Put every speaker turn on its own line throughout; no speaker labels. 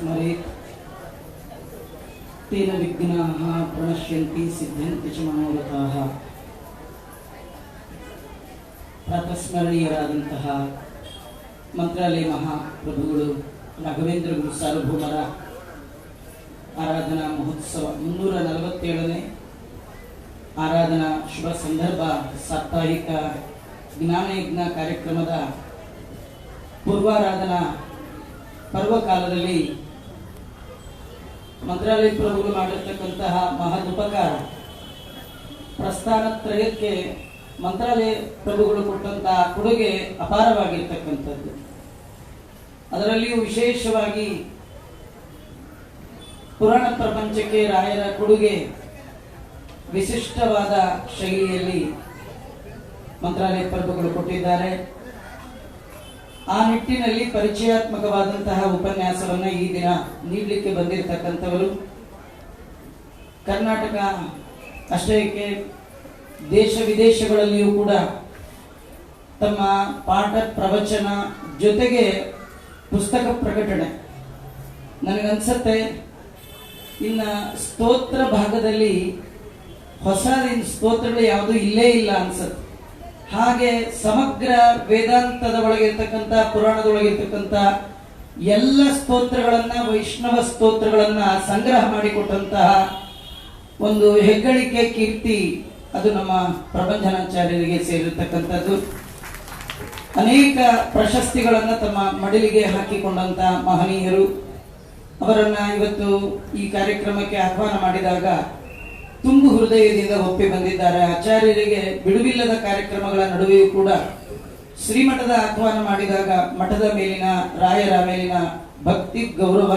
स्मरेत् तेन विघ्नाः प्रणश्यन्ति सिद्ध्यन्ति च मनोरथाः। ಪ್ರಾತಸ್ಮರಣೀಯರಾದಂತಹ ಮಂತ್ರಾಲಯ ಮಹಾಪ್ರಭುಗಳು ರಾಘವೇಂದ್ರ ಗುರು ಸಾರ್ವಭೌಮರ ಆರಾಧನಾ ಮಹೋತ್ಸವ 347ನೇ ಆರಾಧನಾ ಶುಭ ಸಂದರ್ಭ ಸಾಪ್ತಾಹಿಕ ಜ್ಞಾನಯಜ್ಞ ಕಾರ್ಯಕ್ರಮದ ಪೂರ್ವಾರಾಧನಾ ಪರ್ವಕಾಲದಲ್ಲಿ ಮಂತ್ರಾಲಯ ಪ್ರಭುಗಳು ಮಾಡಿರ್ತಕ್ಕಂತಹ ಮಹದುಪಕಾರ ಪ್ರಸ್ಥಾನತ್ರಯಕ್ಕೆ ಮಂತ್ರಾಲಯ ಪ್ರಭುಗಳು ಕೊಟ್ಟಂತಹ ಕೊಡುಗೆ ಅಪಾರವಾಗಿರ್ತಕ್ಕಂಥದ್ದು. ಅದರಲ್ಲಿಯೂ ವಿಶೇಷವಾಗಿ ಪುರಾಣ ಪ್ರಪಂಚಕ್ಕೆ ರಾಯರ ಕೊಡುಗೆ ವಿಶಿಷ್ಟವಾದ ಶೈಲಿಯಲ್ಲಿ ಮಂತ್ರಾಲಯ ಪ್ರಭುಗಳು ಕೊಟ್ಟಿದ್ದಾರೆ. ಆ ನಿಟ್ಟಿನಲ್ಲಿ ಪರಿಚಯಾತ್ಮಕವಾದಂತಹ ಉಪನ್ಯಾಸವನ್ನ ಈ ದಿನ ನೀಡಲಿಕ್ಕೆ ಬಂದಿರತಕ್ಕಂಥವರು ಕರ್ನಾಟಕ ಅಷ್ಟೇ ದೇಶ ವಿದೇಶಗಳಲ್ಲಿಯೂ ಕೂಡ ತಮ್ಮ ಪಾಠ ಪ್ರವಚನ ಜೊತೆಗೆ ಪುಸ್ತಕ ಪ್ರಕಟಣೆ. ನನಗನ್ಸತ್ತೆ ಇನ್ನು ಸ್ತೋತ್ರ ಭಾಗದಲ್ಲಿ ಹೊಸ ಸ್ತೋತ್ರಗಳು ಯಾವುದೂ ಇಲ್ಲೇ ಇಲ್ಲ ಅನ್ಸತ್ತೆ. ಹಾಗೆ ಸಮಗ್ರ ವೇದಾಂತದ ಒಳಗಿರ್ತಕ್ಕಂಥ ಪುರಾಣದೊಳಗಿರ್ತಕ್ಕಂಥ ಎಲ್ಲ ಸ್ತೋತ್ರಗಳನ್ನ ವೈಷ್ಣವ ಸ್ತೋತ್ರಗಳನ್ನ ಸಂಗ್ರಹ ಮಾಡಿಕೊಟ್ಟಂತಹ ಒಂದು ಹೆಗ್ಗಳಿಕೆ ಕೀರ್ತಿ ಅದು ನಮ್ಮ ಪ್ರಬಂಧನಾಚಾರ್ಯರಿಗೆ ಸೇರಿರ್ತಕ್ಕಂಥದ್ದು. ಅನೇಕ ಪ್ರಶಸ್ತಿಗಳನ್ನ ತಮ್ಮ ಮಡಿಲಿಗೆ ಹಾಕಿಕೊಂಡಂತ ಮಹನೀಯರು. ಅವರನ್ನ ಇವತ್ತು ಈ ಕಾರ್ಯಕ್ರಮಕ್ಕೆ ಆಹ್ವಾನ ಮಾಡಿದಾಗ ತುಂಬು ಹೃದಯದಿಂದ ಒಪ್ಪಿ ಬಂದಿದ್ದಾರೆ. ಆಚಾರ್ಯರಿಗೆ ಬಿಡುವಿಲ್ಲದ ಕಾರ್ಯಕ್ರಮಗಳ ನಡುವೆಯೂ ಕೂಡ ಶ್ರೀಮಠದ ಆಹ್ವಾನ ಮಾಡಿದಾಗ ಮಠದ ಮೇಲಿನ ರಾಯರ ಮೇಲಿನ ಭಕ್ತಿ ಗೌರವ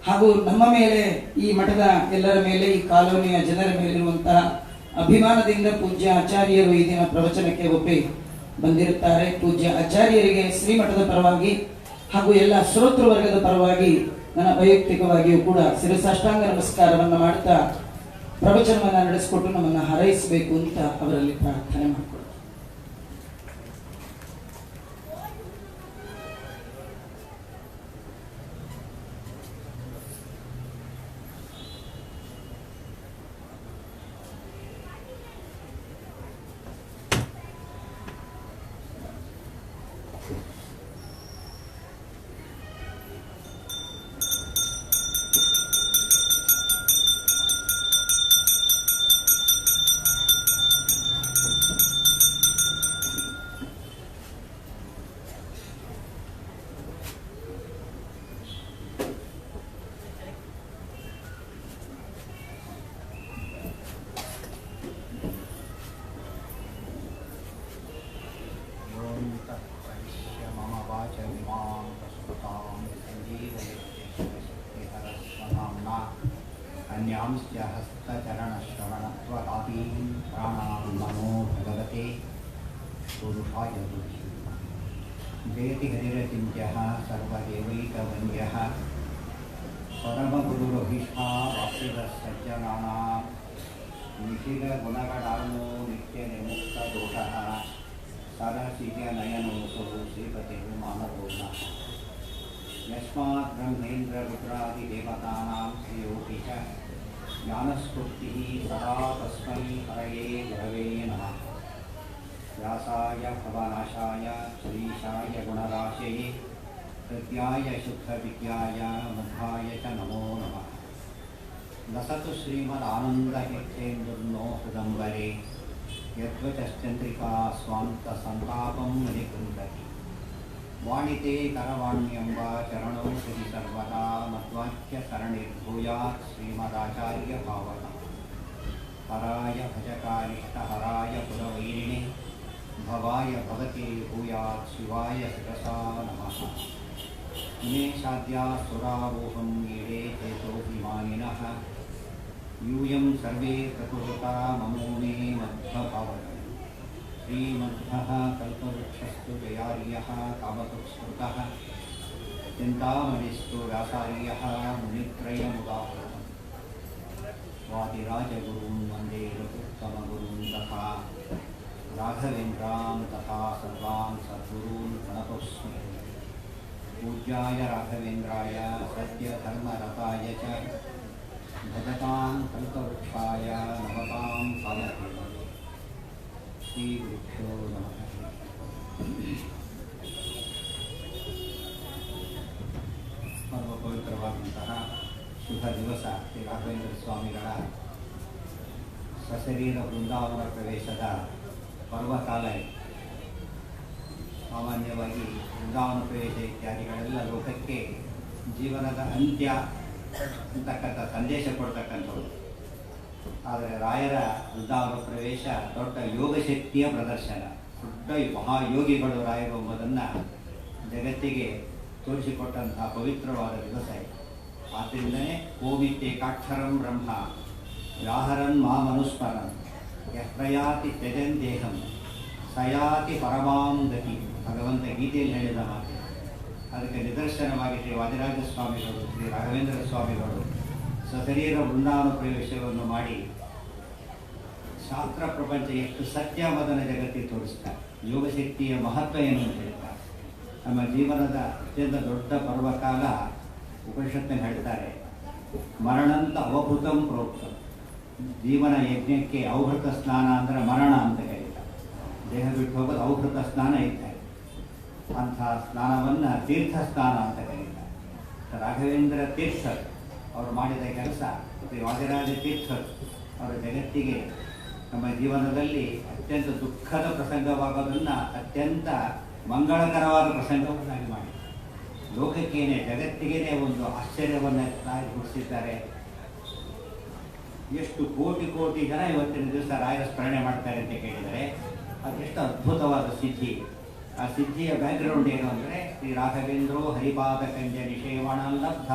ಹಾಗೂ ನಮ್ಮ ಮೇಲೆ ಈ ಮಠದ ಎಲ್ಲರ ಮೇಲೆ ಈ ಕಾಲೋನಿಯ ಜನರ ಮೇಲಿರುವಂತಹ ಅಭಿಮಾನದಿಂದ ಪೂಜ್ಯ ಆಚಾರ್ಯರು ಈ ದಿನ ಪ್ರವಚನಕ್ಕೆ ಒಪ್ಪಿ ಬಂದಿರುತ್ತಾರೆ. ಪೂಜ್ಯ ಆಚಾರ್ಯರಿಗೆ ಶ್ರೀಮಠದ ಪರವಾಗಿ ಹಾಗೂ ಎಲ್ಲ ಶ್ರೋತೃವರ್ಗದ ಪರವಾಗಿ ನನ್ನ ವೈಯಕ್ತಿಕವಾಗಿಯೂ ಕೂಡ ಶಿರಸಾಷ್ಟಾಂಗ ನಮಸ್ಕಾರವನ್ನು ಮಾಡುತ್ತಾ ಪ್ರವಚನವನ್ನು ನಡೆಸಿಕೊಟ್ಟು ನಮ್ಮನ್ನು ಹಾರೈಸಬೇಕು ಅಂತ ಅವರಲ್ಲಿ ಪ್ರಾರ್ಥನೆ ಮಾಡಿಕೊಳ್ಳಿ.
अन्यांश्च हस्तचरणश्रवणत्वदादीन् प्राणान् नमो भगवते पुरुषाय तुभ्यं। जयति हरिरचिन्त्यः सर्वदेवैकवन्द्यः परमगुरुरभीष्टा वाप्यदसज्जनानां निखिलगुणगणार्णो नित्यनिमुक्तदोषः सरसिजनयनोऽसौ श्रीपतिर्मानपूर्णः। यस्मात् ब्रह्मेन्द्ररुद्रादिदेवतानां श्रेयोऽपि च ज्ञानस्फूर्तिः सदा तस्मै हरये गुरवे नमः। व्यासाय भवनाशाय श्रीशाय गुणराशये हृद्याय शुद्धविद्याय मध्वाय च नमो नमः। लसतु श्रीमदानन्दतीर्थेन्दुर्नो हृदम्बरे यद्वचश्चन्द्रिका स्वान्तसन्तापं निकुञ्जति। वाणिते करवाण्यम्ब चरणौ श्री सर्वदा मध्वाक्य शरणिर्भूयात् श्रीमदाचार्य भावना। हराय भजकारिष्टहराय पुरवैरिणे भवाय भवते भूयात् शिवाय शिरसा नमः। इमे साध्या सुरावोहं ईडे चेतोऽभिमानिनः यूयं सर्वे प्रकुरुता ममो मे मध्वभवत्। श्रीमध्वः कल्पवृक्षस्तु जयार्यः कामतुस्मृतः चिन्तामणिस्तु व्यासार्यः मुनित्रयमुदाहृतम्। वादिराजगुरुं वन्दे रघुत्तमगुरुं तथा राघवेन्द्रां तथा सर्वान् सद्गुरून् प्रणतोऽस्मि। पूज्याय राघवेन्द्राय सत्यधर्मरताय च भजतां कल्पवृक्षाय नमतां साधके श्रीगुरुभ्यो नमः। ಪರಮ ಪವಿತ್ರವಾದಂತಹ ಶುಭ ದಿವಸ ಶ್ರೀ ರಾಘವೇಂದ್ರ ಸ್ವಾಮಿಗಳ ಸಶರೀರ ಬೃಂದಾವನ ಪ್ರವೇಶದ ಪರ್ವಕಾಲ. ಸಾಮಾನ್ಯವಾಗಿ ಬೃಂದಾವನ ಪ್ರವೇಶ ಇತ್ಯಾದಿಗಳೆಲ್ಲ ಲೋಕಕ್ಕೆ ಜೀವನದ ಅಂತ್ಯ ಅಂತಕ್ಕಂಥ ಸಂದೇಶ ಕೊಡ್ತಕ್ಕಂಥದ್ದು. ಆದರೆ ರಾಯರ ಬೃಂದಾವನ ಪ್ರವೇಶ ದೊಡ್ಡ ಯೋಗಶಕ್ತಿಯ ಪ್ರದರ್ಶನ. ದೊಡ್ಡ ಮಹಾಯೋಗಿಗಳು ರಾಯರು ಎಂಬುದನ್ನು ಜಗತ್ತಿಗೆ ತೋರಿಸಿಕೊಟ್ಟಂತಹ ಪವಿತ್ರವಾದ ದಿವಸ ಇದು. ಆದ್ದರಿಂದಲೇ ಓಮಿತ್ಯೇಕಾಕ್ಷರಂ ಬ್ರಹ್ಮ ವ್ಯಾಹರನ್ ಮಾಮನುಸ್ಮರನ್ ಯತ್ರಯಾತಿ ತ್ಯಜನ್ ದೇಹಂ ಸಯಾತಿ ಪರಮಾಂ ಗತಿ. ಭಗವಂತ ಗೀತೆಯಲ್ಲಿ ಹೇಳಿದ ಮಾತು. ಅದಕ್ಕೆ ನಿದರ್ಶನವಾಗಿ ಶ್ರೀ ವಾದಿರಾಜ ಸ್ವಾಮಿಗಳು, ಶ್ರೀ ರಾಘವೇಂದ್ರ ಸ್ವಾಮಿಗಳು ಸಶರೀರ ಬೃಂದಾವನ ಪ್ರವೇಶವನ್ನು ಮಾಡಿ ಶಾಸ್ತ್ರ ಪ್ರಪಂಚ ಎಷ್ಟು ಸತ್ಯ ಎಂಬುದನ್ನು ಜಗತ್ತಿಗೆ ತೋರಿಸ್ತಾರೆ. ಯೋಗಶಕ್ತಿಯ ಮಹತ್ವ ಏನು ಅಂತ ಹೇಳ್ತಾರೆ. ನಮ್ಮ ಜೀವನದ ಅತ್ಯಂತ ದೊಡ್ಡ ಪರ್ವಕಾಲ ಉಪನಿಷತ್ತಿನಲ್ಲಿ ಹೇಳ್ತಾರೆ, ಮರಣಂತ ಅವಭೃತಂ ಪ್ರೋಕ್ತ. ಜೀವನ ಯಜ್ಞಕ್ಕೆ ಅವಭೃತ ಸ್ನಾನ ಅಂದರೆ ಮರಣ ಅಂತ ಕರೀತಾರೆ. ದೇಹ ಬಿಟ್ಟು ಹೋಗೋದು ಅವಭೃತ ಸ್ನಾನ ಇದ್ದಾರೆ. ಅಂಥ ಸ್ನಾನವನ್ನು ತೀರ್ಥ ಸ್ನಾನ ಅಂತ ಕರೀತಾರೆ. ರಾಘವೇಂದ್ರ ತೀರ್ಥರು ಅವರು ಮಾಡಿದ ಕೆಲಸ, ಶ್ರೀ ವಾದಿರಾಜ ತೀರ್ಥರು ಅವರ ಜಗತ್ತಿಗೆ ನಮ್ಮ ಜೀವನದಲ್ಲಿ ಅತ್ಯಂತ ದುಃಖದ ಪ್ರಸಂಗವಾಗೋದನ್ನು ಅತ್ಯಂತ ಮಂಗಳಕರವಾದ ಪ್ರಸಂಗವನ್ನಾಗಿ ಮಾಡಿ ಲೋಕಕ್ಕೇನೆ ಜಗತ್ತಿಗೇನೆ ಒಂದು ಆಶ್ಚರ್ಯವನ್ನು ಹುಟ್ಟಿಸಿದ್ದಾರೆ. ಎಷ್ಟು ಕೋಟಿ ಕೋಟಿ ಜನ ಇವತ್ತಿನ ದಿವಸ ರಾಯರ ಸ್ಮರಣೆ ಮಾಡ್ತಾರೆ ಅಂತ ಕೇಳಿದರೆ ಅದೆಷ್ಟು ಅದ್ಭುತವಾದ ಸಿದ್ಧಿ. ಆ ಸಿದ್ಧಿಯ ಬ್ಯಾಕ್ಗ್ರೌಂಡ್ ಏನು ಅಂದರೆ ಶ್ರೀ ರಾಘವೇಂದ್ರೋ ಹರಿಪಾದ ಕಂಜ ನಿಷೇವಣಲಬ್ಧ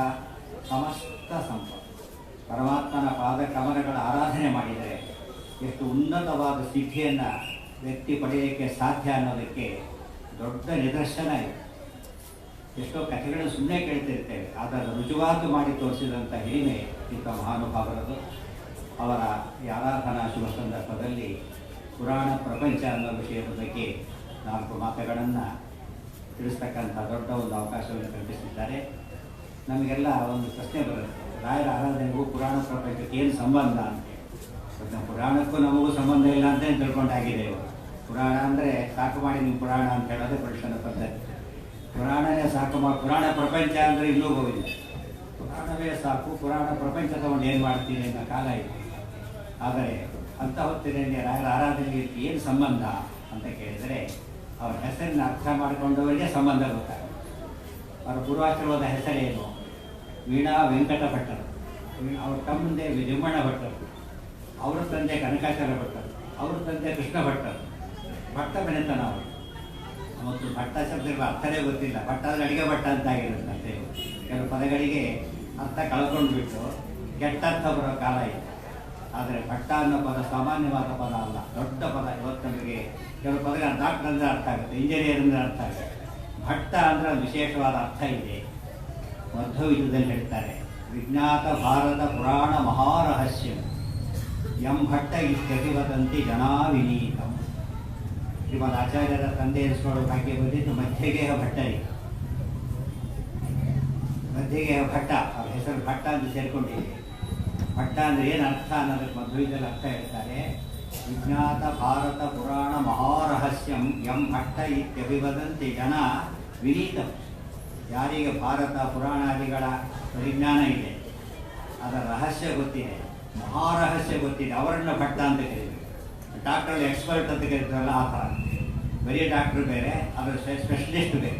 ಸಮಸ್ತ ಸಂಪತ್ತು. ಪರಮಾತ್ಮನ ಪಾದ ಕಮಲಗಳ ಆರಾಧನೆ ಮಾಡಿದರೆ ಎಷ್ಟು ಉನ್ನತವಾದ ಸಿದ್ಧಿಯನ್ನು ವ್ಯಕ್ತಿ ಪಡೆಯೋಕ್ಕೆ ಸಾಧ್ಯ ಅನ್ನೋದಕ್ಕೆ ದೊಡ್ಡ ನಿದರ್ಶನ ಇದೆ. ಎಷ್ಟೋ ಕಥೆಗಳನ್ನು ಸುಮ್ಮನೆ ಕೇಳ್ತಿರ್ತೇವೆ, ಅದರ ರುಜುವಾತು ಮಾಡಿ ತೋರಿಸಿದಂಥ ಹಿರಿಮೆ ಇಂಥ ಮಹಾನುಭಾವರದು. ಅವರ ಈ ಆರಾಧನಾ ಶುಭ ಸಂದರ್ಭದಲ್ಲಿ ಪುರಾಣ ಪ್ರಪಂಚ ಅನ್ನೋ ವಿಷಯದ ಬಗ್ಗೆ 4 ಮಾತುಗಳನ್ನು ತಿಳಿಸ್ತಕ್ಕಂಥ ದೊಡ್ಡ ಒಂದು ಅವಕಾಶವನ್ನು ಕಲ್ಪಿಸಿದ್ದಾರೆ. ನಮಗೆಲ್ಲ ಒಂದು ಪ್ರಶ್ನೆ ಬರುತ್ತೆ, ರಾಯರ ಆರಾಧನೆಗೂ ಪುರಾಣ ಪ್ರಪಂಚಕ್ಕೆ ಏನು ಸಂಬಂಧ ಅಂತ. ಪುರಾಣಕ್ಕೂ ನಮಗೂ ಸಂಬಂಧ ಇಲ್ಲ ಅಂತ ತಿಳ್ಕೊಂಡಾಗಿದೆ ಇವರು. ಪುರಾಣ ಅಂದರೆ ಸಾಕು ಮಾಡಿ ನೀವು ಪುರಾಣ ಅಂತ ಹೇಳೋದೇ ಪುರುಷನ ಪದ್ಧತಿ. ಪುರಾಣವೇ ಸಾಕು ಮಾಡಿ, ಪುರಾಣ ಪ್ರಪಂಚ ಅಂದರೆ ಇನ್ನೂ ಹೋಗಿಲ್ಲ. ಪುರಾಣವೇ ಸಾಕು, ಪುರಾಣ ಪ್ರಪಂಚ ತಗೊಂಡು ಏನು ಮಾಡ್ತೀನಿ ಅನ್ನೋ ಕಾಲ ಇದೆ. ಆದರೆ ಅಂಥ ಹೊತ್ತಿನಲ್ಲಿ ರಾಯರ ಆರಾಧನೆಗೆ ಏನು ಸಂಬಂಧ ಅಂತ ಕೇಳಿದರೆ ಅವರ ಹೆಸರನ್ನ ಅರ್ಥ ಮಾಡಿಕೊಂಡವರಿಗೆ ಸಂಬಂಧ ಗೊತ್ತಾಗುತ್ತೆ. ಅವರ ಪೂರ್ವಾಶ್ರಮದ ಹೆಸರೇನು? ವೀಣಾ ವೆಂಕಟ ಭಟ್ಟರು. ಅವ್ರ ತಮ್ಮಂದೆ ವಿಜಯಮಣ ಭಟ್ಟರು, ಅವರ ತಂದೆ ಕನಕಾಚಲ ಭಟ್ಟರು, ಅವ್ರ ತಂದೆ ಕೃಷ್ಣ ಭಟ್ಟರು. ಭಟ್ಟ ಬೆನೆತನ ಅವರು. ಮತ್ತು ಭಟ್ಟ ಶಬ್ದಗಳ ಅರ್ಥನೇ ಗೊತ್ತಿಲ್ಲ. ಭಟ್ಟ ಅಂದರೆ ಅಡಿಗೆ ಭಟ್ಟ ಅಂತ ಆಗಿರುತ್ತಂತೆ. ಕೆಲವು ಪದಗಳಿಗೆ ಅರ್ಥ ಕಳ್ಕೊಂಡು ಬಿಟ್ಟು ಕೆಟ್ಟ ಅರ್ಥ ಬರೋ ಕಾಲ ಇದೆ. ಆದರೆ ಭಟ್ಟ ಅನ್ನೋ ಪದ ಸಾಮಾನ್ಯವಾದ ಪದ ಅಲ್ಲ, ದೊಡ್ಡ ಪದ. ಇವತ್ತು ನಮಗೆ ಕೆಲವು ಪದಗಳ ಡಾಕ್ಟರ್ ಅಂದರೆ ಅರ್ಥ ಆಗುತ್ತೆ, ಇಂಜಿನಿಯರ್ ಅಂದರೆ ಅರ್ಥ ಆಗುತ್ತೆ. ಭಟ್ಟ ಅಂದರೆ ಒಂದು ವಿಶೇಷವಾದ ಅರ್ಥ ಇದೆ. ಮಧ್ವಯುಗದಲ್ಲಿ ಹೇಳ್ತಾರೆ, ವಿಜ್ಞಾತ ಭಾರತ ಪುರಾಣ ಮಹಾರಹಸ್ಯ ಎಂ ಭಟ್ಟ ಇತ್ಯಭಿವದಂತಿ ಜನಾ ವಿನೀತಂ. ಶ್ರೀಮದ್ ಆಚಾರ್ಯರ ತಂದೆ ಎನಿಸ್ಕೊಳ್ಳೋ ಭಾಗ್ಯ ಬಂದಿದ್ದು ಮಧ್ಯಗೇಹ ಭಟ್ಟರಿಗೆ. ಮಧ್ಯಗೇಹ ಭಟ್ಟ ಅವ್ರ ಹೆಸರು ಭಟ್ಟ ಅಂತ ಸೇರ್ಕೊಂಡಿದೆ. ಭಟ್ಟ ಅಂದರೆ ಏನು ಅರ್ಥ ಅನ್ನೋದಕ್ಕೆ ಮಧ್ವಯುಗದಲ್ಲಿ ಅರ್ಥ ಹೇಳ್ತಾರೆ. ವಿಜ್ಞಾತ ಭಾರತ ಪುರಾಣ ಮಹಾರಹಸ್ಯಂ ಎಂ ಭಟ್ಟ ಇತ್ಯಭಿವದಂತಿ ಜನ ವಿನೀತಂ. ಯಾರಿಗೆ ಭಾರತ ಪುರಾಣಾದಿಗಳ ಪರಿಜ್ಞಾನ ಇದೆ, ಅದರ ರಹಸ್ಯ ಗೊತ್ತಿದೆ, ಮಹಾರಹಸ್ಯ ಗೊತ್ತಿದೆ, ಅವರನ್ನು ಭಟ್ಟ ಅಂತ ಕರೀತಾರೆ. ಡಾಕ್ಟ್ರಲ್ಲಿ ಎಕ್ಸ್ಪರ್ಟ್ ಅಂತ ಕರೀತಾರಲ್ಲ ಆ ಥರ. ಬರೀ ಡಾಕ್ಟ್ರು ಬೇರೆ, ಅದರ ಸ್ಪೆಷಲಿಸ್ಟ್ ಬೇರೆ.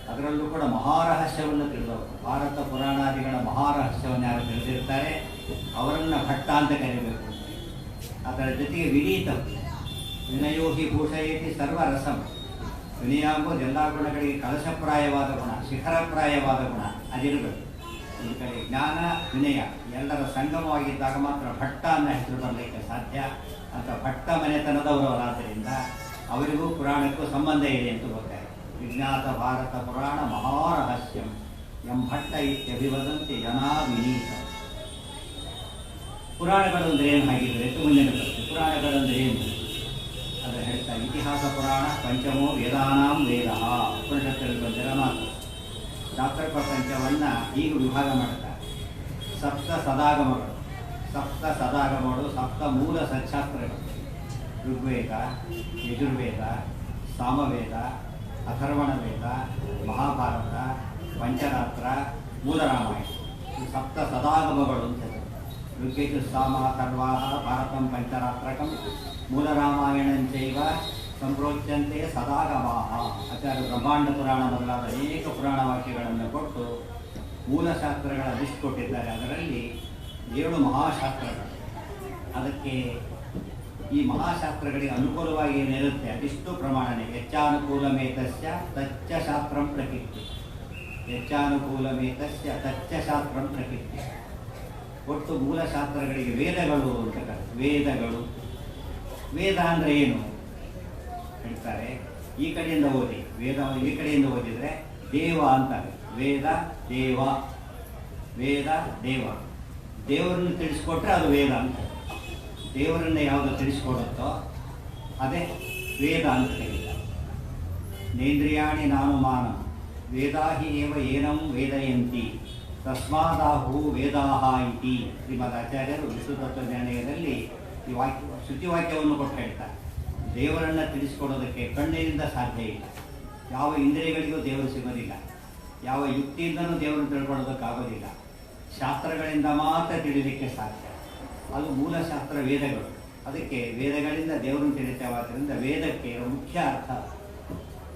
ಅದರಲ್ಲೂ ಕೂಡ ಮಹಾರಹಸ್ಯವನ್ನು ತಿಳಿದವರು, ಭಾರತ ಪುರಾಣಾದಿಗಳ ಮಹಾರಹಸ್ಯವನ್ನು ಯಾರು ತಿಳಿದಿರ್ತಾರೆ ಅವರನ್ನು ಭಟ್ಟ ಅಂತ ಕರೀಬೇಕು. ಅದರ ಜೊತೆಗೆ ವಿನೀತ, ವಿನಯೋ ಹಿ ಭೂಷಯತಿ ಸರ್ವರಸಂ. ವಿನಯ ಎಂಬುದು ಎಲ್ಲ ಗುಣಗಳಿಗೆ ಕಲಶಪ್ರಾಯವಾದ ಗುಣ, ಶಿಖರಪ್ರಾಯವಾದ ಗುಣ ಅದಿರಬೇಕು. ಈ ಕಡೆ ಜ್ಞಾನ ವಿನಯ ಎಲ್ಲರ ಸಂಗಮವಾಗಿದ್ದಾಗ ಮಾತ್ರ ಭಟ್ಟ ಅನ್ನೋ ಹೆಸರು ಬರಲಿಕ್ಕೆ ಸಾಧ್ಯ. ಅಂತ ಭಟ್ಟ ಮನೆತನದವರವರಾದ್ದರಿಂದ ಅವರಿಗೂ ಪುರಾಣಕ್ಕೂ ಸಂಬಂಧ ಇದೆ ಅಂತ ಗೊತ್ತಾಯಿತು. ವಿಜ್ಞಾತ ಭಾರತ ಪುರಾಣ ಮಹಾರಹಸ್ಯಂ ಎಂ ಭಟ್ಟ ಇತ್ಯಭಿವದಂತಿ ಜನಾ ವಿನೀತ. ಪುರಾಣಗಳು ಅಂದರೆ ಏನು ಹಾಗಿದ್ರೆ ಮುಂದಿನ ಪ್ರಶ್ನೆ, ಪುರಾಣಗಳಂದರೆ ಏನು? ಅದನ್ನು ಹೇಳ್ತಾರೆ, ಇತಿಹಾಸ ಪುರಾಣ ಪಂಚಮೋ ವೇದಾನಾಂ ವೇದ. ಉಪನಿಷತ್ತಲ್ಲಿ ಬಂದಿರೋ ಮಾತು. ಶಾಸ್ತ್ರ ಪ್ರಪಂಚವನ್ನು ಈಗ ವಿಭಾಗ ಮಾಡ್ತಾರೆ. ಸಪ್ತ ಸದಾಗಮಗಳು, ಸಪ್ತ ಮೂಲ ಸಚ್ಛಾಸ್ತ್ರಗಳು: ಋಗ್ವೇದ, ಯಜುರ್ವೇದ, ಸಾಮವೇದ, ಅಥರ್ವಣ ವೇದ, ಮಹಾಭಾರತ, ಪಂಚರಾತ್ರ, ಮೂಲ ರಾಮಾಯಣ. ಸಪ್ತ ಸದಾಗಮಗಳು ಅಂತ ಹೇಳ್ತಾರೆ. ಋಗ್ವೇದ ಸಾಮ ಅಥರ್ವಾ ಭಾರತಂ ಪಂಚರಾತ್ರಕಂ ಮೂಲ ರಾಮಾಯಣಂಚೈವ ಸಂಪ್ರೋಚ್ಯಂತೆ ಸದಾಗಮಾಃ. ಆಚಾರ್ಯ ಬ್ರಹ್ಮಾಂಡ ಪುರಾಣ ಮೊದಲಾದ ಅನೇಕ ಪುರಾಣ ವಾಕ್ಯಗಳನ್ನು ಕೊಟ್ಟು ಮೂಲಶಾಸ್ತ್ರಗಳ ಲಿಸ್ಟ್ ಕೊಟ್ಟಿದ್ದಾರೆ. ಅದರಲ್ಲಿ 7 ಮಹಾಶಾಸ್ತ್ರಗಳು. ಅದಕ್ಕೆ ಈ ಮಹಾಶಾಸ್ತ್ರಗಳಿಗೆ ಅನುಕೂಲವಾಗಿ ಏನಿರುತ್ತೆ ಅದಿಷ್ಟು ಪ್ರಮಾಣನೆ. ಯಚ್ಚಾನುಕೂಲಮೇತಸ್ಯ ತಚ್ಚ ಶಾಸ್ತ್ರಂ ಪ್ರಕೀರ್ತಿ. ಯಚ್ಚಾನುಕೂಲಮೇತಸ್ಯ ತಚ್ಚ ಶಾಸ್ತ್ರಂ ಪ್ರಕೀರ್ತಿ. ಒಟ್ಟು ಮೂಲಶಾಸ್ತ್ರಗಳಿಗೆ ವೇದಗಳು ಅಂತ ಕರೀತಾರೆ. ವೇದ ಅಂದರೆ ಏನು ಹೇಳ್ತಾರೆ. ಈ ಕಡೆಯಿಂದ ಓದಿ, ವೇದ ಈ ಕಡೆಯಿಂದ ಓದಿದರೆ ದೇವ ಅಂತಾರೆ. ವೇದ ದೇವ, ದೇವರನ್ನು ತಿಳಿಸ್ಕೊಟ್ರೆ ಅದು ವೇದ ಅಂತ. ದೇವರನ್ನೇ ಯಾವುದು ತಿಳಿಸ್ಕೊಡುತ್ತೋ ಅದೇ ವೇದ ಅಂತ ಕರೀತಾರೆ. ನೇಂದ್ರಿಯಾಣಿ ನಾನುಮಾನ ವೇದಾಹಿ ಏವ ಏನಂ ವೇದಯಂತಿ ತಸ್ಮಾದಾಹು ವೇದಾಹ ಇತಿ. ಶ್ರೀಮದ್ ಆಚಾರ್ಯರು ವಿಷ್ಣು ತತ್ವಜ್ಞಾನದಲ್ಲಿ ಈ ಶ್ರುತಿವಾಕ್ಯವನ್ನು ಕೊಟ್ಟು ಹೇಳ್ತಾರೆ. ದೇವರನ್ನು ತಿಳಿಸ್ಕೊಡೋದಕ್ಕೆ ಕಣ್ಣಿನಿಂದ ಸಾಧ್ಯ ಇಲ್ಲ. ಯಾವ ಇಂದ್ರಿಯಗಳಿಗೂ ದೇವರು ಸಿಗೋದಿಲ್ಲ. ಯಾವ ಯುಕ್ತಿಯಿಂದನೂ ದೇವರನ್ನು ತಿಳ್ಕೊಳ್ಳೋದಕ್ಕಾಗೋದಿಲ್ಲ. ಶಾಸ್ತ್ರಗಳಿಂದ ಮಾತ್ರ ತಿಳಿಲಿಕ್ಕೆ ಸಾಧ್ಯ. ಅದು ಮೂಲಶಾಸ್ತ್ರ ವೇದಗಳು. ಅದಕ್ಕೆ ವೇದಗಳಿಂದ ದೇವರನ್ನು ತಿಳಿತೇವಾದ್ದರಿಂದ ವೇದಕ್ಕೆ ಮುಖ್ಯ ಅರ್ಥ.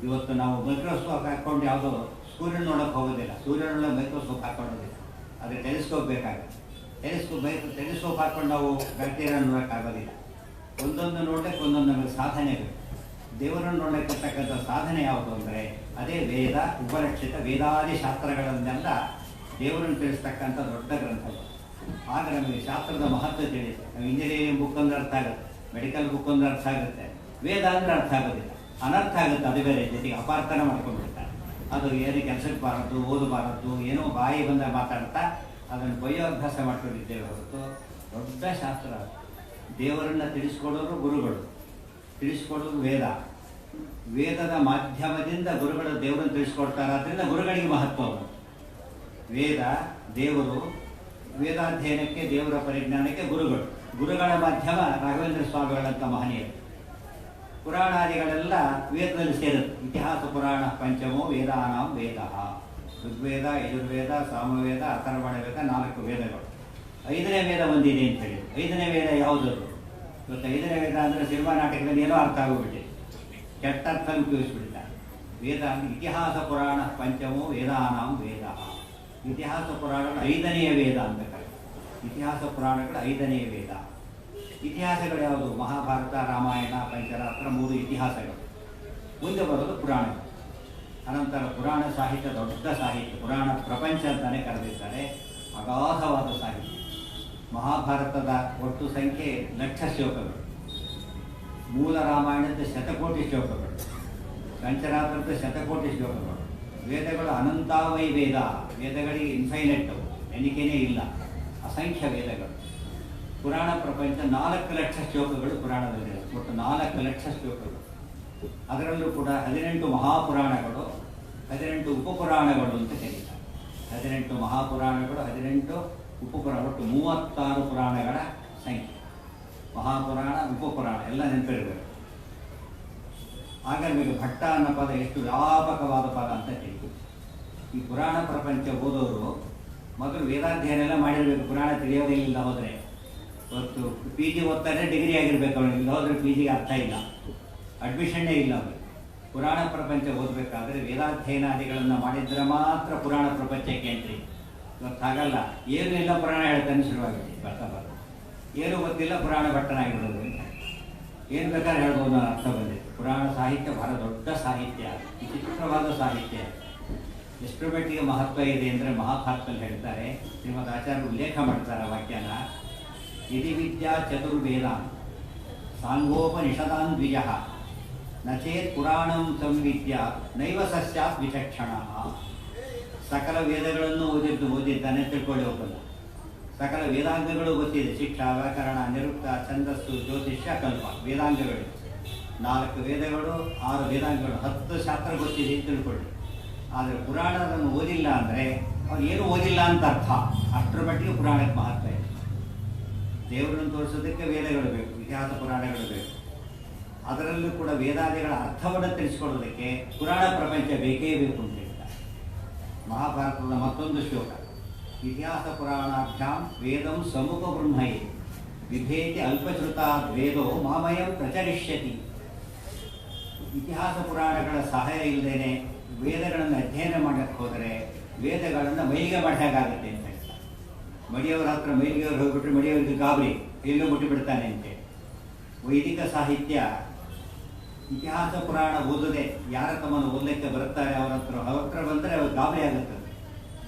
ಇವತ್ತು ನಾವು ಮೈಕ್ರೋಸ್ಕೋಪ್ ಹಾಕ್ಕೊಂಡು ಯಾವುದೋ ಸೂರ್ಯನ ನೋಡೋಕ್ಕೆ ಹೋಗೋದಿಲ್ಲ. ಸೂರ್ಯನೊಳಗೆ ಮೈಕ್ರೋಸ್ಕೋಪ್ ಹಾಕ್ಕೊಳ್ಳೋದಿಲ್ಲ. ಅದು ಟೆಲಿಸ್ಕೋಪ್ ಬೇಕಾಗುತ್ತೆ. ಟೆಲಿಸ್ಕೋಪ್ ಹಾಕ್ಕೊಂಡು ನಾವು ಬ್ಯಾಕ್ಟೀರಿಯಾ ನೋಡೋಕ್ಕಾಗೋದಿಲ್ಲ. ಒಂದೊಂದು ನೋಡಲಿಕ್ಕೆ ಒಂದೊಂದು ನಮಗೆ ಸಾಧನೆ ಬೇಕು. ದೇವರನ್ನು ನೋಡಲಿಕ್ಕಂತಕ್ಕಂಥ ಸಾಧನೆ ಯಾವುದು ಅಂದರೆ ಅದೇ ವೇದ, ಉಪಲಕ್ಷಿತ ವೇದಾದಿ ಶಾಸ್ತ್ರಗಳನ್ನೆಲ್ಲ ದೇವರನ್ನು ತಿಳಿಸ್ತಕ್ಕಂಥ ದೊಡ್ಡ ಗ್ರಂಥಗಳು. ಆಗ ನಮಗೆ ಶಾಸ್ತ್ರದ ಮಹತ್ವ ತಿಳಿಯುತ್ತೆ. ನಾವು ಇಂಜಿನಿಯರಿಂಗ್ ಬುಕ್ ಅಂದ್ರೆ ಅರ್ಥ ಆಗುತ್ತೆ, ಮೆಡಿಕಲ್ ಬುಕ್ ಅಂದ್ರೆ ಅರ್ಥ ಆಗುತ್ತೆ. ವೇದ ಅಂದರೆ ಅರ್ಥ ಆಗೋದಿಲ್ಲ, ಅನರ್ಥ ಆಗುತ್ತೆ. ಅದು ಬೇರೆ ಜೊತೆಗೆ ಅಪಾರ್ಥನ ಮಾಡ್ಕೊಂಡ್ಬಿಡ್ತಾರೆ. ಅದು ಏನು ಕೆಲಸಕ್ಕೆ ಬಾರದ್ದು, ಓದಬಾರದ್ದು, ಏನೋ ಬಾಯಿ ಬಂದ ಮಾತಾಡ್ತಾ ಅದನ್ನು ಬಯ್ಯೋಭ್ಯಾಸ ಮಾಡ್ಕೊಂಡಿದ್ದೇವೆ ಹೊರತು ದೊಡ್ಡ ಶಾಸ್ತ್ರ. ದೇವರನ್ನು ತಿಳಿಸ್ಕೊಡೋರು ಗುರುಗಳು, ತಿಳಿಸ್ಕೊಡೋದು ವೇದ. ವೇದದ ಮಾಧ್ಯಮದಿಂದ ಗುರುಗಳು ದೇವರನ್ನು ತಿಳಿಸ್ಕೊಡ್ತಾರೆ. ಆದ್ದರಿಂದ ಗುರುಗಳಿಗೆ ಮಹತ್ವ. ವೇದ ದೇವರು, ವೇದಾಧ್ಯಯನಕ್ಕೆ ದೇವರ ಪರಿಜ್ಞಾನಕ್ಕೆ ಗುರುಗಳು. ಗುರುಗಳ ಮಾಧ್ಯಮ ರಾಘವೇಂದ್ರ ಸ್ವಾಮಿಗಳಂಥ ಮಹನೀಯರು. ಪುರಾಣಾದಿಗಳೆಲ್ಲ ವೇದದಲ್ಲಿ ಸೇರುತ್ತೆ. ಇತಿಹಾಸ ಪುರಾಣ ಪಂಚಮೋ ವೇದಾನಾಂ ವೇದ. ಋಗ್ವೇದ, ಯಜುರ್ವೇದ, ಸಾಮವೇದ, ಅಥರ್ವಣ ವೇದ, 4 ವೇದಗಳು. 5ನೇ ವೇದ ಬಂದಿದೆ ಅಂತ ಹೇಳಿ. 5ನೇ ವೇದ ಯಾವುದದು? ಇವತ್ತು 5ನೇ ವೇದ ಅಂದರೆ ಸಿನಿಮಾ ನಾಟಕದಲ್ಲಿ ಏನೋ ಅರ್ಥ ಆಗೋಗ್ಬಿಟ್ಟಿದೆ, ಕೆಟ್ಟ ಅರ್ಥ ಉಪಯೋಗಿಸ್ಬಿಟ್ಟಿದ್ದಾರೆ. ವೇದ ಇತಿಹಾಸ ಪುರಾಣ ಪಂಚಮೋ ವೇದಾನಾಂ ವೇದ. ಇತಿಹಾಸ ಪುರಾಣಗಳು 5ನೇ ವೇದ ಅಂತ ಕರೀತಾರೆ. ಇತಿಹಾಸ ಪುರಾಣಗಳು 5ನೇ ವೇದ. ಇತಿಹಾಸಗಳು ಯಾವುದು? ಮಹಾಭಾರತ, ರಾಮಾಯಣ, ಪಂಚರಾತ್ರ 3 ಇತಿಹಾಸಗಳು. ಮುಂದೆ ಬರೋದು ಪುರಾಣಗಳು. ಅನಂತರ ಪುರಾಣ ಸಾಹಿತ್ಯ ದೊಡ್ಡ ಸಾಹಿತ್ಯ, ಪುರಾಣ ಪ್ರಪಂಚ ಅಂತಲೇ ಕರೆದಿದ್ದಾರೆ. ಅಗಾಧವಾದ ಸಾಹಿತ್ಯ. ಮಹಾಭಾರತದ ಒಟ್ಟು ಸಂಖ್ಯೆ 1,00,000 ಶ್ಲೋಕಗಳು. ಮೂಲ ರಾಮಾಯಣದ 1,000,000 ಶ್ಲೋಕಗಳು. ಪಂಚರಾತ್ರದ 1,000,000 ಶ್ಲೋಕಗಳು. ವೇದಗಳು ಅನಂತಾವೈ ವೇದ. ವೇದಗಳಿಗೆ ಇನ್ಫೈನೆಟ್, ಎಣಿಕೆನೇ ಇಲ್ಲ, ಅಸಂಖ್ಯ ವೇದಗಳು. ಪುರಾಣ ಪ್ರಪಂಚ 4,00,000 ಶ್ಲೋಕಗಳು ಪುರಾಣದಲ್ಲಿ. ಒಟ್ಟು 4,00,000 ಶ್ಲೋಕಗಳು. ಅದರಲ್ಲೂ ಕೂಡ 18 ಮಹಾಪುರಾಣಗಳು, 18 ಉಪಪುರಾಣಗಳು ಅಂತ ಕರೀತಾರೆ. 18 ಮಹಾಪುರಾಣಗಳು, 18 ಉಪಪುರಾಣ, ಒಟ್ಟು 36 ಪುರಾಣಗಳ ಸಂಖ್ಯೆ. ಮಹಾಪುರಾಣ, ಉಪಪುರಾಣ ಎಲ್ಲ ನೆನಪಿರಬೇಕು. ಆಗ ನಿಮಗೆ ಭಟ್ಟ ಅನ್ನೋ ಪದ ಎಷ್ಟು ವ್ಯಾಪಕವಾದ ಪದ ಅಂತ ತಿಳಿತು. ಈ ಪುರಾಣ ಪ್ರಪಂಚ ಓದೋರು ಮೊದಲು ವೇದಾಧ್ಯಯನ ಎಲ್ಲ ಮಾಡಿರಬೇಕು. ಪುರಾಣ ತಿಳಿಯೋದೇ ಇಲ್ಲ ಹೋದರೆ. ಇವತ್ತು PG ಓದ್ತಾರೆ, ಡಿಗ್ರಿ ಆಗಿರ್ಬೇಕು ಅವನಿಗೆ. ಇಲ್ಲ ಹೋದರೆ PGಗೆ ಅರ್ಥ ಇಲ್ಲ, ಅಡ್ಮಿಷನ್ನೇ ಇಲ್ಲ ಅವನಿಗೆ. ಪುರಾಣ ಪ್ರಪಂಚ ಓದಬೇಕಾದ್ರೆ ವೇದಾಧ್ಯಯನಾದಿಗಳನ್ನು ಮಾಡಿದ್ರೆ ಮಾತ್ರ ಪುರಾಣ ಪ್ರಪಂಚಕ್ಕೆ ಎಂಟ್ರಿ. ಇವತ್ತು ಹಾಗಲ್ಲ, ಏನೂ ಇಲ್ಲ ಪುರಾಣ ಹೇಳ್ತಾನೆ ಶುರುವಾಗಿದೆ. ಬರ್ತಾ ಬರ್ತಾ ಏನೂ ಗೊತ್ತಿಲ್ಲ, ಪುರಾಣ ಭಟ್ಟನಾಗಿರೋದು ಅಂತ ಏನು ಬೇಕಾದ್ರೆ ಹೇಳ್ಬೋದು ನಾನು ಅರ್ಥ ಬಂದಿದೆ. ಪುರಾಣ ಸಾಹಿತ್ಯ ಬಹಳ ದೊಡ್ಡ ಸಾಹಿತ್ಯ, ವಿಚಿತ್ರವಾದ ಸಾಹಿತ್ಯ. ಎಷ್ಟು ಮಟ್ಟಿಗೆ ಮಹತ್ವ ಇದೆ ಅಂದರೆ ಮಹಾಭಾರತದಲ್ಲಿ ಹೇಳ್ತಾರೆ, ಶ್ರೀಮದ್ ಆಚಾರ್ಯರು ಉಲ್ಲೇಖ ಮಾಡ್ತಾರೆ ವಾಕ್ಯನ. ಇದಿ ವಿದ್ಯಾ ಚತುರ್ವೇದ ಸಾಂಗೋಪನಿಷದಾನ್ ದ್ವಿಜಃ ನಚೇತ್ ಪುರಾಣಂ ಸಂವಿದ್ಯ ನೈವ ಸಸ್ಯಾತ್ ವಿಚಕ್ಷಣ. ಸಕಲ ವೇದಗಳನ್ನು ಓದಿದ್ದಾನೆ ತಿಳ್ಕೊಳ್ಳಿ ಹೋಗಲ್ಲ. ಸಕಲ ವೇದಾಂಗಗಳು ಗೊತ್ತಿದೆ. ಶಿಕ್ಷಾ, ವ್ಯಾಕರಣ, ನಿರುಕ್ತ, ಛಂದಸ್ಸು, ಜ್ಯೋತಿಷ್ಯ, ಕಲ್ಪ ವೇದಾಂಗಗಳು. 4 ವೇದಗಳು, 6 ವೇದಾಂಗಗಳು, 10 ಶಾಸ್ತ್ರ ಗೊತ್ತಿದೆ ಅಂತ ತಿಳ್ಕೊಳ್ಳಿ. ಆದರೆ ಪುರಾಣವನ್ನು ಓದಿಲ್ಲ ಅಂದರೆ ಅವನು ಏನು ಓದಿಲ್ಲ ಅಂತ ಅರ್ಥ. ಅಷ್ಟರ ಮಟ್ಟಿಗೆ ಪುರಾಣಕ್ಕೆ ಮಹತ್ವ ಇದೆ. ದೇವರನ್ನು ತೋರಿಸೋದಕ್ಕೆ ವೇದಗಳು ಬೇಕು, ಇತಿಹಾಸ ಪುರಾಣಗಳು ಬೇಕು. ಅದರಲ್ಲೂ ಕೂಡ ವೇದಾದಿಗಳ ಅರ್ಥವನ್ನು ತಿಳಿಸ್ಕೊಡೋದಕ್ಕೆ ಪುರಾಣ ಪ್ರಪಂಚ ಬೇಕೇ ಬೇಕು ಅಂತ ಹೇಳ್ತಾರೆ. ಮಹಾಭಾರತದ ಮತ್ತೊಂದು ಶ್ಲೋಕ, ಇತಿಹಾಸ ಪುರಾಣಾಭ್ಯಾಂ ವೇದಂ ಸಮುಖ ಬ್ರಹ್ಮಯೇ ವಿಭೇತಿ ಅಲ್ಪಶ್ರುತಾದ್ ವೇದೋ ಮಾಮಯಂ ಪ್ರಚರಿಷ್ಯತಿ. ಇತಿಹಾಸ ಪುರಾಣಗಳ ಸಹಾಯ ಇಲ್ಲದೇನೆ ವೇದಗಳನ್ನು ಅಧ್ಯಯನ ಮಾಡಕ್ಕೆ ಹೋದರೆ ವೇದಗಳನ್ನು ಮೈಲಿಗೆ ಮಾಡಾಗುತ್ತೆ ಅಂತ ಹೇಳ್ತಾರೆ. ಮಡಿಯವರ ಹತ್ರ ಮೈಲಿಗೆಯವರು ಹೋಗ್ಬಿಟ್ರೆ ಮಡಿಯವರಿಗೆ ಗಾಬರಿ, ಎಲ್ಲೋ ಮುಟ್ಟಿಬಿಡ್ತಾನೆ ಅಂತೆ. ವೈದಿಕ ಸಾಹಿತ್ಯ ಇತಿಹಾಸ ಪುರಾಣ ಓದದೆ ಯಾರ ತಮ್ಮನ್ನು ಓದಲಿಕ್ಕೆ ಬರುತ್ತಾರೆ ಅವರ ಹತ್ರ ಬಂದರೆ ಅವ್ರು ಗಾಬರಿ ಆಗುತ್ತದೆ.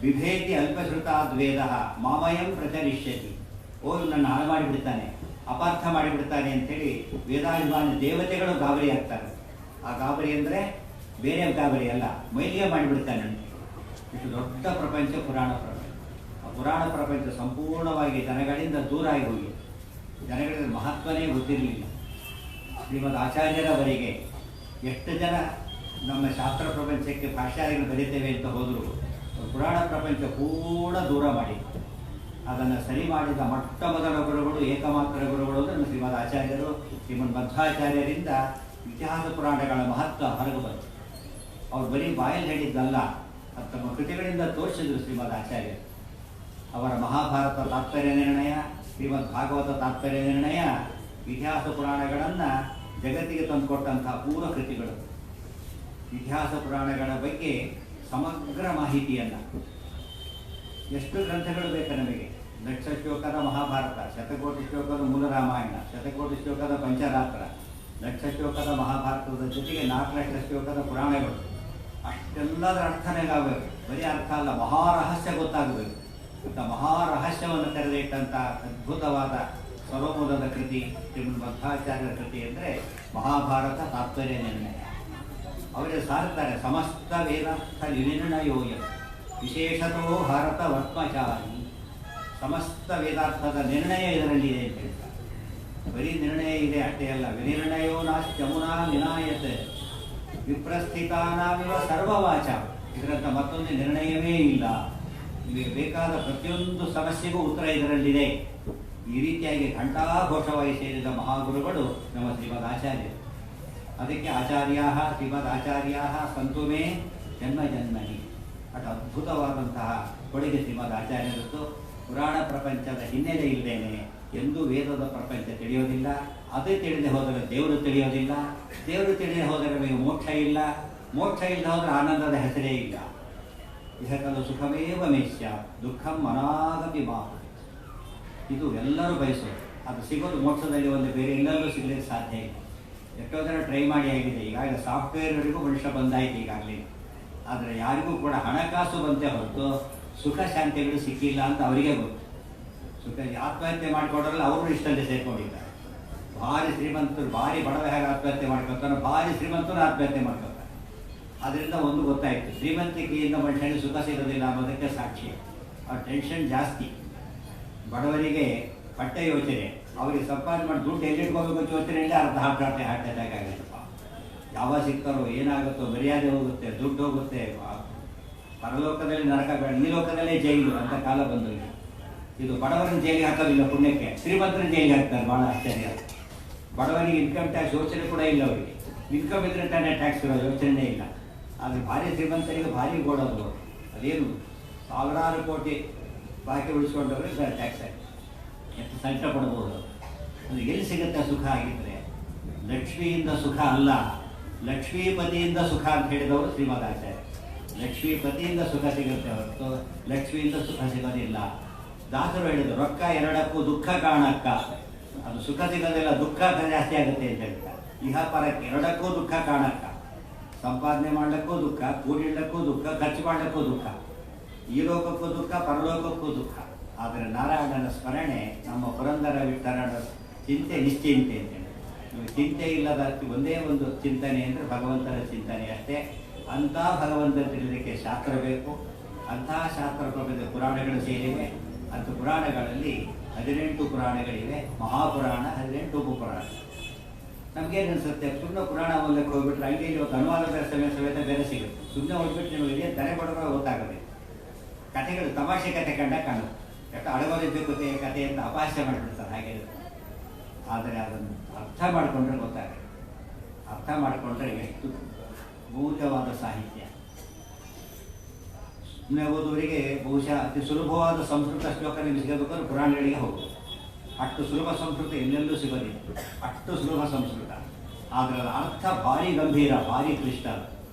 ಬಿಭೇತಿ ಅಲ್ಪಶ್ರುತಾದ್ ವೇದ ಮಾಮಯಂ ಪ್ರಚರಿಷ್ಯತಿ. ಓದು ನನ್ನ ಹಾಳು ಮಾಡಿಬಿಡ್ತಾನೆ, ಅಪಾರ್ಥ ಮಾಡಿಬಿಡ್ತಾನೆ ಅಂತೇಳಿ ವೇದಾಭಿಮಾನಿ ದೇವತೆಗಳು ಗಾಬರಿ ಆಗ್ತಾರೆ. ಆ ಗಾಬರಿ ಅಂದರೆ ಬೇರೆ ಗಾಬರಿ ಅಲ್ಲ, ಮೈಲಿಗೆ ಮಾಡಿಬಿಡ್ತಾನೆ. ಇಷ್ಟು ದೊಡ್ಡ ಪ್ರಪಂಚ ಪುರಾಣ ಪ್ರಪಂಚ. ಆ ಪುರಾಣ ಪ್ರಪಂಚ ಸಂಪೂರ್ಣವಾಗಿ ಜನಗಳಿಂದ ದೂರ ಆಗಿ ಹೋಗಿ ಜನಗಳಿಗೆ ಮಹತ್ವನೇ ಗೊತ್ತಿರಲಿಲ್ಲ. ಶ್ರೀಮದ್ ಆಚಾರ್ಯರವರೆಗೆ ಎಷ್ಟು ಜನ ನಮ್ಮ ಶಾಸ್ತ್ರ ಪ್ರಪಂಚಕ್ಕೆ ಭಾಷ್ಯಾದಿಗಳು ಬರೀತೇವೆ ಅಂತ ಹೋದರೂ ಪುರಾಣ ಪ್ರಪಂಚ ಪೂರ್ಣ ದೂರ ಮಾಡಿ ಅದನ್ನು ಸರಿ ಮಾಡಿದ ಮೊಟ್ಟ ಮೊದಲ ಗುರುಗಳು, ಏಕಮಾತ್ರ ಗುರುಗಳು ಅಂದರೆ ನಮ್ಮ ಶ್ರೀಮದ್ ಆಚಾರ್ಯರು. ಶ್ರೀಮದ್ ಮಧ್ವಾಚಾರ್ಯರಿಂದ ಇತಿಹಾಸ ಪುರಾಣಗಳ ಮಹತ್ವ ಹೊರಗೆ ಬಂತು. ಅವ್ರು ಬರೀ ಬಾಯಲ್ಲಿ ಹೇಳಿದ್ದಲ್ಲ, ಅದು ತಮ್ಮ ಕೃತಿಗಳಿಂದ ತೋರಿಸಿದ್ರು ಶ್ರೀಮದ್ ಆಚಾರ್ಯರು. ಅವರ ಮಹಾಭಾರತ ತಾತ್ಪರ್ಯ ನಿರ್ಣಯ, ಶ್ರೀಮದ್ ಭಾಗವತ ತಾತ್ಪರ್ಯ ನಿರ್ಣಯ, ಇತಿಹಾಸ ಪುರಾಣಗಳನ್ನು ಜಗತ್ತಿಗೆ ತಂದುಕೊಟ್ಟಂತಹ ಪೂರ್ವ ಕೃತಿಗಳು. ಇತಿಹಾಸ ಪುರಾಣಗಳ ಬಗ್ಗೆ ಸಮಗ್ರ ಮಾಹಿತಿಯನ್ನು, ಎಷ್ಟು ಗ್ರಂಥಗಳು ಬೇಕು ನಮಗೆ. ಲಕ್ಷ ಶ್ಲೋಕದ ಮಹಾಭಾರತ, ಶತಕೋಟಿ ಶ್ಲೋಕದ ಮೂಲ ರಾಮಾಯಣ, ಶತಕೋಟಿ ಶ್ಲೋಕದ ಪಂಚರಾತ್ರ, ಲಕ್ಷ ಶ್ಲೋಕದ ಮಹಾಭಾರತದ ಜೊತೆಗೆ 4 ಲಕ್ಷ ಶ್ಲೋಕದ ಪುರಾಣಗಳು. ಅಷ್ಟೆಲ್ಲದರ ಅರ್ಥನೇಗಾಗಬೇಕು. ಬರೀ ಅರ್ಥ ಅಲ್ಲ, ಮಹಾರಹಸ್ಯ ಗೊತ್ತಾಗಬೇಕು. ಅಂತ ಮಹಾರಹಸ್ಯವನ್ನು ತೆರೆದಿಟ್ಟಂಥ ಅದ್ಭುತವಾದ ಸರ್ವಮೂಲದ ಕೃತಿ ಶ್ರೀಮದ್ ಮಧ್ವಾಚಾರ್ಯರ ಕೃತಿ ಅಂದರೆ ಮಹಾಭಾರತ ತಾತ್ಪರ್ಯ ನಿರ್ಣಯ. ಅವರೇ ಸಾರ್ತಾರೆ, ಸಮಸ್ತ ವೇದಾರ್ಥ ನಿರ್ಣಯೋಯ ವಿಶೇಷತೋ ಭಾರತ ವರ್ತ್ಮಚಾರಿ. ಸಮಸ್ತ ವೇದಾರ್ಥದ ನಿರ್ಣಯ ಇದರಲ್ಲಿದೆ ಅಂತ ಹೇಳ್ತಾರೆ. ಬರೀ ನಿರ್ಣಯ ಇದೆ ಅಷ್ಟೇ ಅಲ್ಲ, ವಿನಿರ್ಣಯೋ ನಾಶ್ಚಮುನಾ ವಿನಾಯತೆ ವಿಪ್ರಸ್ಥಿತಾನಾವಿವ ಸರ್ವವಾಚ. ಇದರಂಥ ಮತ್ತೊಂದು ನಿರ್ಣಯವೇ ಇಲ್ಲ. ನಿಮಗೆ ಬೇಕಾದ ಪ್ರತಿಯೊಂದು ಸಮಸ್ಯೆಗೂ ಉತ್ತರ ಇದರಲ್ಲಿದೆ. ಈ ರೀತಿಯಾಗಿ ಘಂಟಾಘೋಷವಾಗಿ ಸೇರಿದ ಮಹಾಗುರುಗಳು ನಮ್ಮ ಶ್ರೀಮದ್ ಆಚಾರ್ಯರು. ಅದಕ್ಕೆ ಆಚಾರ್ಯಾ ಶ್ರೀಮದ್ ಆಚಾರ್ಯಾ ಸಂತುಮೇ ಜನ್ಮ ಜನ್ಮನಿ. ಅಷ್ಟು ಅದ್ಭುತವಾದಂತಹ ಕೊಡುಗೆ ಶ್ರೀಮದ್ ಆಚಾರ್ಯರದ್ದು. ಪುರಾಣ ಪ್ರಪಂಚದ ಹಿನ್ನೆಲೆ ಇಲ್ಲದೇನೆ ಎಂದೂ ವೇದದ ಪ್ರಪಂಚ ತಿಳಿಯೋದಿಲ್ಲ. ಅದು ತಿಳಿದೇ ಹೋದರೆ ದೇವರು ತಿಳಿಯೋದಿಲ್ಲ. ದೇವರು ತಿಳಿದೇ ಹೋದರೆ ನಮಗೆ ಮೋಕ್ಷ ಇಲ್ಲ. ಮೋಕ್ಷ ಇಲ್ಲದೆ ಹೋದರೆ ಆನಂದದ ಹೆಸರೇ ಇಲ್ಲ. ಇಹಕಲು ಸುಖಮೇವ ಮೇಷ್ಯ ದುಃಖಂ ಅನಾಗಪಿ ಮಾತು. ಇದು ಎಲ್ಲರೂ ಬಯಸೋದು. ಅದು ಸಿಗೋದು ಮೋಕ್ಷದಲ್ಲಿ ಒಂದು, ಬೇರೆ ಎಲ್ಲರೂ ಸಿಗಲಿಕ್ಕೆ ಸಾಧ್ಯ ಇಲ್ಲ. ಎಷ್ಟೋ ಜನ ಟ್ರೈ ಮಾಡಿ ಆಗಿದೆ. ಈಗಾಗಲೇ ಸಾಫ್ಟ್ವೇರ್ವರೆಗೂ ಮನುಷ್ಯ ಬಂದಾಯಿತು ಈಗಾಗಲೇ. ಆದರೆ ಯಾರಿಗೂ ಕೂಡ ಹಣಕಾಸು ಬಂತೆ ಹೊರತು ಸುಖ ಶಾಂತಿಗಳು ಸಿಕ್ಕಿಲ್ಲ ಅಂತ ಅವರಿಗೆ ಗೊತ್ತು. ಸುಖ ಆತ್ಮಹತ್ಯೆ ಮಾಡಿಕೊಂಡ್ರಲ್ಲ ಅವರು ಇಷ್ಟಲ್ಲೇ ಸೇರ್ಕೊಂಡಿದ್ದಾರೆ. ಭಾರಿ ಶ್ರೀಮಂತರು ಭಾರಿ ಬಡವ ಹೇಗೆ ಆತ್ಮಹತ್ಯೆ ಮಾಡ್ಕೊತಾನೋ ಭಾರಿ ಶ್ರೀಮಂತರು ಆತ್ಮಹತ್ಯೆ ಮಾಡ್ಕೊತಾರೆ. ಅದರಿಂದ ಒಂದು ಗೊತ್ತಾಯಿತು, ಶ್ರೀಮಂತಿಕೆಯಿಂದ ಮನುಷ್ಯನಿಗೆ ಸುಖ ಸಿಗೋದಿಲ್ಲ ಅನ್ನೋದಕ್ಕೆ ಸಾಕ್ಷಿ. ಆ ಟೆನ್ಷನ್ ಜಾಸ್ತಿ. ಬಡವರಿಗೆ ಪಟ್ಟೆ ಯೋಚನೆ, ಅವರಿಗೆ ಸಂಪಾದನೆ ಮಾಡಿ ದುಡ್ಡು ಎಲ್ಲಿಟ್ಕೋಬೇಕು ಯೋಚನೆಯಲ್ಲೇ ಅರ್ಧ ಹಾರ್ಟ್ ಅಟ್ಯಾಕ್ ಆಗುತ್ತಪ್ಪ. ಯಾವಾಗ ಸಿಗ್ತಾರೋ ಏನಾಗುತ್ತೋ, ಮರ್ಯಾದೆ ಹೋಗುತ್ತೆ, ದುಡ್ಡು ಹೋಗುತ್ತೆ, ಪರಲೋಕದಲ್ಲಿ ನರಕ ಬೇಡ, ಈ ಲೋಕದಲ್ಲೇ ಜೈಲು ಅಂತ ಕಾಲ ಬಂದೋಗಿದೆ. ಇದು ಬಡವರನ್ನ ಜೈಲಿಗೆ ಹಾಕೋದಿಲ್ಲ ಪುಣ್ಯಕ್ಕೆ, ಶ್ರೀಮಂತರನ್ನ ಜೈಲಿಗೆ ಹಾಕ್ತಾರೆ. ಭಾಳ ಆಶ್ಚರ್ಯ. ಬಡವರಿಗೆ ಇನ್ಕಮ್ ಟ್ಯಾಕ್ಸ್ ಯೋಚನೆ ಕೂಡ ಇಲ್ಲ. ಅವರಿಗೆ ಇನ್ಕಮ್ ಇದ್ರೆ ತಾನೇ ಟ್ಯಾಕ್ಸ್ ಇರೋ ಯೋಚನೆ ಇಲ್ಲ. ಆದರೆ ಭಾರಿ ಶ್ರೀಮಂತರಿಗೆ ಭಾರಿ ಗೋಡೋದು. ಅದೇನು ಸಾವಿರಾರು ಕೋಟಿ ಬಾಕಿ ಉಳಿಸ್ಕೊಂಡವ್ರಿಗೆ ಟ್ಯಾಕ್ಸ್ ಆಗಿ ಎಷ್ಟು ಸಂಕಟ ಪಡ್ಬೋದು. ಅದು ಎಲ್ಲಿ ಸಿಗುತ್ತೆ ಸುಖ ಆಗಿದ್ರೆ? ಲಕ್ಷ್ಮಿಯಿಂದ ಸುಖ ಅಲ್ಲ, ಲಕ್ಷ್ಮೀಪತಿಯಿಂದ ಸುಖ ಅಂತ ಹೇಳಿದವರು ಶ್ರೀಮದ್ ಆಚಾರ್ಯ. ಲಕ್ಷ್ಮೀಪತಿಯಿಂದ ಸುಖ ಸಿಗುತ್ತೆ ಹೊರತು ಲಕ್ಷ್ಮಿಯಿಂದ ಸುಖ ಸಿಗೋದಿಲ್ಲ. ದಾಸರು ಹೇಳಿದರು, ರೊಕ್ಕ ಎರಡಕ್ಕೂ ದುಃಖ ಕಾಣಕ್ಕ. ಅದು ಸುಖ ಸಿಗೋದಿಲ್ಲ, ದುಃಖ ಜಾಸ್ತಿ ಆಗುತ್ತೆ ಅಂತ ಹೇಳ್ತಾರೆ. ಇಹ ಪರಕ್ಕೆ ಎರಡಕ್ಕೂ ದುಃಖ ಕಾಣಕ್ಕ. ಸಂಪಾದನೆ ಮಾಡಲಿಕ್ಕೂ ದುಃಖ, ಕೂಡಿಡಕ್ಕೂ ದುಃಖ, ಖರ್ಚು ಮಾಡಲಿಕ್ಕೂ ದುಃಖ. ಈ ಲೋಕಕ್ಕೂ ದುಃಖ, ಪರಲೋಕಕ್ಕೂ ದುಃಖ. ಆದರೆ ನಾರಾಯಣನ ಸ್ಮರಣೆ, ನಮ್ಮ ಪುರಂದರ ವಿಠಲನ ಚಿಂತೆ ನಿಶ್ಚಿಂತೆ ಅಂತೇಳಿ. ಚಿಂತೆ ಇಲ್ಲದ ಒಂದೇ ಒಂದು ಚಿಂತನೆ ಅಂದರೆ ಭಗವಂತನ ಚಿಂತನೆ ಅಷ್ಟೇ. ಅಂಥ ಭಗವಂತನ ತಿಳಿಲಿಕ್ಕೆ ಶಾಸ್ತ್ರ ಬೇಕು. ಅಂತಹ ಶಾಸ್ತ್ರ ಪ್ರಭೇದ ಪುರಾಣಗಳು ಸೇರಿವೆ. ಅಂಥ ಪುರಾಣಗಳಲ್ಲಿ 18 ಪುರಾಣಗಳಿವೆ. ಮಹಾಪುರಾಣ 18 ಉಪಪುರಾಣ. ನಮಗೇನು ಅನಿಸುತ್ತೆ, ಸುಮ್ಮನೆ ಪುರಾಣ ಓದಕ್ಕೆ ಹೋಗ್ಬಿಟ್ರೆ ಅಂಗಡಿಯಲ್ಲಿ ಇವತ್ತು ಅನುವಾದ ಸಮೇತ ಬೇರೆ ಸಿಗುತ್ತೆ. ಸುಮ್ಮನೆ ಹೋಗ್ಬಿಟ್ಟು ನಿಮಗೆ ತಲೆ ಬಡವರು ಗೊತ್ತಾಗುತ್ತೆ. ಕಥೆಗಳು ತಮಾಷೆ ಕಥೆ ಕಂಡ ಕಾಣುತ್ತೆ. ಯಾಕೆ ಅಡಗೋದಿದ್ದು ಕಥೆ ಅಂತ ಅಪಹಾಸ್ಯ ಮಾಡಿಬಿಡ್ತಾರೆ, ಹಾಗೆ. ಆದರೆ ಅದನ್ನು ಅರ್ಥ ಮಾಡಿಕೊಂಡ್ರೆ ಗೊತ್ತಾಗುತ್ತೆ. ಅರ್ಥ ಮಾಡಿಕೊಂಡ್ರೆ ಎಷ್ಟು ಭೂತವಾದ ಸಾಹಿತ್ಯ. ಸುಮ್ಮನೆ ಓದುವರಿಗೆ ಬಹುಶಃ ಅತಿ ಸುಲಭವಾದ ಸಂಸ್ಕೃತ ಶ್ಲೋಕ ನಿಮಗೆ ಸಿಗಬೇಕಾದ್ರೆ ಪುರಾಣಗಳಿಗೆ ಹೋಗೋದು. ಅಷ್ಟು ಸುಲಭ ಸಂಸ್ಕೃತ ಎಲ್ಲೆಲ್ಲೂ ಸಿಗೋದಿಲ್ಲ, ಅಷ್ಟು ಸುಲಭ ಸಂಸ್ಕೃತ. ಆದರೆ ಅದರ ಅರ್ಥ ಭಾರಿ ಗಂಭೀರ, ಭಾರಿ ಕ್ಲಿಷ್ಟ.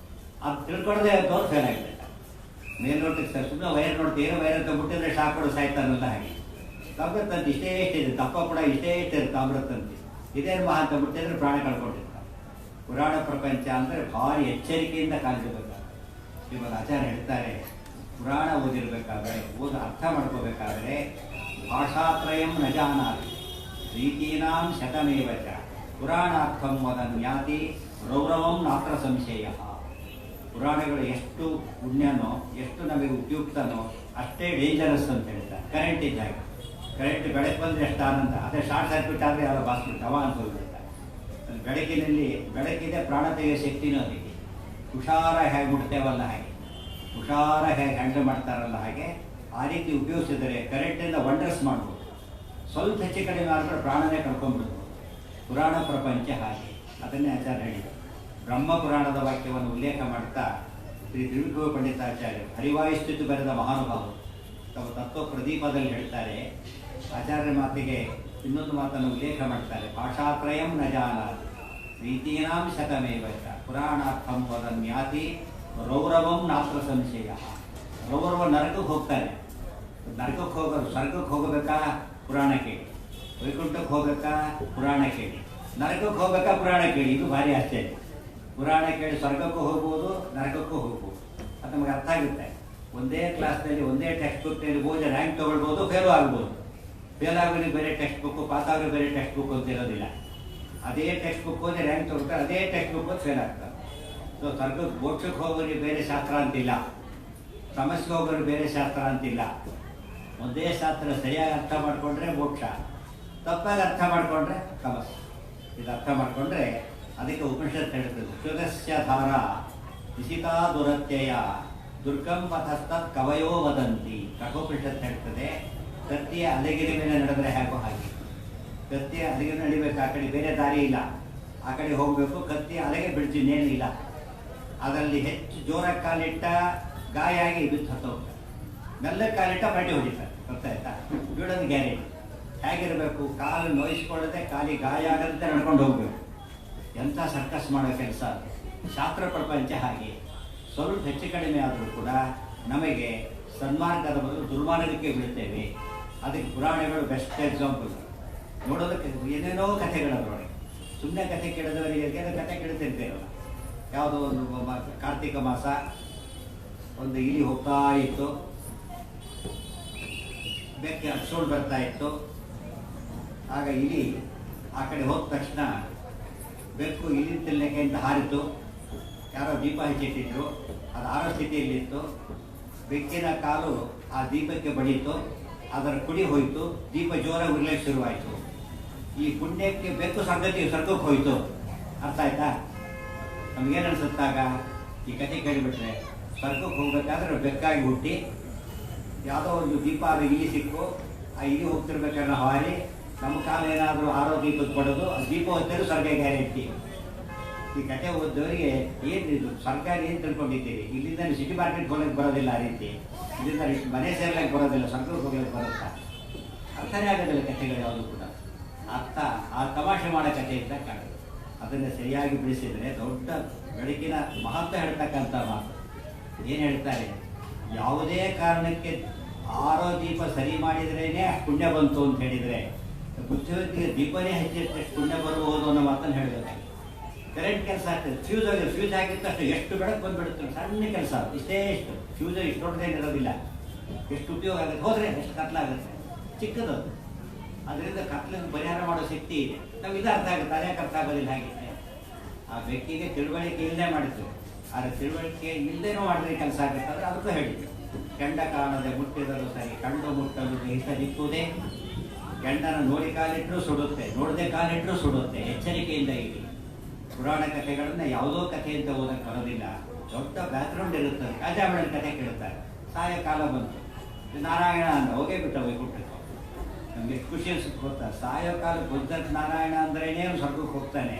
ಅದು ತಿಳ್ಕೊಳ್ಳದೆ ಅವ್ರು ಫೇಲ್ ಆಗಿಬಿಡ್ತಾರೆ. ಮೇಲ್ನೋಟಕ್ಕೆ ಸರ್ ಸುಮ್ಮನೆ ವೈರ್ ನೋಡ್ತೀವಿ, ಏನೋ ವೈರ್ ಅಂತ ಮುಟ್ಟಿದ್ರೆ ಶಾಕ್ ಕೊಡು ಸಾಯ್ತಾನಲ್ಲ, ಹಾಗೆ. ತಾಮ್ರತಂತಿ ಇಷ್ಟೇ ಇಷ್ಟಿದೆ, ದಪ್ಪ ಕೂಡ ಇಷ್ಟೇ ಇಷ್ಟಿದೆ ತಾಮ್ರತಂತಿ. ಇದೇನು ಮಹಾ ಅಂತ ಮುಟ್ಟಿದ್ರೆ ಪ್ರಾಣ ಕಳ್ಕೊಂಡಿರ್ತಾರೆ. ಪುರಾಣ ಪ್ರಪಂಚ ಅಂದರೆ ಭಾರಿ ಎಚ್ಚರಿಕೆಯಿಂದ ಕಾಣಿಸಬೇಕಾದ್ರೆ. ಇವಾಗ ಆಚಾರ್ಯ ಹೇಳ್ತಾರೆ, ಪುರಾಣ ಓದಿರ್ಬೇಕಾದ್ರೆ, ಅರ್ಥ ಮಾಡ್ಕೋಬೇಕಾದ್ರೆ ಭಾಷಾತ್ರಯಂ ನ ಜಾನಾತಿ ರೀತೀನಾಂ ಶತಮೇವ ಚ ಪುರಾಣಾರ್ಥಂ ವದನ್ಯಾತಿ ರೌರವಂ ನಾತ್ರ ಸಂಶಯ. ಪುರಾಣಗಳು ಎಷ್ಟು ಪುಣ್ಯನೋ, ಎಷ್ಟು ನಮಗೆ ಉಪಯುಕ್ತನೋ ಅಷ್ಟೇ ಡೇಂಜರಸ್ ಅಂತ ಹೇಳ್ತಾರೆ. ಕರೆಂಟ್ ಇದ್ದಾಗ ಕರೆಂಟ್ ಬೆಳಕು ಬಂದರೆ ಎಷ್ಟು ಆನಂದ, ಅದೇ ಶಾರ್ಟ್ ಸರ್ಕ್ಯೂಟ್ ಆದರೆ ಯಾವ ಬಾಸ್ಬಿಟ್ಟು ಅವ ಅಂತ ಹೋಗ್ಬಿಡ್ತಾರೆ. ಅದು ಬೆಳಕಿದೆ, ಪ್ರಾಣ ತೆಗೆಯೋ ಶಕ್ತಿನೂ ಅದಕ್ಕೆ. ಹುಷಾರ ಹೇಗೆ ಮುಟ್ತೇವಲ್ಲ ಹಾಗೆ, ಹುಷಾರ ಹೇಗೆ ಹ್ಯಾಂಡಲ್ ಮಾಡ್ತಾರಲ್ಲ ಹಾಗೆ, ಆ ರೀತಿ ಉಪಯೋಗಿಸಿದರೆ ಕರೆಂಟಿಂದ ವಂಡರ್ಸ್ ಮಾಡ್ಬೋದು. ಸ್ವಲ್ಪ ಹೆಚ್ಚು ಕಡಿಮೆ ಆದರೆ ಪ್ರಾಣನೇ ಕಳ್ಕೊಂಡ್ಬಿಡ್ಬೋದು. ಪುರಾಣ ಪ್ರಪಂಚ ಹಾಗೆ. ಅದನ್ನೇ ಆಚಾರ್ಯ ಹೇಳಿದರು. ಬ್ರಹ್ಮ ಪುರಾಣದ ವಾಕ್ಯವನ್ನು ಉಲ್ಲೇಖ ಮಾಡ್ತಾ ಶ್ರೀ ತ್ರಿವಿಕ್ರಮ ಪಂಡಿತಾಚಾರ್ಯರು ಹರಿವಾಯುಸ್ಥಿತಿ ಬರೆದ ಮಹಾನುಭಾವರು ತಮ್ಮ ತತ್ವ ಪ್ರದೀಪದಲ್ಲಿ ಹೇಳ್ತಾರೆ. ಆಚಾರ್ಯರ ಮಾತಿಗೆ ಇನ್ನೊಂದು ಮಾತನ್ನು ಉಲ್ಲೇಖ ಮಾಡ್ತಾರೆ. ಭಾಷಾತ್ರಯಂ ನ ಜಾನಾತಿ ರೀತೀನಾಂ ಶತಮೇವ ಚ ಪುರಾಣಾರ್ಥಂ ವದನ್ಯಾತಿ ರೌರವಂ ನಾತ್ರ ಸಂಶಯ. ರೌರವ ನರಕಕ್ಕೆ ಹೋಗ್ತಾನೆ. ನರಕಕ್ಕೆ ಹೋಗೋರು ಸ್ವರ್ಗಕ್ಕೆ ಹೋಗಬೇಕಾ ಪುರಾಣ ಕೇಳಿ, ವೈಕುಂಠಕ್ಕೆ ಹೋಗಬೇಕಾ ಪುರಾಣ ಕೇಳಿ, ನರಕಕ್ಕೆ ಹೋಗಬೇಕಾ ಪುರಾಣ ಕೇಳಿ. ಇದು ಭಾರಿ ಆಶ್ಚರ್ಯ. ಪುರಾಣ ಕೇಳಿ ಸ್ವರ್ಗಕ್ಕೂ ಹೋಗ್ಬೋದು, ನರಕಕ್ಕೂ ಹೋಗ್ಬೋದು. ಅದು ನಮಗೆ ಅರ್ಥ ಆಗುತ್ತೆ. ಒಂದೇ ಕ್ಲಾಸ್ನಲ್ಲಿ ಒಂದೇ ಟೆಕ್ಸ್ಟ್ ಬುಕ್ನಲ್ಲಿ ಓದಿ ರ್ಯಾಂಕ್ ತೊಗೊಳ್ಬೋದು, ಫೇಲು ಆಗ್ಬೋದು. ಫೇಲ್ ಆಗೋರಿಗೆ ಬೇರೆ ಟೆಕ್ಸ್ಟ್ ಬುಕ್ಕು, ಪಾಸ್ ಆಗೋರಿಗೆ ಬೇರೆ ಟೆಕ್ಸ್ಟ್ ಬುಕ್ ಅಂತ ಇರೋದಿಲ್ಲ. ಅದೇ ಟೆಕ್ಸ್ಟ್ ಬುಕ್ ಓದಿ ರ್ಯಾಂಕ್ ತೊಗೊಳ್ತಾರೆ, ಅದೇ ಟೆಕ್ಸ್ಟ್ ಬುಕ್ ಓದಿ ಫೇಲ್ ಆಗ್ತಾರೆ. ಸೊ ಸ್ವರ್ಗಕ್ಕೆ ಮೋಕ್ಷಕ್ಕೆ ಹೋಗೋರಿಗೆ ಬೇರೆ ಶಾಸ್ತ್ರ ಅಂತಿಲ್ಲ, ಸಮಸ್ಯೆ ಹೋಗೋರಿಗೆ ಬೇರೆ ಶಾಸ್ತ್ರ ಅಂತಿಲ್ಲ. ಒಂದೇ ಶಾಸ್ತ್ರ ಸರಿಯಾಗಿ ಅರ್ಥ ಮಾಡಿಕೊಂಡ್ರೆ ಮೋಕ್ಷ, ತಪ್ಪಾಗಿ ಅರ್ಥ ಮಾಡಿಕೊಂಡ್ರೆ ಸಮಸ್ಯೆ. ಇದು ಅರ್ಥ ಮಾಡಿಕೊಂಡ್ರೆ ಅದಕ್ಕೆ ಉಪನಿಷತ್ ಹೇಳ್ತದೆ. ಶ್ರುತಸ್ಯ ಧಾರ ನಿಶಿತಾ ದುರತ್ಯಯ ದುರ್ಗಂ ಪಥಸ್ತತ್ ಕವಯೋ ವದಂತಿ. ಕಠೋಪನಿಷತ್ ಹೇಳ್ತದೆ, ಕತ್ತಿಯ ಅಲೆಗಿರಿ ಮೇಲೆ ನಡೆದರೆ ಹೇಗೋ ಹಾಗೆ. ಕತ್ತಿಯ ಅಲೆಗಿರಿ ನಡಿಬೇಕು, ಆ ಕಡೆ ಬೇರೆ ದಾರಿ ಇಲ್ಲ, ಆ ಕಡೆ ಹೋಗಬೇಕು. ಕತ್ತಿಯ ಅಲೆಗೆ ಬಿಡ್ತಿನ್ನೇನಿಲ್ಲ. ಅದರಲ್ಲಿ ಹೆಚ್ಚು ಜೋರಾಗಿ ಕಾಲಿಟ್ಟ ಗಾಯ ಆಗಿ ಬಿದ್ದು ಹತ್ತೋಗ್ತಾರೆ, ಮೆಲ್ಲ ಕಾಲಿಟ್ಟ ಬಡ್ಡಿ ಹೊಡಿತಾರೆ. ಗೊತ್ತಾಯ್ತಾ? ಬೀಳೋದು ಗ್ಯಾರಂಟಿ. ಹೇಗಿರಬೇಕು? ಕಾಲು ನೋಯಿಸ್ಕೊಳ್ಳದೆ ಕಾಲಿಗೆ ಗಾಯ ಆಗದಂತೆ ನಡ್ಕೊಂಡು ಹೋಗಬೇಕು. ಎಂಥ ಸರ್ಕಸ್ ಮಾಡೋ ಕೆಲಸ. ಶಾಸ್ತ್ರ ಪ್ರಪಂಚ ಹಾಗೆ. ಸ್ವಲ್ಪ ಹೆಚ್ಚು ಕಡಿಮೆ ಆದರೂ ಕೂಡ ನಮಗೆ ಸನ್ಮಾರ್ಗದ ಬದಲು ದುರ್ಮಾರ್ಗಕ್ಕೆ ಬೀಳ್ತೇವೆ. ಅದಕ್ಕೆ ಪುರಾಣಗಳು ಬೆಸ್ಟ್ ಎಕ್ಸಾಂಪಲ್. ನೋಡೋದಕ್ಕೆ ಏನೇನೋ ಕಥೆಗಳದರೊಳಗೆ. ಸುಮ್ಮನೆ ಕಥೆ ಕೇಳಿದವರಿಗೆ ಕಥೆ ಕೇಳ್ತಿರ್ತೇವಲ್ಲ. ಯಾವುದೋ ಒಂದು ಕಾರ್ತಿಕ ಮಾಸ, ಒಂದು ಇಲಿ ಹೋಗ್ತಾ ಇತ್ತು, ಬೆಕ್ಕೆ ಹಚ್ಕೊಂಡು ಬರ್ತಾ ಇತ್ತು. ಆಗ ಇಲಿ ಆ ಕಡೆ ಹೋದ ತಕ್ಷಣ ಬೆಕ್ಕು ಇಲಿ ತಿನ್ನಕ್ಕೆ ಅಂತ ಹಾರಿತು. ಯಾರೋ ದೀಪ ಹಚ್ಚಿಟ್ಟಿದ್ರು, ಅದು ಆರೋ ಸ್ಥಿತಿಯಲ್ಲಿತ್ತು. ಬೆಕ್ಕಿನ ಕಾಲು ಆ ದೀಪಕ್ಕೆ ಬಡೀತು, ಅದರ ಕುಡಿ ಹೋಯಿತು, ದೀಪ ಜೋರಾಗಿ ಉರ್ಲಿಕ್ಕೆ ಶುರುವಾಯಿತು. ಈ ಪುಣ್ಯಕ್ಕೆ ಬೆಕ್ಕು ಸ್ವರ್ಗಕ್ಕೆ ಹೋಯಿತು. ಅರ್ಥ ಆಯ್ತಾ? ನಮಗೇನು ಅನಿಸುತ್ತಾಗ ಈ ಕಥೆ ಕೇಳಿಬಿಟ್ರೆ, ಸ್ವರ್ಗಕ್ಕೆ ಹೋಗ್ಬೇಕಾದ್ರೆ ಬೆಕ್ಕಾಗಿ ಹುಟ್ಟಿ ಯಾವುದೋ ಒಂದು ದೀಪ ಅದು ಇಲಿ ಸಿಕ್ಕು, ಆ ಇಲಿ ಹೋಗ್ತಿರ್ಬೇಕಾದ್ರೆ ಹಾರಿ ನಮ್ಮ ಕಾಲ ಏನಾದರೂ ಆರೋ ದೀಪಕ್ಕೆ ಪಡೋದು, ಆ ದೀಪ ಹೊತ್ತರೂ ಸ್ವರ್ಗ ಗ್ಯಾರಂಟಿ. ಈ ಕಥೆ ಓದೋರಿಗೆ ಏನಿದು ಸ್ವರ್ಗ ಏನು ತಿಳ್ಕೊಂಡಿದ್ದೀರಿ? ಇಲ್ಲಿಂದ ನೀವು ಸಿಟಿ ಮಾರ್ಕೆಟ್ ಹೋಗ್ಲಿಕ್ಕೆ ಬರೋದಿಲ್ಲ, ಆ ರೀತಿ ಇಲ್ಲಿಂದ ಮನೆ ಸೇರ್ಲಿಕ್ಕೆ ಬರೋದಿಲ್ಲ, ಸ್ವರ್ಗಕ್ಕೆ ಹೋಗ್ಲಿಕ್ಕೆ ಬರುತ್ತಾ? ಅರ್ಥನೇ ಆಗೋದಿಲ್ಲ ಕಥೆಗಳು ಯಾವುದು ಕೂಡ. ಅರ್ಥ ಆ ತಮಾಷೆ ಮಾಡೋ ಕಥೆ ಅಂತ ಕಾಣುತ್ತೆ. ಅದನ್ನು ಸರಿಯಾಗಿ ಬಿಡಿಸಿದರೆ ದೊಡ್ಡ ಬೆಳಕಿನ ಮಹತ್ವ ಹೇಳ್ತಕ್ಕಂಥ ಮಾತು. ಏನು ಹೇಳ್ತಾರೆ? ಯಾವುದೇ ಕಾರಣಕ್ಕೆ ಆರೋ ದೀಪ ಸರಿ ಮಾಡಿದ್ರೇ ಪುಣ್ಯ ಬಂತು ಅಂತ ಹೇಳಿದರೆ, ಬುದ್ಧಿವಂತಿಗೆ ದೀಪನೇ ಹಚ್ಚಿದಷ್ಟು ಪುಣ್ಯ ಬರಬಹುದು ಅನ್ನೋ ಮಾತನ್ನು ಹೇಳಬೇಕಾಗಿ. ಕರೆಂಟ್ ಕೆಲಸ ಆಗ್ತದೆ, ಫ್ಯೂಸ್ ಆಗಿದ್ದಷ್ಟು ಎಷ್ಟು ಬೆಳಕು ಬಂದುಬಿಡುತ್ತೆ. ಸಣ್ಣ ಕೆಲಸ, ಇಷ್ಟೇ ಇಷ್ಟು ಫ್ಯೂಸ್ ಇಷ್ಟು ದೊಡ್ಡದೇನು ಇರೋದಿಲ್ಲ. ಎಷ್ಟು ಉಪಯೋಗ ಆಗುತ್ತೆ, ಹೋದರೆ ಎಷ್ಟು ಕತ್ಲಾಗುತ್ತೆ, ಚಿಕ್ಕದು. ಅದರಿಂದ ಕತ್ಲನ್ನು ಪರಿಹಾರ ಮಾಡೋ ಶಕ್ತಿ ಇದೆ. ನಾವು ಇದು ಅರ್ಥ ಆಗುತ್ತೆ, ಅದೇ ಅರ್ಥ ಆಗೋದಿಲ್ಲ. ಹಾಗೆ ಆ ವ್ಯಕ್ತಿಗೆ ತಿಳುವಳಿಕೆ ಇಲ್ಲದೆ ಮಾಡಿದ್ರು, ಆದರೆ ತಿಳುವಳಿಕೆ ಇಲ್ಲದೇನೂ ಮಾಡಿದ್ರೆ ಕೆಲಸ ಆಗುತ್ತೆ ಅಂದರೆ ಅದಕ್ಕೂ ಹೇಳಿದ್ರು. ಕೆಂಡ ಕಾಣದೆ ಮುಟ್ಟಿದರೂ ಸರಿ, ಕಂಡು ಮುಟ್ಟಲು ಹಿಡಿಸುವುದೇ. ಕೆಂಡನ ನೋಡಿ ಕಾಲಿಟ್ಟರೂ ಸುಡುತ್ತೆ, ನೋಡದೆ ಕಾಲಿಟ್ಟರೂ ಸುಡುತ್ತೆ. ಎಚ್ಚರಿಕೆಯಿಂದ ಇರಿ. ಪುರಾಣ ಕಥೆಗಳನ್ನ ಯಾವುದೋ ಕಥೆ ಅಂತ ಓದಕ್ಕೆ ಬರೋದಿಲ್ಲ, ದೊಡ್ಡ ಬ್ಯಾಕ್ಗ್ರೌಂಡ್ ಇರುತ್ತದೆ. ಅಜಾಮಿಳನ ಕಥೆ ಕೇಳ್ತಾರೆ. ಸಾಯಂಕಾಲ ಬಂತು, ನಾರಾಯಣ ಅಂತ ಹೋಗೇ ಬಿಟ್ಟ ವೈಕುಂಠಕ್ಕೆ. ನಮ್ಗೆ ಎಷ್ಟು ಖುಷಿ ಅನ್ಸುತ್ತೆ ಗೊತ್ತಾ? ಸಾಯಂಕಾಲ ಬುದ್ಧತ್ ನಾರಾಯಣ ಅಂದ್ರೇನೇ ಅವ್ನು ಸ್ವರ್ಗಕ್ಕೆ ಹೋಗ್ತಾನೆ.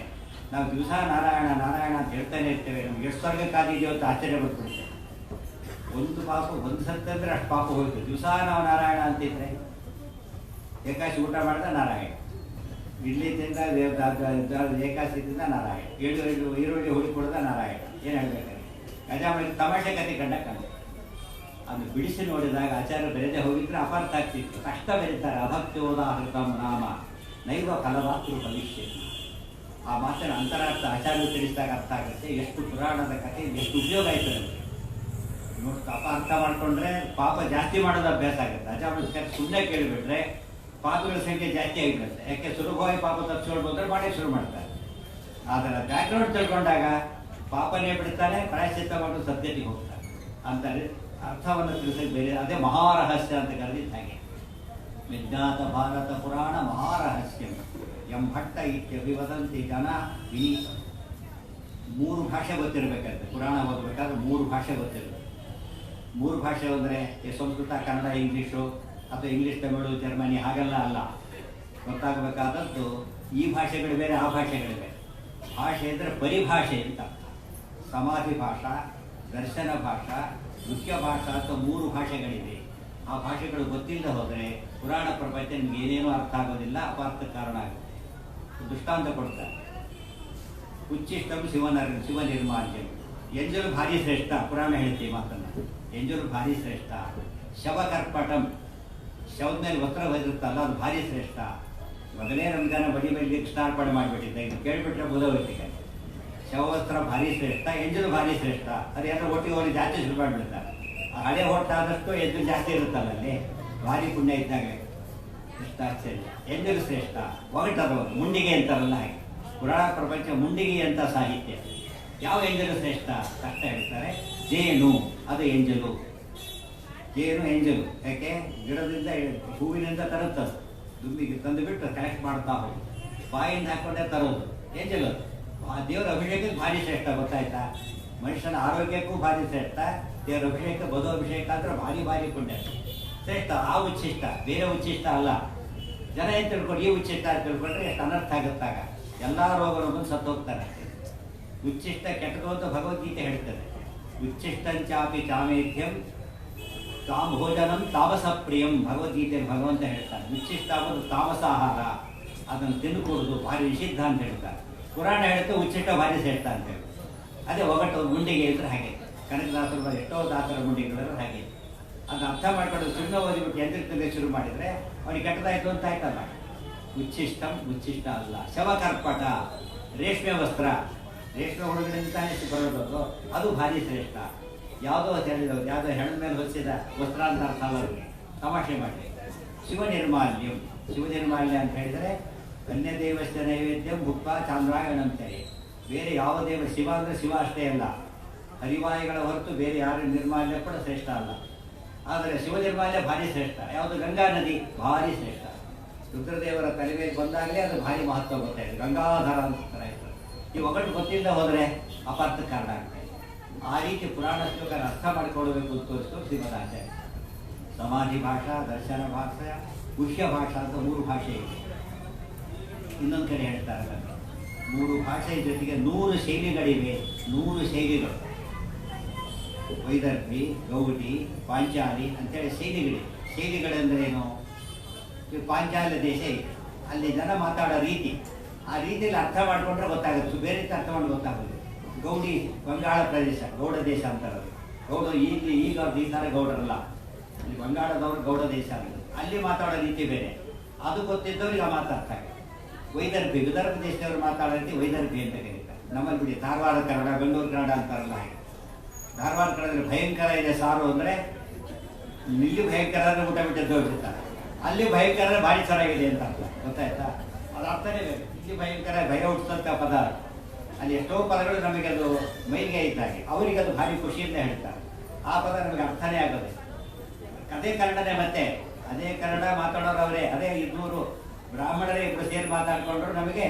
ನಾವು ದಿವಸ ನಾರಾಯಣ ನಾರಾಯಣ ಅಂತ ಹೇಳ್ತಾನೆ ಇರ್ತೇವೆ. ನಮ್ಗೆ ಎಷ್ಟು ಸ್ವರ್ಗಕ್ಕಾಗಿದೆಯೋ ಅಂತ ಆಶ್ಚರ್ಯ ಪಡ್ಬಿಡುತ್ತೆ. ಒಂದು ಪಾಪ ಒಂದು ಸತ್ತಂದ್ರೆ ಅಷ್ಟು ಪಾಪ ಹೋಯ್ತು. ದಿವಸ ನಾವು ನಾರಾಯಣ ಅಂತಿದ್ರೆ ಏಕಾಶಿ ಊಟ ಮಾಡಿದ ನಾರಾಯಣ, ಇಡ್ಲಿ ತಿಂದ ಏಕಾಶಿ ತಿಂದ ನಾರಾಯಣ, ಈರುಳ್ಳಿ ಹುಡಿ ಕೊಡ್ದ ನಾರಾಯಣ. ಏನು ಹೇಳ್ಬೇಕಾದ್ರೆ ಗಜಾಮಣಿಗೆ ತಮಾಷೆ ಕತೆ ಕಂಡಕ್ಕಂತ ಅದು ಬಿಡಿಸಿ ನೋಡಿದಾಗ ಆಚಾರ್ಯ ಬೆರೆದೇ ಹೋಗಿದ್ರೆ ಅಪಾರ್ಥ ಆಗ್ತಿತ್ತು. ಕಷ್ಟ ಬೆರೀತಾರೆ. ಅಭಕ್ತ್ಯೋದಾಹೃತಂ ನಾಮ ನೈವ ಫಲವಾತ್ರು ಭವಿಷ್ಯ. ಆ ಮಾತಿನ ಅಂತರಾರ್ಥ ಆಚಾರ್ಯ ತಿಳಿಸಿದಾಗ ಅರ್ಥ ಆಗುತ್ತೆ. ಎಷ್ಟು ಪುರಾಣದ ಕಥೆ ಎಷ್ಟು ಉಪಯೋಗ ಆಯ್ತದೆ ನೋಡಿ. ಅಪಾರ್ಥ ಮಾಡ್ಕೊಂಡ್ರೆ ಪಾಪ ಜಾಸ್ತಿ ಮಾಡೋದು ಅಭ್ಯಾಸ ಆಗುತ್ತೆ. ಆಚಾರ್ಯ ಸುಮ್ಮನೆ ಕೇಳಿಬಿಟ್ರೆ ಪಾಪಗಳ ಸಂಖ್ಯೆ ಜಾಸ್ತಿ ಆಗಿಬಿಡುತ್ತೆ. ಯಾಕೆ ಸುಲಭವಾಗಿ ಪಾಪ ತಪ್ಪಿಸ್ಕೊಂಡು ಬಂದರೆ ಮಾಡೇ ಶುರು ಮಾಡ್ತಾರೆ. ಆದರೆ ಬ್ಯಾಕ್ಗ್ರೌಂಡ್ ತಿಳ್ಕೊಂಡಾಗ ಪಾಪನೇ ಬಿಡ್ತಾನೆ, ಪ್ರಾಯಶ್ಚಿತ್ತ ಮಾಡೋದು ಸದ್ಯತೆಗೆ ಹೋಗ್ತಾರೆ ಅಂತಾರೆ. ಅರ್ಥವನ್ನು ತಿಳಿಸೋಕೆ ಬೇರೆ, ಅದೇ ಮಹಾರಹಸ್ಯ ಅಂತ ಕರೆದಿದ್ದ ಹಾಗೆ. ವಿಜ್ಞಾತ ಭಾರತ ಪುರಾಣ ಮಹಾರಹಸ್ಯ ಎಂ ಭಟ್ಟ ಇತ್ಯಭಿವದಂತಿ ಜನ ವಿನೀತ. 3 ಭಾಷೆ ಗೊತ್ತಿರಬೇಕಾದ್ರೆ ಪುರಾಣ ಓದಬೇಕಾದ್ರೆ 3 ಭಾಷೆ ಗೊತ್ತಿರಬೇಕು. 3 ಭಾಷೆ ಅಂದರೆ ಸಂಸ್ಕೃತ, ಕನ್ನಡ, ಇಂಗ್ಲೀಷು ಅಥವಾ ಇಂಗ್ಲೀಷ್, ತಮಿಳು, ಜರ್ಮನಿ ಹಾಗೆಲ್ಲ ಅಲ್ಲ. ಗೊತ್ತಾಗಬೇಕಾದದ್ದು ಈ ಭಾಷೆಗಳು ಬೇರೆ, ಆ ಭಾಷೆಗಳು ಬೇರೆ. ಭಾಷೆ ಅಂದರೆ ಪರಿಭಾಷೆ ಅಂತ. ಸಮಾಧಿ ಭಾಷಾ, ದರ್ಶನ ಭಾಷಾ, ಮುಖ್ಯ ಭಾಷಾ ಅಂತ 3 ಭಾಷೆಗಳಿವೆ. ಆ ಭಾಷೆಗಳು ಗೊತ್ತಿಲ್ಲದೆ ಹೋದರೆ ಪುರಾಣ ಪ್ರಪಂಚ ನಿಮ್ಗೆ ಏನೇನೂ ಅರ್ಥ ಆಗೋದಿಲ್ಲ, ಅಪಾರ್ಥ ಕಾರಣ ಆಗುತ್ತೆ. ದೃಷ್ಟಾಂತ ಕೊಡ್ತಾರೆ. ಉಚ್ಚಿಷ್ಟಂ ಶಿವನಿರ್ಮಾಲ್ಯಂ. ಎಂಜಲು ಭಾರಿ ಶ್ರೇಷ್ಠ. ಪುರಾಣ ಹೇಳ್ತೀವಿ ಮಾತನ್ನು. ಎಂಜಲು ಭಾರಿ ಶ್ರೇಷ್ಠ. ಶವಕರ್ಪಟಂ, ಶವದ ಮೇಲೆ ವಸ್ತ್ರ ಹೊದಿರುತ್ತಲ್ಲ ಅದು ಭಾರಿ ಶ್ರೇಷ್ಠ. ಮೊದಲೇ ರಂಜಾನ ಬಡಿ ಮೇಲೆ ಕೃಷ್ಣಾರ್ಪಣೆ ಮಾಡಿಬಿಟ್ಟಿದ್ದೆ. ಇದು ಕೇಳಿಬಿಟ್ರೆ ಬುಧವೈತಿಗೆ ಶವವಸ್ತ್ರ ಭಾರಿ ಶ್ರೇಷ್ಠ, ಎಂಜಲು ಭಾರಿ ಶ್ರೇಷ್ಠ. ಅದು ಎಲ್ಲ ಒಟ್ಟಿಗೆ ಹೋಗಿ ಜಾಸ್ತಿ ಶುರು ಮಾಡಿಬಿಡ್ತಾರೆ. ಹಳೆ ಹೊಟ್ಟಾದಷ್ಟು ಎಂಜಲು ಜಾಸ್ತಿ ಇರುತ್ತಲ್ಲ ಅಲ್ಲಿ, ಭಾರಿ ಪುಣ್ಯ ಇದ್ದಾಗಲೇ. ಇಷ್ಟ ಆಶ್ಚರ್ಯ. ಎಂಜಲು ಶ್ರೇಷ್ಠ. ಒಗಟದವರು ಮುಂಡಿಗೆ ಅಂತಾರಲ್ಲ ಹಾಗೆ. ಪುರಾಣ ಪ್ರಪಂಚ ಮುಂಡಿಗೆ ಅಂತ ಸಾಹಿತ್ಯ. ಯಾವ ಎಂಜಲು ಶ್ರೇಷ್ಠ ಕಷ್ಟ ಹೇಳ್ತಾರೆ. ಜೇನು ಅದು ಎಂಜಲು. ಜೇನು ಎಂಜಲು. ಯಾಕೆ ಗಿಡದಿಂದ ಹೂವಿನಿಂದ ತರುತ್ತದು. ದುಂಬಿಗೆ ತಂದು ಬಿಟ್ಟು ಕಲೆಕ್ಟ್ ಮಾಡ್ತಾ ಹೋಗಿ ಬಾಯಿಂದ ಹಾಕೊಂಡೇ ತರೋದು ಎಂಜಲು. ಆ ದೇವರ ಅಭಿಷೇಕಕ್ಕೆ ಭಾರಿ ಶ್ರೇಷ್ಠ. ಗೊತ್ತಾಯ್ತಾ? ಮನುಷ್ಯನ ಆರೋಗ್ಯಕ್ಕೂ ಭಾರಿ ಶ್ರೇಷ್ಠ. ದೇವರ ಅಭಿಷೇಕ, ಬದು ಅಭಿಷೇಕ ಅಂದ್ರೆ ಭಾರಿ ಪುಣ್ಯ ಶ್ರೇಷ್ಠ. ಆ ಉಚ್ಚಿಷ್ಟ, ಬೇರೆ ಉಚ್ಚಿಷ್ಟ ಅಲ್ಲ. ಜನ ಏನು ತಿಳ್ಕೊಂಡು ಈ ಉಚ್ಚಿಷ್ಟ ಅಂತ ತಿಳ್ಕೊಂಡ್ರೆ ಎಷ್ಟು ಅನರ್ಥ ಆಗುತ್ತಾಗ. ಎಲ್ಲ ರೋಗರು ಬಂದು ಸತ್ತು ಹೋಗ್ತಾರೆ. ಉಚ್ಚಿಷ್ಟ ಕೆಟ್ಟದು ಅಂತ ಭಗವದ್ಗೀತೆ ಹೇಳ್ತದೆ. ಉಚ್ಚಿಷ್ಟಂಚಾಪಿ ಚಾಮೇಧ್ಯಂ ತಾಮ್ ಭೋಜನಂ ತಾಮಸ ಪ್ರಿಯಂ. ಭಗವದ್ಗೀತೆಯಲ್ಲಿ ಭಗವಂತ ಹೇಳ್ತಾನೆ. ಉಚ್ಚಿಷ್ಟ ಆಗೋದು ತಾಮಸ ಆಹಾರ, ಅದನ್ನು ತಿನ್ನುಕೊಡೋದು ಭಾರಿ ನಿಷಿದ್ಧ ಅಂತ ಹೇಳ್ತಾರೆ. ಪುರಾಣ ಹೇಳುತ್ತೆ ಉಚ್ಚಿಷ್ಟ ಭಾರಿ ಶ್ರೇಷ್ಠ ಅಂತ ಹೇಳಿ. ಅದೇ ಒಗಟು ಮುಂಡಿಗೆ ಇದ್ರೆ ಹಾಗೆ. ಕನಕದಾಸರು ಎಷ್ಟೋ ದಾಸರ ಮುಂಡಿಗಳು ಹಾಗೆ. ಅದನ್ನ ಅರ್ಥ ಮಾಡ್ಕೊಂಡು ಸುಮ್ಮನೆ ಓದಿಬಿಟ್ಟು ಯಂತ್ರಿಕತೆ ಶುರು ಮಾಡಿದರೆ ಅವ್ನಿಗೆ ಕೆಟ್ಟದಾಯ್ತು ಅಂತ ಆಯ್ತಲ್ಲ. ಉಚ್ಚಿಷ್ಟಂ ಉಚ್ಚಿಷ್ಟ ಅಲ್ಲ. ಶವಕರ್ಪಟ, ರೇಷ್ಮೆ ವಸ್ತ್ರ. ರೇಷ್ಮೆ ಹುಡುಗನಿಂದಾನೇ ಬರೋದು, ಅದು ಭಾರಿ ಶ್ರೇಷ್ಠ. ಯಾವುದೋ ಹೇಳಿದವರು ಯಾವುದೋ ಹೆಣ್ಣು ಮೇಲೆ ಹೊಲಿಸಿದ ವಸ್ತ್ರ ಅಂತ ಅರ್ಥ ಅಲ್ಲ ಅವ್ರಿಗೆ. ತಮಾಷೆ ಮಾಡಿ. ಶಿವನಿರ್ಮಾಲ್ಯಂ. ಶಿವನಿರ್ಮಾಲ್ಯ ಅಂತ ಹೇಳಿದರೆ ಅನ್ಯ ದೇವಸ್ಥ ನೈವೇದ್ಯಂ ಭುಕ್ತ ಚಾಂದ್ರಾಯಣ ಅಂತೇಳಿ. ಬೇರೆ ಯಾವ ದೇವ, ಶಿವ ಅಂದರೆ ಶಿವ ಅಷ್ಟೇ ಅಲ್ಲ, ಹರಿವಾಯುಗಳ ಹೊರತು ಬೇರೆ ಯಾರ ನಿರ್ಮಾಲ್ಯ ಕೂಡ ಶ್ರೇಷ್ಠ ಅಲ್ಲ. ಆದರೆ ಶಿವ ನಿರ್ಮಾಲ್ಯ ಭಾರಿ ಶ್ರೇಷ್ಠ. ಯಾವುದು? ಗಂಗಾ ನದಿ ಭಾರಿ ಶ್ರೇಷ್ಠ. ರುದ್ರದೇವರ ತಲೆ ಮೇಲೆ ಬಂದಾಗಲೇ ಅದು ಭಾರಿ ಮಹತ್ವ ಗೊತ್ತಾಯಿತು. ಗಂಗಾಧರ ಅಂತ ಇತ್ತು. ಈ ಒಗಟು ಗೊತ್ತಿಲ್ಲದೆ ಹೋದರೆ ಅಪಾರ್ಥ ಕಾರಣ ಆಗ್ತಾಯಿದೆ. ಆ ರೀತಿ ಪುರಾಣ ಶ್ಲೋಕನ ಅರ್ಥ ಮಾಡಿಕೊಳ್ಳಬೇಕು ಅಂತ ತೋರಿಸ್ತು ಶ್ರೀಮದಾಚಾರ್ಯ. ಸಮಾಧಿ ಭಾಷಾ, ದರ್ಶನ ಭಾಷೆ, ಗುಹ್ಯ ಭಾಷಾ ಅಂತ 3 ಭಾಷೆ ಇದೆ. ಇನ್ನೊಂದು ಕಡೆ ಹೇಳ್ತಾರೆ ಅದನ್ನು. 3 ಭಾಷೆಯ ಜೊತೆಗೆ 100 ಶೈಲಿಗಳಿವೆ. 100 ಶೈಲಿಗಳು. ವೈದರ್ಭಿ, ಗೌಡಿ, ಪಾಂಚಾಲಿ ಅಂತೇಳಿ ಶೈಲಿಗಳಿವೆ. ಶೈಲಿಗಳೆಂದರೇನು? ಪಾಂಚಾಲ ದೇಶ ಇದೆ, ಅಲ್ಲಿ ಜನ ಮಾತಾಡೋ ರೀತಿ, ಆ ರೀತಿಯಲ್ಲಿ ಅರ್ಥ ಮಾಡಿಕೊಂಡ್ರೆ ಗೊತ್ತಾಗುತ್ತೆ. ಬೇರೆ ರೀತಿ ಅರ್ಥ ಮಾಡಿ ಗೊತ್ತಾಗೋದು. ಗೌಡಿ ಬಂಗಾಳ ಪ್ರದೇಶ, ಗೌಡ ದೇಶ ಅಂತಾರೆ. ಗೌಡ ಈಗ ಈ ಥರ ಗೌಡರಲ್ಲ, ಅಲ್ಲಿ ಬಂಗಾಳದವರು ಗೌಡ ದೇಶ ಅಂತ. ಅಲ್ಲಿ ಮಾತಾಡೋ ರೀತಿ ಬೇರೆ. ಅದು ಗೊತ್ತಿದ್ದವ್ರಿಗೆ ಆ ಮಾತಾಡ್ತಾರೆ. ವೈದರ್ಭಿ, ವಿದರ್ಭ ದೇಶದವರು ಮಾತಾಡೋ ರೀತಿ ವೈದರ್ಭಿ ಅಂತ ಕರೀತಾರೆ. ನಮ್ಮಲ್ಲಿ ಬಿಡಿ ಧಾರವಾಡ ಕನ್ನಡ, ಬೆಂಗಳೂರು ಕನ್ನಡ ಅಂತಾರಲ್ಲ ಹಾಗೆ. ಧಾರವಾಡ ಕನ್ನಡದಲ್ಲಿ ಭಯಂಕರ ಇದೆ ಸಾರು ಅಂದರೆ, ಇಲ್ಲಿ ಭಯಂಕರ ಅಂದರೆ ಊಟ ಬಿಟ್ಟು ಹೋಗ್ಬಿಡ್ತಾರೆ. ಅಲ್ಲಿ ಭಯಂಕರ ಭಾರಿ ಚೆನ್ನಾಗಿದೆ ಅಂತ ಅರ್ಥ. ಗೊತ್ತಾಯ್ತಾ? ಅದು ಅರ್ಥನೇ ಬೇಕು. ಇಲ್ಲಿ ಭಯಂಕರ ಭಯ ಹುಟ್ಟಿಸಂಥ ಪದ. ಅಲ್ಲಿ ಎಷ್ಟೋ ಪದಗಳು ನಮಗೆ ಅದು ಮೈಲಿಗೆ ಇದ್ದಾಗೆ, ಅವರಿಗೆ ಅದು ಭಾರಿ ಖುಷಿಯಿಂದ ಹೇಳ್ತಾರೆ. ಆ ಪದ ನಮಗೆ ಅರ್ಥನೇ ಆಗೋದು. ಅದೇ ಕನ್ನಡನೇ. ಮತ್ತೆ ಅದೇ ಕನ್ನಡ ಮಾತಾಡೋರು ಅವರೇ. ಅದೇ 200 ಬ್ರಾಹ್ಮಣರೇ ಇಬ್ಬರು ಸೇರಿ ಮಾತಾಡ್ಕೊಂಡ್ರು ನಮಗೆ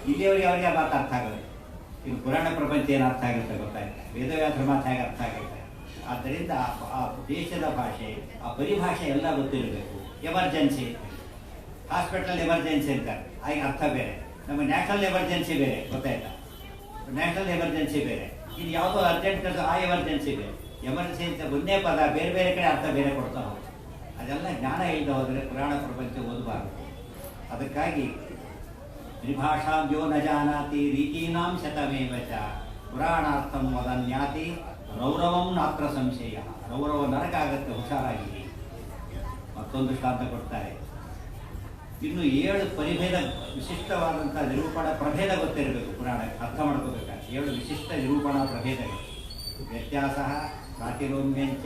ಇಲ್ಲಿಯವರಿಗೆ ಅವರಿಗೆ ಮಾತಾಡ್ತಾ ಆಗೋದು. ಇನ್ನು ಪುರಾಣ ಪ್ರಪಂಚ ಏನು ಅರ್ಥ ಆಗುತ್ತೆ ಗೊತ್ತಾಯ್ತು, ವೇದವ್ಯಾಸರ ಮಾತು ಹೇಗೆ ಅರ್ಥ ಆಗುತ್ತೆ. ಆದ್ದರಿಂದ ಆ ದೇಶದ ಭಾಷೆ, ಆ ಪರಿಭಾಷೆ ಎಲ್ಲ ಗೊತ್ತಿರಬೇಕು. ಎಮರ್ಜೆನ್ಸಿ, ಹಾಸ್ಪಿಟಲ್ ಎಮರ್ಜೆನ್ಸಿ ಅಂತಾರೆ, ಆಗ ಅರ್ಥ ಬೇರೆ. ನಮ್ಮ ನ್ಯಾಷನಲ್ ಎಮರ್ಜೆನ್ಸಿ ಬೇರೆ, ಗೊತ್ತಾಯ್ತಾ? ನ್ಯಾಷನಲ್ ಎಮರ್ಜೆನ್ಸಿ ಬೇರೆ, ಇದು ಯಾವುದೋ ಅರ್ಜೆಂಟ್ ಆ ಎಮರ್ಜೆನ್ಸಿ ಬೇರೆ. ಎಮರ್ಜೆನ್ಸಿ ಅಂತ ಒಂದೇ ಪದ ಬೇರೆ ಬೇರೆ ಕಡೆ ಅರ್ಥ ಬೇರೆ ಕೊಡ್ತಾ ಹೋಗುತ್ತೆ. ಅದೆಲ್ಲ ಜ್ಞಾನ ಇಲ್ಲದೆ ಹೋದರೆ ಪುರಾಣ ಪ್ರಪಂಚ ಓದಬಾರದು. ಅದಕ್ಕಾಗಿ ತ್ರಿಭಾಷಾಭ್ಯೋ ನ ಜಾನಾತಿ ರೀತೀನಾಂ ಶತಮೇವ ಚ ಪುರಾಣಾರ್ಥಂ ವದನ್ಯಾತಿ ರೌರವಂ ನಾತ್ರ ಸಂಶಯ. ರೌರವ ನರಕ ಆಗತ್ತೆ, ಹುಷಾರಾಗಿ. ಮತ್ತೊಂದು ಶ್ರಾಂತ ಕೊಡ್ತಾರೆ. ಇನ್ನು 7 ಪರಿಭೇದ ವಿಶಿಷ್ಟವಾದಂಥ ನಿರೂಪಣಾ ಪ್ರಭೇದ ಗೊತ್ತಿರಬೇಕು. ಪುರಾಣ ಅರ್ಥ ಮಾಡ್ಕೋಬೇಕಾದ್ರೆ 7 ವಿಶಿಷ್ಟ ನಿರೂಪಣಾ ಪ್ರಭೇದಗಳು. ವ್ಯತ್ಯಾಸ ಪ್ರಾತಿರೋಮ್ಯಂಚ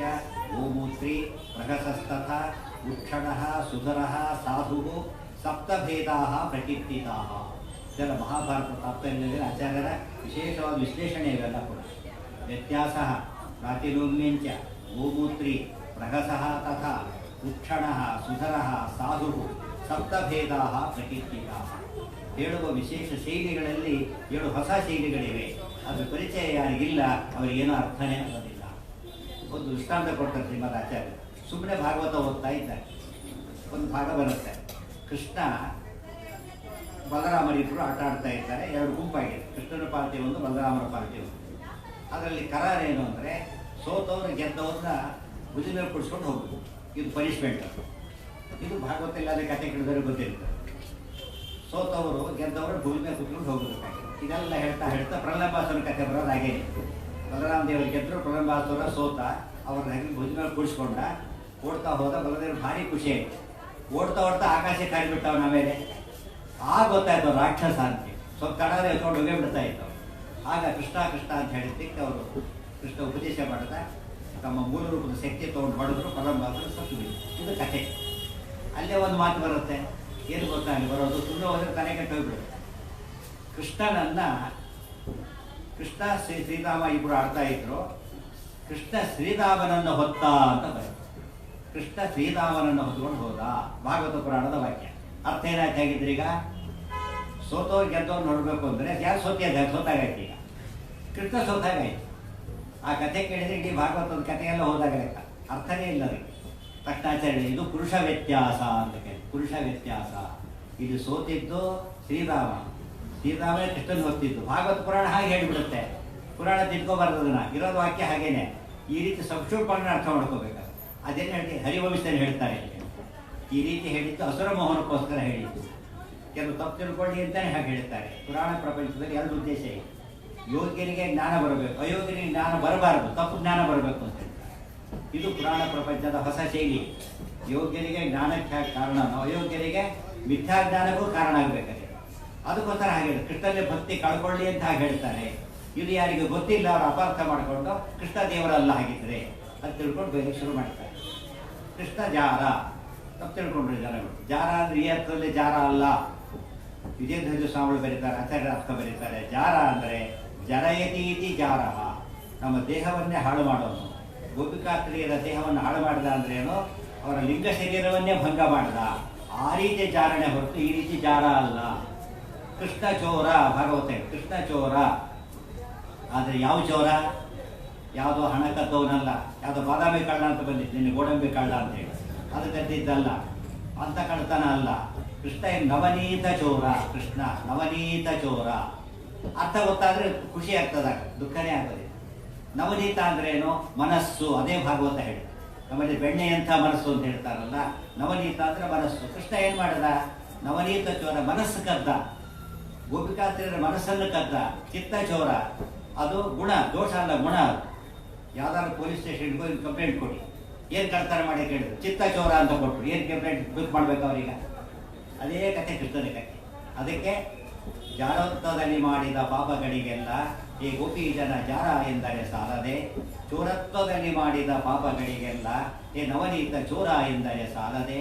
ಗೋಮೂತ್ರಿ ಪ್ರಹಸಸ್ತಥ ಉಕ್ಷಣ ಸುಧರ ಸಾಧು ಸಪ್ತಭೇದಾ ಪ್ರಕೀರ್ತಿತಾ. ಇದೆಲ್ಲ ಮಹಾಭಾರತ ತಾತ್ಪರ್ಯದಲ್ಲಿ ಆಚಾರ್ಯರ ವಿಶೇಷವಾದ ವಿಶ್ಲೇಷಣೆ ಇವೆಲ್ಲ ಕೂಡ. ವ್ಯತ್ಯಾಸ ಪ್ರಾತಿರೋಮ್ಯಂಚ ಗೋಮೂತ್ರಿ ಪ್ರಹಸ ತಥಾ ಉಕ್ಷಣ ಸುಧರ ಸಾಧು ಸಪ್ತಭೇದಾ ಪ್ರಕೀರ್ತಿತಾ. ಹೇಳುವ ವಿಶೇಷ ಶೈಲಿಗಳಲ್ಲಿ 7 ಹೊಸ ಶೈಲಿಗಳಿವೆ. ಅದು ಪರಿಚಯ ಯಾರಿಗಿಲ್ಲ ಅವರಿಗೇನೋ ಅರ್ಥನೇ ಆಗೋದಿಲ್ಲ. ಒಂದು ದೃಷ್ಟಾಂತ ಕೊಡ್ತಾರೆ ಶ್ರೀಮದ್ ಆಚಾರ್ಯ. ಸುಮ್ಮನೆ ಭಾಗವತ ಓದ್ತಾ ಇದ್ದಾರೆ, ಒಂದು ಭಾಗ ಬರುತ್ತೆ. ಕೃಷ್ಣ ಬಲರಾಮರಿಬ್ಬರು ಆಟ ಆಡ್ತಾ ಇದ್ದಾರೆ. 2 ಗುಂಪಾಗಿದೆ, ಕೃಷ್ಣನ ಪಾರ್ಟಿ ಒಂದು, ಬಲರಾಮರ ಪಾರ್ಟಿ ಒಂದು. ಅದರಲ್ಲಿ ಕರಾರ ಏನು ಅಂದರೆ, ಸೋತವ್ರು ಗೆದ್ದವ್ರನ್ನ ಭುಜ ಮೇಲೆ ಕುಡಿಸ್ಕೊಂಡು ಹೋಗ್ಬೇಕು. ಇದು ಪನಿಷ್ಮೆಂಟ್. ಇದು ಭಾಗವತದಲ್ಲಿ ಅದೇ ಕಥೆ ಕೇಳಿದವರು ಗೊತ್ತಿರ್ತದೆ. ಸೋತವರು ಗೆದ್ದವರು ಭೂಮಿ ಮೇಲೆ ಕುತ್ಕೊಂಡು ಹೋಗಬೇಕಾಗಿದೆ. ಇದೆಲ್ಲ ಹೇಳ್ತಾ ಹೇಳ್ತಾ ಪ್ರಹ್ಲಾದಾಸನ ಕಥೆ ಬರೋದು ಹಾಗೇನೆ. ಬಲರಾಮ ದೇವರು ಗೆದ್ದರು, ಪ್ರಹ್ಲಾದಾಸರ ಸೋತ, ಅವ್ರನ್ನ ಹಾಗೆ ಭುಜ ಮೇಲೆ ಕುಡಿಸ್ಕೊಂಡ, ಓಡ್ತಾ ಹೋದ. ಬಲದೇವರು ಭಾರಿ ಖುಷಿ ಆಯಿತು. ಓಡ್ತಾ ಓಡ್ತಾ ಆಕಾಶಕ್ಕೆ ಹಾರಿಬಿಟ್ಟವನ ಮೇಲೆ. ಆಗ ಗೊತ್ತಾಯ್ತು ರಾಕ್ಷಸ ಅಂತ. ಸ್ವಲ್ಪ ತಡಾರೆ ಎತ್ಕೊಂಡು ಹೋಗೇ ಬಿಡ್ತಾ ಇತ್ತು. ಆಗ ಕೃಷ್ಣ ಕೃಷ್ಣ ಅಂತ ಹೇಳಿದ್ದಕ್ಕೆ ಅವರು ಕೃಷ್ಣ ಉಪದೇಶ ಮಾಡ್ತಾ ತಮ್ಮ ಮೂಲ ರೂಪದ ಶಕ್ತಿ ತೊಗೊಂಡು ಹೊಡೆದ್ರು. ಪ್ರಹ್ಲಾದಾಸರು ಸತ್ತು ಬಿಟ್ಟು. ಇದು ಕಥೆ. ಅಲ್ಲೇ ಒಂದು ಮಾತು ಬರುತ್ತೆ, ಏನು ಗೊತ್ತಾ ಅಲ್ಲಿ ಬರೋದು, ಸುಮ್ಮನೆ ಹೋದ್ರೆ ತಲೆ ಕೆಟ್ಟು ಹೋಗ್ಬಿಡುತ್ತೆ. ಕೃಷ್ಣ ಶ್ರೀರಾಮ ಇಬ್ಬರು ಆಡ್ತಾ ಇದ್ರು. ಕೃಷ್ಣ ಶ್ರೀರಾಮನನ್ನು ಹೊತ್ತ ಅಂತ ಬರುತ್ತೆ. ಕೃಷ್ಣ ಶ್ರೀರಾಮನನ್ನು ಹೊತ್ಕೊಂಡು ಹೋದ. ಭಾಗವತ ಪುರಾಣದ ವಾಕ್ಯ. ಅರ್ಥ ಏನಾಯ್ತು ಹೇಗಿದ್ರೆ, ಈಗ ಸೋತವ್ರು ಗೆದ್ದವ್ರು ನೋಡಬೇಕು ಅಂದರೆ ಯಾರು ಸೋತಾಗಾಯ್ತು. ಈಗ ಕೃಷ್ಣ ಸೋತಾಗಾಯ್ತು. ಆ ಕಥೆ ಕೇಳಿದರೆ ಇಡೀ ಭಾಗವತದ ಕಥೆಯೆಲ್ಲ ಹೋದಾಗ ಲೆಕ್ಕ. ಅರ್ಥನೇ ಇಲ್ಲ ಅದಕ್ಕೆ. ತಕ್ಷಣಾಚಾರ್ಯ ಇದು ಪುರುಷ ವ್ಯತ್ಯಾಸ ಅಂತ ಕೇಳಿ. ಪುರುಷ ವ್ಯತ್ಯಾಸ. ಇದು ಸೋತಿದ್ದು ಶ್ರೀರಾಮನೇ ಕೃಷ್ಣನ್ ಹೊತ್ತಿದ್ದು. ಭಾಗವತ ಪುರಾಣ ಹಾಗೆ ಹೇಳಿಬಿಡುತ್ತೆ. ಪುರಾಣ ತಿಳ್ಕೊಬಾರ್ದು ಅದನ್ನ. ಇರೋದು ವಾಕ್ಯ ಹಾಗೇನೆ. ಈ ರೀತಿ ಸಬ್ಸ್ಟಿಟ್ಯೂಟ್ ಅರ್ಥ ಮಾಡ್ಕೋಬೇಕಾದ್ರೆ ಅದೇನು ಹೇಳಿ ಹರಿವಂಶದಲ್ಲಿ ಹೇಳ್ತಾರೆ. ಈ ರೀತಿ ಹೇಳಿದ್ದು ಅಸುರ ಮೋಹನಕ್ಕೋಸ್ಕರ ಹೇಳಿದ್ದು. ಕೆಲವು ತಪ್ಪು ತಿಳ್ಕೊಳ್ಳಿ ಅಂತಲೇ ಹಾಗೆ ಹೇಳ್ತಾರೆ. ಪುರಾಣ ಪ್ರಪಂಚದಲ್ಲಿ 2 ಉದ್ದೇಶ ಇದೆ. ಯೋಗ್ಯರಿಗೆ ಜ್ಞಾನ ಬರಬೇಕು, ಅಯೋಗ್ಯರಿಗೆ ಜ್ಞಾನ ಬರಬಾರದು, ತಪ್ಪು ಜ್ಞಾನ ಬರಬೇಕು ಅಂತ ಹೇಳ್ತಾರೆ. ಇದು ಪುರಾಣ ಪ್ರಪಂಚದ ಹೊಸ ಶೈಲಿ. ಯೋಗ್ಯರಿಗೆ ಜ್ಞಾನಕ್ಕೆ ಕಾರಣ, ಅಯೋಗ್ಯರಿಗೆ ಮಿಥ್ಯಾಜ್ಞಾನಕ್ಕೂ ಕಾರಣ ಆಗಬೇಕಾದ್ರೆ ಅದಕ್ಕೋಸ್ಕರ ಹಾಗೆ ಕೃಷ್ಣನೇ ಭಕ್ತಿ ಕಳ್ಕೊಳ್ಳಿ ಅಂತ ಹಾಗೆ ಹೇಳ್ತಾರೆ. ಇದು ಯಾರಿಗೆ ಗೊತ್ತಿಲ್ಲ ಅವರು ಅಪಾರ್ಥ ಮಾಡಿಕೊಂಡು ಕೃಷ್ಣ ದೇವರಲ್ಲ ಹಾಗಿದ್ರೆ ಅದು ತಿಳ್ಕೊಂಡು ಬೇರೆ ಶುರು ಮಾಡ್ತಾರೆ. ಕೃಷ್ಣ ಜಾರ ತಪ್ಪು ತಿಳ್ಕೊಂಡ್ರು ಜನಗಳು. ಜಾರ ಅಂದರೆ ಈ ಅರ್ಥದಲ್ಲಿ ಜಾರ ಅಲ್ಲ. ವಿಜಯಧ್ವಜ ಸ್ವಾಮಿಗಳು ಬರೀತಾರೆ, ಆಚಾರ್ಯ ಅರ್ಥ ಬರೀತಾರೆ. ಜಾರ ಅಂದರೆ ಜರಯತೀತಿ ಜಾರ, ನಮ್ಮ ದೇಹವನ್ನೇ ಹಾಳು ಮಾಡೋನು. ಗೋಪಿಕಾಸ್ತ್ರೀಯರ ದೇಹವನ್ನು ಹಾಳು ಮಾಡಿದ ಅಂದ್ರೇನು, ಅವರ ಲಿಂಗ ಶರೀರವನ್ನೇ ಭಂಗ ಮಾಡಿದ. ಆ ರೀತಿ ಜಾರಣೆ ಹೊರತು ಈ ರೀತಿ ಜಾರ ಅಲ್ಲ. ಕೃಷ್ಣ ಚೋರ ಭಾಗವತ. ಕೃಷ್ಣ ಚೋರ ಆದರೆ ಯಾವ ಚೋರ? ಯಾವುದೋ ಹಣ ಕದ್ದವನಲ್ಲ. ಯಾವುದೋ ಬಾದಾಮಿ ಕಳ್ಳ ಅಂತ ಬಂದಿತ್ತು ನಿನ್ನೆ, ಗೋಡಂಬಿ ಕಳ್ಳ ಅಂತ ಹೇಳಿ, ಅದು ಕದ್ದಿದ್ದಲ್ಲ. ಅಂತ ಕಳ್ತನ ಅಲ್ಲ. ಕೃಷ್ಣ ನವನೀತ ಚೋರ. ಕೃಷ್ಣ ನವನೀತ ಚೋರ. ಅರ್ಥ ಗೊತ್ತಾದ್ರೆ ಖುಷಿ ಆಗ್ತದಾಗ, ದುಃಖನೇ ಆಗೋದಿಲ್ಲ. ನವನೀತ ಅಂದ್ರೆ ಏನು? ಮನಸ್ಸು. ಅದೇ ಭಾಗವತ ಹೇಳಿ. ನಮ್ಮಲ್ಲಿ ಬೆಣ್ಣೆಯಂಥ ಮನಸ್ಸು ಅಂತ ಹೇಳ್ತಾರಲ್ಲ, ನವನೀತ ಅಂದ್ರೆ ಮನಸ್ಸು. ಕೃಷ್ಣ ಏನ್ ಮಾಡಿದ? ನವನೀತ ಚೋರ, ಮನಸ್ಸು ಕದ್ದ. ಗೋಪಿಕಾಸ್ತ್ರೀಯರ ಮನಸ್ಸನ್ನು ಕದ್ದ. ಚಿತ್ತ ಚೋರ ಅದು ಗುಣ, ದೋಷ ಅಲ್ಲ, ಗುಣ. ಯಾವ್ದಾದ್ರು ಪೊಲೀಸ್ ಸ್ಟೇಷನ್ಗೆ ಹೋಗಿ ಕಂಪ್ಲೇಂಟ್ ಕೊಡಿ, ಏನು ಕಳ್ತನ ಮಾಡಿ ಕೇಳಿದ್ರು, ಚಿತ್ತ ಚೋರ ಅಂತ ಕೊಟ್ಟರು. ಏನು ಕಂಪ್ಲೇಂಟ್ ಬುಕ್ ಮಾಡ್ಬೇಕು ಅವ್ರೀಗ? ಅದೇ ಕಥೆ, ಕೃಷ್ಣನ ಕಥೆ. ಅದಕ್ಕೆ ಜಾರೋತ್ವದಲ್ಲಿ ಮಾಡಿದ ಪಾಪಗಳಿಗೆಲ್ಲ ಈ ಗೋಪಿ ಜನ ಜಾರ ಎಂದರೆ ಸಾಲದೆ, ಚೋರತ್ವದಲ್ಲಿ ಮಾಡಿದ ಪಾಪಗಳಿಗೆಲ್ಲ ಈ ನವನೀತ ಚೋರ ಎಂದರೆ ಸಾಲದೆ,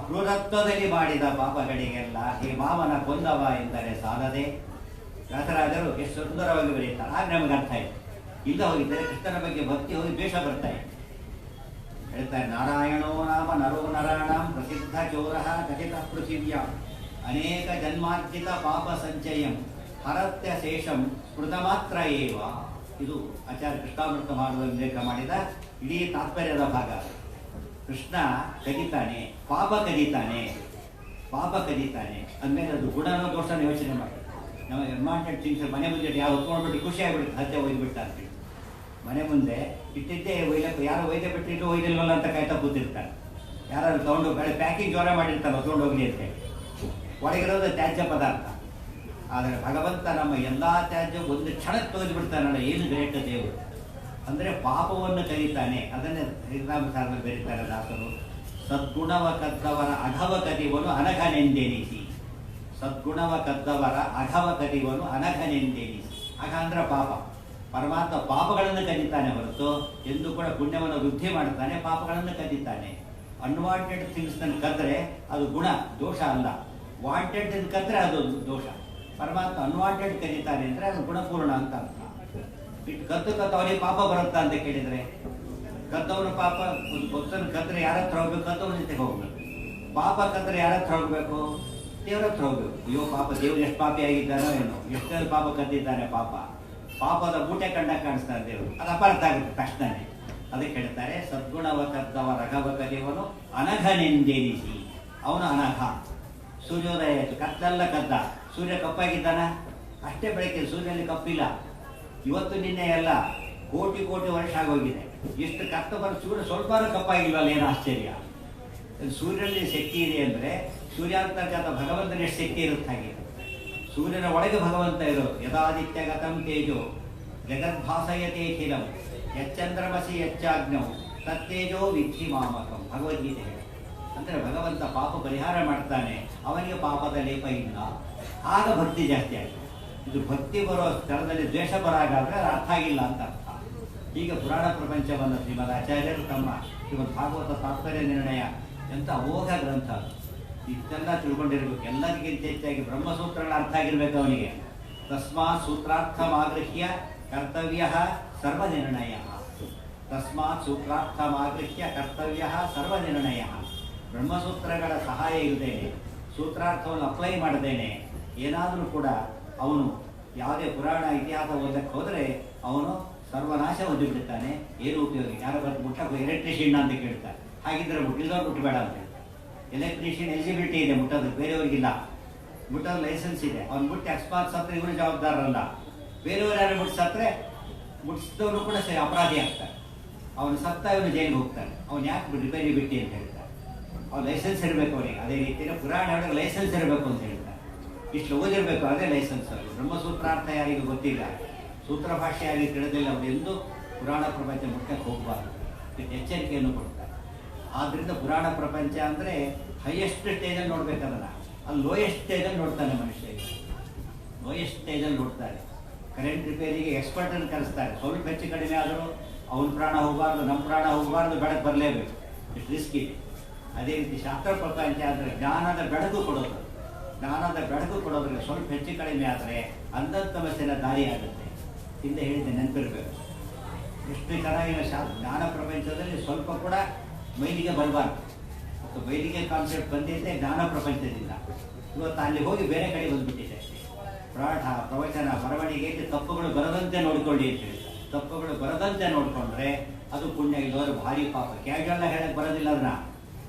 ಕ್ರೂರತ್ವದಲ್ಲಿ ಮಾಡಿದ ಪಾಪಗಳಿಗೆಲ್ಲ ಈ ಮಾವನ ಕೊಂದವ ಎಂದರೆ ಸಾಲದೆ. ವ್ಯಾಸರಾಜರು ಎಷ್ಟು ಸುಂದರವಾಗಿ ಬರೀತಾರೆ. ಆಗ ನಮಗೆ ಅರ್ಥ ಆಯ್ತು. ಇಲ್ಲ ಹೋಗಿದ್ದರೆ ಕೃಷ್ಣನ ಬಗ್ಗೆ ಭಕ್ತಿ ಹೋಗಿ ದ್ವೇಷ ಬರ್ತಾ ಇದೆ. ಹೇಳ್ತಾರೆ, ನಾರಾಯಣೋ ನಾಮ ನರೋ ನರಾಣಾಂ ಪ್ರಸಿದ್ಧ ಚೋರ ಕಥಿತ ಪೃಥಿವ್ಯಾಂ ಅನೇಕ ಜನ್ಮಾರ್ಜಿತ ಪಾಪ ಸಂಚಯಂ ಹರತ್ಯ ಶೇಷಂ ಸ್ಮೃತ ಮಾತ್ರ ಏವ. ಇದು ಆಚಾರ್ಯ ಕೃಷ್ಣಾಮೃತ ಮಾಡುವ ಉಲ್ಲೇಖ ಮಾಡಿದ ಇಡೀ ತಾತ್ಪರ್ಯದ ಭಾಗ. ಕೃಷ್ಣ ಕದೀತಾನೆ, ಪಾಪ ಕದೀತಾನೆ, ಪಾಪ ಕದೀತಾನೆ ಅಂದಮೇಲೆ ಅದು ಗುಣನೋ ದೋಷನ ಯೋಚನೆ ಮಾಡಿ. ನಾವು ಅನ್ವಾಂಟೆಡ್ ಥಿಂಗ್ಸ್ ಮನೆ ಮುಂದೆ ಯಾವ ಹೊತ್ಕೊಂಡ್ಬಿಟ್ಟು ಖುಷಿ ಆಗ್ಬಿಡುತ್ತೆ, ಹದ್ದೆ ಒಯ್ದುಬಿಟ್ಟ ಅಂತೇಳಿ. ಮನೆ ಮುಂದೆ ಇಟ್ಟಿದ್ದೇ ಒಯ್ಲಕ್ಕೆ ಯಾರು ಒಯ್ದೆ ಬಿಟ್ಟಿಟ್ಟು ಒಯ್ದಿಲ್ವಲ್ಲ ಅಂತ ಕಾಯ್ತಾ ಕೂತಿರ್ತಾರೆ. ಯಾರು ತೊಗೊಂಡು ಪ್ಯಾಕಿಂಗ್ ಜೋರ ಮಾಡಿರ್ತಾರೆ ತೊಗೊಂಡು ಹೋಗ್ಲಿ ಅಂತೇಳಿ. ಒಳಗಿರೋದು ತ್ಯಾಜ್ಯ ಪದಾರ್ಥ. ಆದರೆ ಭಗವಂತ ನಮ್ಮ ಎಲ್ಲ ತ್ಯಾಜ್ಯ ಒಂದು ಕ್ಷಣಕ್ಕೆ ತೆಗೆದುಬಿಡ್ತಾನಲ್ಲ, ಏನು ಗ್ರೇಟ್ ದೇವರು ಅಂದರೆ ಪಾಪವನ್ನು ಕರೀತಾನೆ. ಅದನ್ನೇ ಶ್ರೀರಾಮ ಸಾರದಲ್ಲಿ ಬೆರೀತಾರೆ ದಾಸರು. ಸದ್ಗುಣವ ಕದ್ದವರ ಅಘವ ಕದಿವನು ಅನಘನೆಂದೆನಿಸಿ. ಸದ್ಗುಣವ ಕದ್ದವರ ಅಘವ ಕದಿವನು ಅನಘನೆಂದೆನಿಸಿ. ಅಘ ಅಂದ್ರೆ ಪಾಪ. ಪರಮಾತ್ಮ ಪಾಪಗಳನ್ನು ಕದೀತಾನೆ ಹೊರತು ಎಂದು ಕೂಡ ಪುಣ್ಯವನ್ನು ವೃದ್ಧಿ ಮಾಡ್ತಾನೆ, ಪಾಪಗಳನ್ನು ಕದೀತಾನೆ. ಅನ್ವಾಂಟೆಡ್ ಥಿಂಗ್ಸ್ನ ಕದ್ರೆ ಅದು ಗುಣ, ದೋಷ ಅಲ್ಲ. ವಾಂಟೆಡ್ ಕದ್ರೆ ಅದು ದೋಷ. ಪರಮಾತ್ಮ ಅನ್ವಾಂಟೆಡ್ ಕದೀತಾನೆ ಅಂದರೆ ಅದು ಗುಣಪೂರ್ಣ ಅಂತ ಅರ್ಥ. ಇಟ್ಟು ಕದ್ದು ಅವನಿಗೆ ಪಾಪ ಬರುತ್ತಾ ಅಂತ ಕೇಳಿದರೆ, ಕದ್ದವನು ಪಾಪ ಒಂದು ಭಕ್ತನ ಕದ್ರೆ ಯಾರ ಹತ್ರ ಹೋಗ್ಬೇಕು? ಕದ್ದವನ ಜೊತೆಗೆ ಹೋಗ್ಬೇಕು. ಪಾಪ ಕದ್ರೆ ಯಾರ ಹತ್ರ ಹೋಗ್ಬೇಕು? ದೇವ್ರ ಹತ್ರ ಹೋಗ್ಬೇಕು. ಅಯ್ಯೋ ಪಾಪ ದೇವ್ರು ಎಷ್ಟು ಪಾಪಿ ಆಗಿದ್ದಾನೋ ಏನೋ, ಎಷ್ಟೊಂದು ಪಾಪ ಕದ್ದಿದ್ದಾನೆ. ಪಾಪದ ಮೂಟೆ ಕಂಡಾಗ ಕಾಣಿಸ್ತಾರೆ ದೇವರು. ಅದು ಅಪಾರ್ಥ ಆಗುತ್ತೆ ತಕ್ಷಣನೇ. ಅದಕ್ಕೆ ಹೇಳ್ತಾರೆ ಸದ್ಗುಣವ ಕದ್ದವ ರಘವ ಕದಿವನು ಅನಘನೆಂದೆನಿಸಿ. ಅವನು ಅನಘ. ಸೂರ್ಯೋದಯ ಆಯಿತು, ಕತ್ಲೆಲ್ಲ ಕದ್ದ. ಸೂರ್ಯ ಕಪ್ಪಾಗಿದ್ದಾನ? ಅಷ್ಟೇ ಬೆಳಗ್ಗೆ, ಸೂರ್ಯನಲ್ಲಿ ಕಪ್ಪಿಲ್ಲ. ಇವತ್ತು ನಿನ್ನೆ ಎಲ್ಲ ಕೋಟಿ ಕೋಟಿ ವರ್ಷ ಆಗೋಗಿದೆ. ಎಷ್ಟು ಕತ್ತ ಬರೋ ಸೂರ್ಯ ಸ್ವಲ್ಪ ಕಪ್ಪಾಗಿಲ್ವಲ್ಲ, ಏನು ಆಶ್ಚರ್ಯ. ಸೂರ್ಯನಲ್ಲಿ ಶಕ್ತಿ ಇದೆ ಅಂದರೆ ಸೂರ್ಯಾಂತರ್ಗತ ಭಗವಂತನ ಎಷ್ಟು ಶಕ್ತಿ ಇರುತ್ತೆ ಹಾಗೆ. ಸೂರ್ಯನ ಒಳಗೆ ಭಗವಂತ ಇರೋದು. ಯದಾದಿತ್ಯಗತಂ ತೇಜೋ ಜಗದ್ಭಾಸಯತೇಖಿಲಂ ಯಚ್ಚಂದ್ರಮಸಿ ಯಚ್ಚಾಗ್ನೌ ತತ್ತೇಜೋ ವಿಧಿ ಮಾಮಕಂ. ಭಗವದ್ಗೀತೆ ಹೇಳಿ. ಅಂದರೆ ಭಗವಂತ ಪಾಪ ಪರಿಹಾರ ಮಾಡ್ತಾನೆ, ಅವನಿಗೆ ಪಾಪದ ಲೇಪ ಇಲ್ಲ. ಆಗ ಭಕ್ತಿ ಜಾಸ್ತಿ ಆಗಿದೆ. ಇದು ಭಕ್ತಿ ಬರೋ ಸ್ಥಳದಲ್ಲಿ ದ್ವೇಷ ಬರಾಗಾದ್ರೆ ಅದು ಅರ್ಥ ಆಗಿಲ್ಲ ಅಂತ ಅರ್ಥ. ಈಗ ಪುರಾಣ ಪ್ರಪಂಚವನ್ನು ಶ್ರೀಮದ್ ಆಚಾರ್ಯರು ತಮ್ಮ ಶ್ರೀಮದ್ ಭಾಗವತ ತಾತ್ಪರ್ಯ ನಿರ್ಣಯ ಎಂಥ ಅಮೋಘ ಗ್ರಂಥ. ಇಷ್ಟೆಲ್ಲ ತಿಳ್ಕೊಂಡಿರ್ಬೇಕು. ಎಲ್ಲರಿಗಿಂತ ಹೆಚ್ಚಾಗಿ ಬ್ರಹ್ಮಸೂತ್ರಗಳ ಅರ್ಥ ಆಗಿರ್ಬೇಕು ಅವನಿಗೆ. ತಸ್ಮಾತ್ ಸೂತ್ರಾರ್ಥಮಾಗೃಹ್ಯ ಕರ್ತವ್ಯ ಸರ್ವನಿರ್ಣಯ. ತಸ್ಮಾತ್ ಸೂತ್ರಾರ್ಥಮಾಗೃಹ್ಯ ಕರ್ತವ್ಯ ಸರ್ವನಿರ್ಣಯ. ಬ್ರಹ್ಮಸೂತ್ರಗಳ ಸಹಾಯ ಇಲ್ಲದೇನೆ, ಸೂತ್ರಾರ್ಥವನ್ನು ಅಪ್ಲೈ ಮಾಡದೇನೆ ಏನಾದರೂ ಕೂಡ ಅವನು ಯಾವುದೇ ಪುರಾಣ ಇತಿಹಾಸ ಓದಕ್ಕೆ ಹೋದರೆ ಅವನು ಸರ್ವನಾಶ ಹೊಂದಿಬಿಡ್ತಾನೆ. ಏನು ಉಪಯೋಗ? ಯಾರೋ ಬಂದು ಮುಟ್ಟಕ್ಕೆ ಎಲೆಕ್ಟ್ರಿಷಿಯನ್ ಅಂತ ಕೇಳ್ತಾರೆ. ಹಾಗಿದ್ರೆ ಮುಟ್ಟಿದವ್ರು ಮುಟ್ಟಬೇಡ ಅಂತ ಹೇಳ್ತಾರೆ. ಎಲೆಕ್ಟ್ರಿಷಿಯನ್ ಎಲಿಜಿಬಿಲಿಟಿ ಇದೆ ಮುಟ್ಟೋದಕ್ಕೆ, ಬೇರೆಯವ್ರಿಗಿಲ್ಲ. ಮುಟ್ಟೋದು ಲೈಸೆನ್ಸ್ ಇದೆ. ಅವ್ನು ಮುಟ್ಟಿ ಅಕಸ್ಮಾತ್ ಸತ್ರ ಇವರು ಜವಾಬ್ದಾರರಲ್ಲ. ಬೇರೆಯವರು ಯಾರು ಮುಟ್ಸತ್ರೆ ಮುಟ್ಟಿಸಿದವರು ಕೂಡ ಸರಿ ಅಪರಾಧಿ ಆಗ್ತಾರೆ. ಅವನು ಸತ್ತ ಇವನು ಜೈಲಿಗೆ ಹೋಗ್ತಾನೆ. ಅವ್ನು ಯಾಕೆ ರಿಪೇರಿ ಬಿಟ್ಟು ಅಂತ ಹೇಳ್ತಾರೆ. ಅವ್ನು ಲೈಸೆನ್ಸ್ ಇರಬೇಕು ಅವನಿಗೆ. ಅದೇ ರೀತಿಯ ಪುರಾಣ ಒಳಗೆ ಲೈಸೆನ್ಸ್ ಇರಬೇಕು ಅಂತ ಹೇಳ್ತಾರೆ. ಇಷ್ಟು ಓದಿರಬೇಕು, ಅದೇ ಲೈಸೆನ್ಸ್. ಅವರು ಬ್ರಹ್ಮಸೂತ್ರಾರ್ಥ ಯಾರಿಗೂ ಗೊತ್ತಿಲ್ಲ, ಸೂತ್ರ ಭಾಷೆ ಯಾರಿಗೆ ತಿಳಿದಿಲ್ಲ, ಅವರು ಎಂದೂ ಪುರಾಣ ಪ್ರಪಂಚ ಮುಟ್ಟಕ್ಕೆ ಹೋಗಬಾರ್ದು. ಎಚ್ಚರಿಕೆಯನ್ನು ಕೊಡ್ತಾರೆ. ಆದ್ದರಿಂದ ಪುರಾಣ ಪ್ರಪಂಚ ಅಂದರೆ ಹೈಯೆಸ್ಟ್ ಸ್ಟೇಜಲ್ಲಿ ನೋಡ್ಬೇಕದನ್ನ. ಅಲ್ಲಿ ಲೋಯೆಸ್ಟ್ ಸ್ಟೇಜಲ್ಲಿ ನೋಡ್ತಾನೆ ಮನುಷ್ಯ. ಲೋಯೆಸ್ಟ್ ಸ್ಟೇಜಲ್ಲಿ ನೋಡ್ತಾರೆ. ಕರೆಂಟ್ ರಿಪೇರಿಗೆ ಎಕ್ಸ್ಪರ್ಟನ್ನು ಕರೆಸ್ತಾರೆ. ಸ್ವಲ್ಪ ಹೆಚ್ಚು ಕಡಿಮೆ ಆದರೂ ಅವನ ಪ್ರಾಣ ಹೋಗಬಾರ್ದು, ನಮ್ಮ ಪ್ರಾಣ ಹೋಗಬಾರ್ದು, ಬೆಳಕು ಬರಲೇಬೇಕು. ಇಷ್ಟು ರಿಸ್ಕ್ ಇದೆ. ಅದೇ ರೀತಿ ಶಾಸ್ತ್ರ ಪ್ರಪಂಚ ಅಂದರೆ ಜ್ಞಾನದ ಬೆಳಕು ಕೊಡೋದು. ಜ್ಞಾನದ ಬೆಳಕು ಕೊಡೋದ್ರಲ್ಲಿ ಸ್ವಲ್ಪ ಹೆಚ್ಚು ಕಡಿಮೆ ಆದರೆ ಅಂಧತಮಸ್ಸಿನ ದಾರಿ ಆಗುತ್ತೆ. ಹಿಂದೆ ಹೇಳಿದ್ದೆ, ನೆನಪಿರಬೇಕು. ಎಷ್ಟು ಚೆನ್ನಾಗಿನ ಜ್ಞಾನ ಪ್ರಪಂಚದಲ್ಲಿ ಸ್ವಲ್ಪ ಕೂಡ ಮೈಲಿಗೆ ಬರಬಾರ್ದು. ಮತ್ತು ಮೈಲಿಗೆ ಕಾನ್ಸೆಪ್ಟ್ ಬಂದಿದ್ದೆ ಜ್ಞಾನ ಪ್ರಪಂಚದಿಂದ. ಇವತ್ತು ಅಲ್ಲಿ ಹೋಗಿ ಬೇರೆ ಕಡೆ ಬಂದುಬಿಟ್ಟಿದೆ ಅಷ್ಟೇ. ಪಾಠ, ಪ್ರವಚನ, ಬರವಣಿಗೆಯಲ್ಲಿ ತಪ್ಪುಗಳು ಬರದಂತೆ ನೋಡ್ಕೊಳ್ಳಿ ಅಂತ ಹೇಳ್ತಾರೆ. ತಪ್ಪುಗಳು ಬರದಂತೆ ನೋಡಿಕೊಂಡ್ರೆ ಅದು ಪುಣ್ಯ. ಇಲ್ಲವರು ಭಾರಿ ಪಾಪ. ಕ್ಯಾಶುವಲ್ ಆಗಿ ಹೇಳಕ್ಕೆ ಬರೋದಿಲ್ಲ. ಅದನ್ನ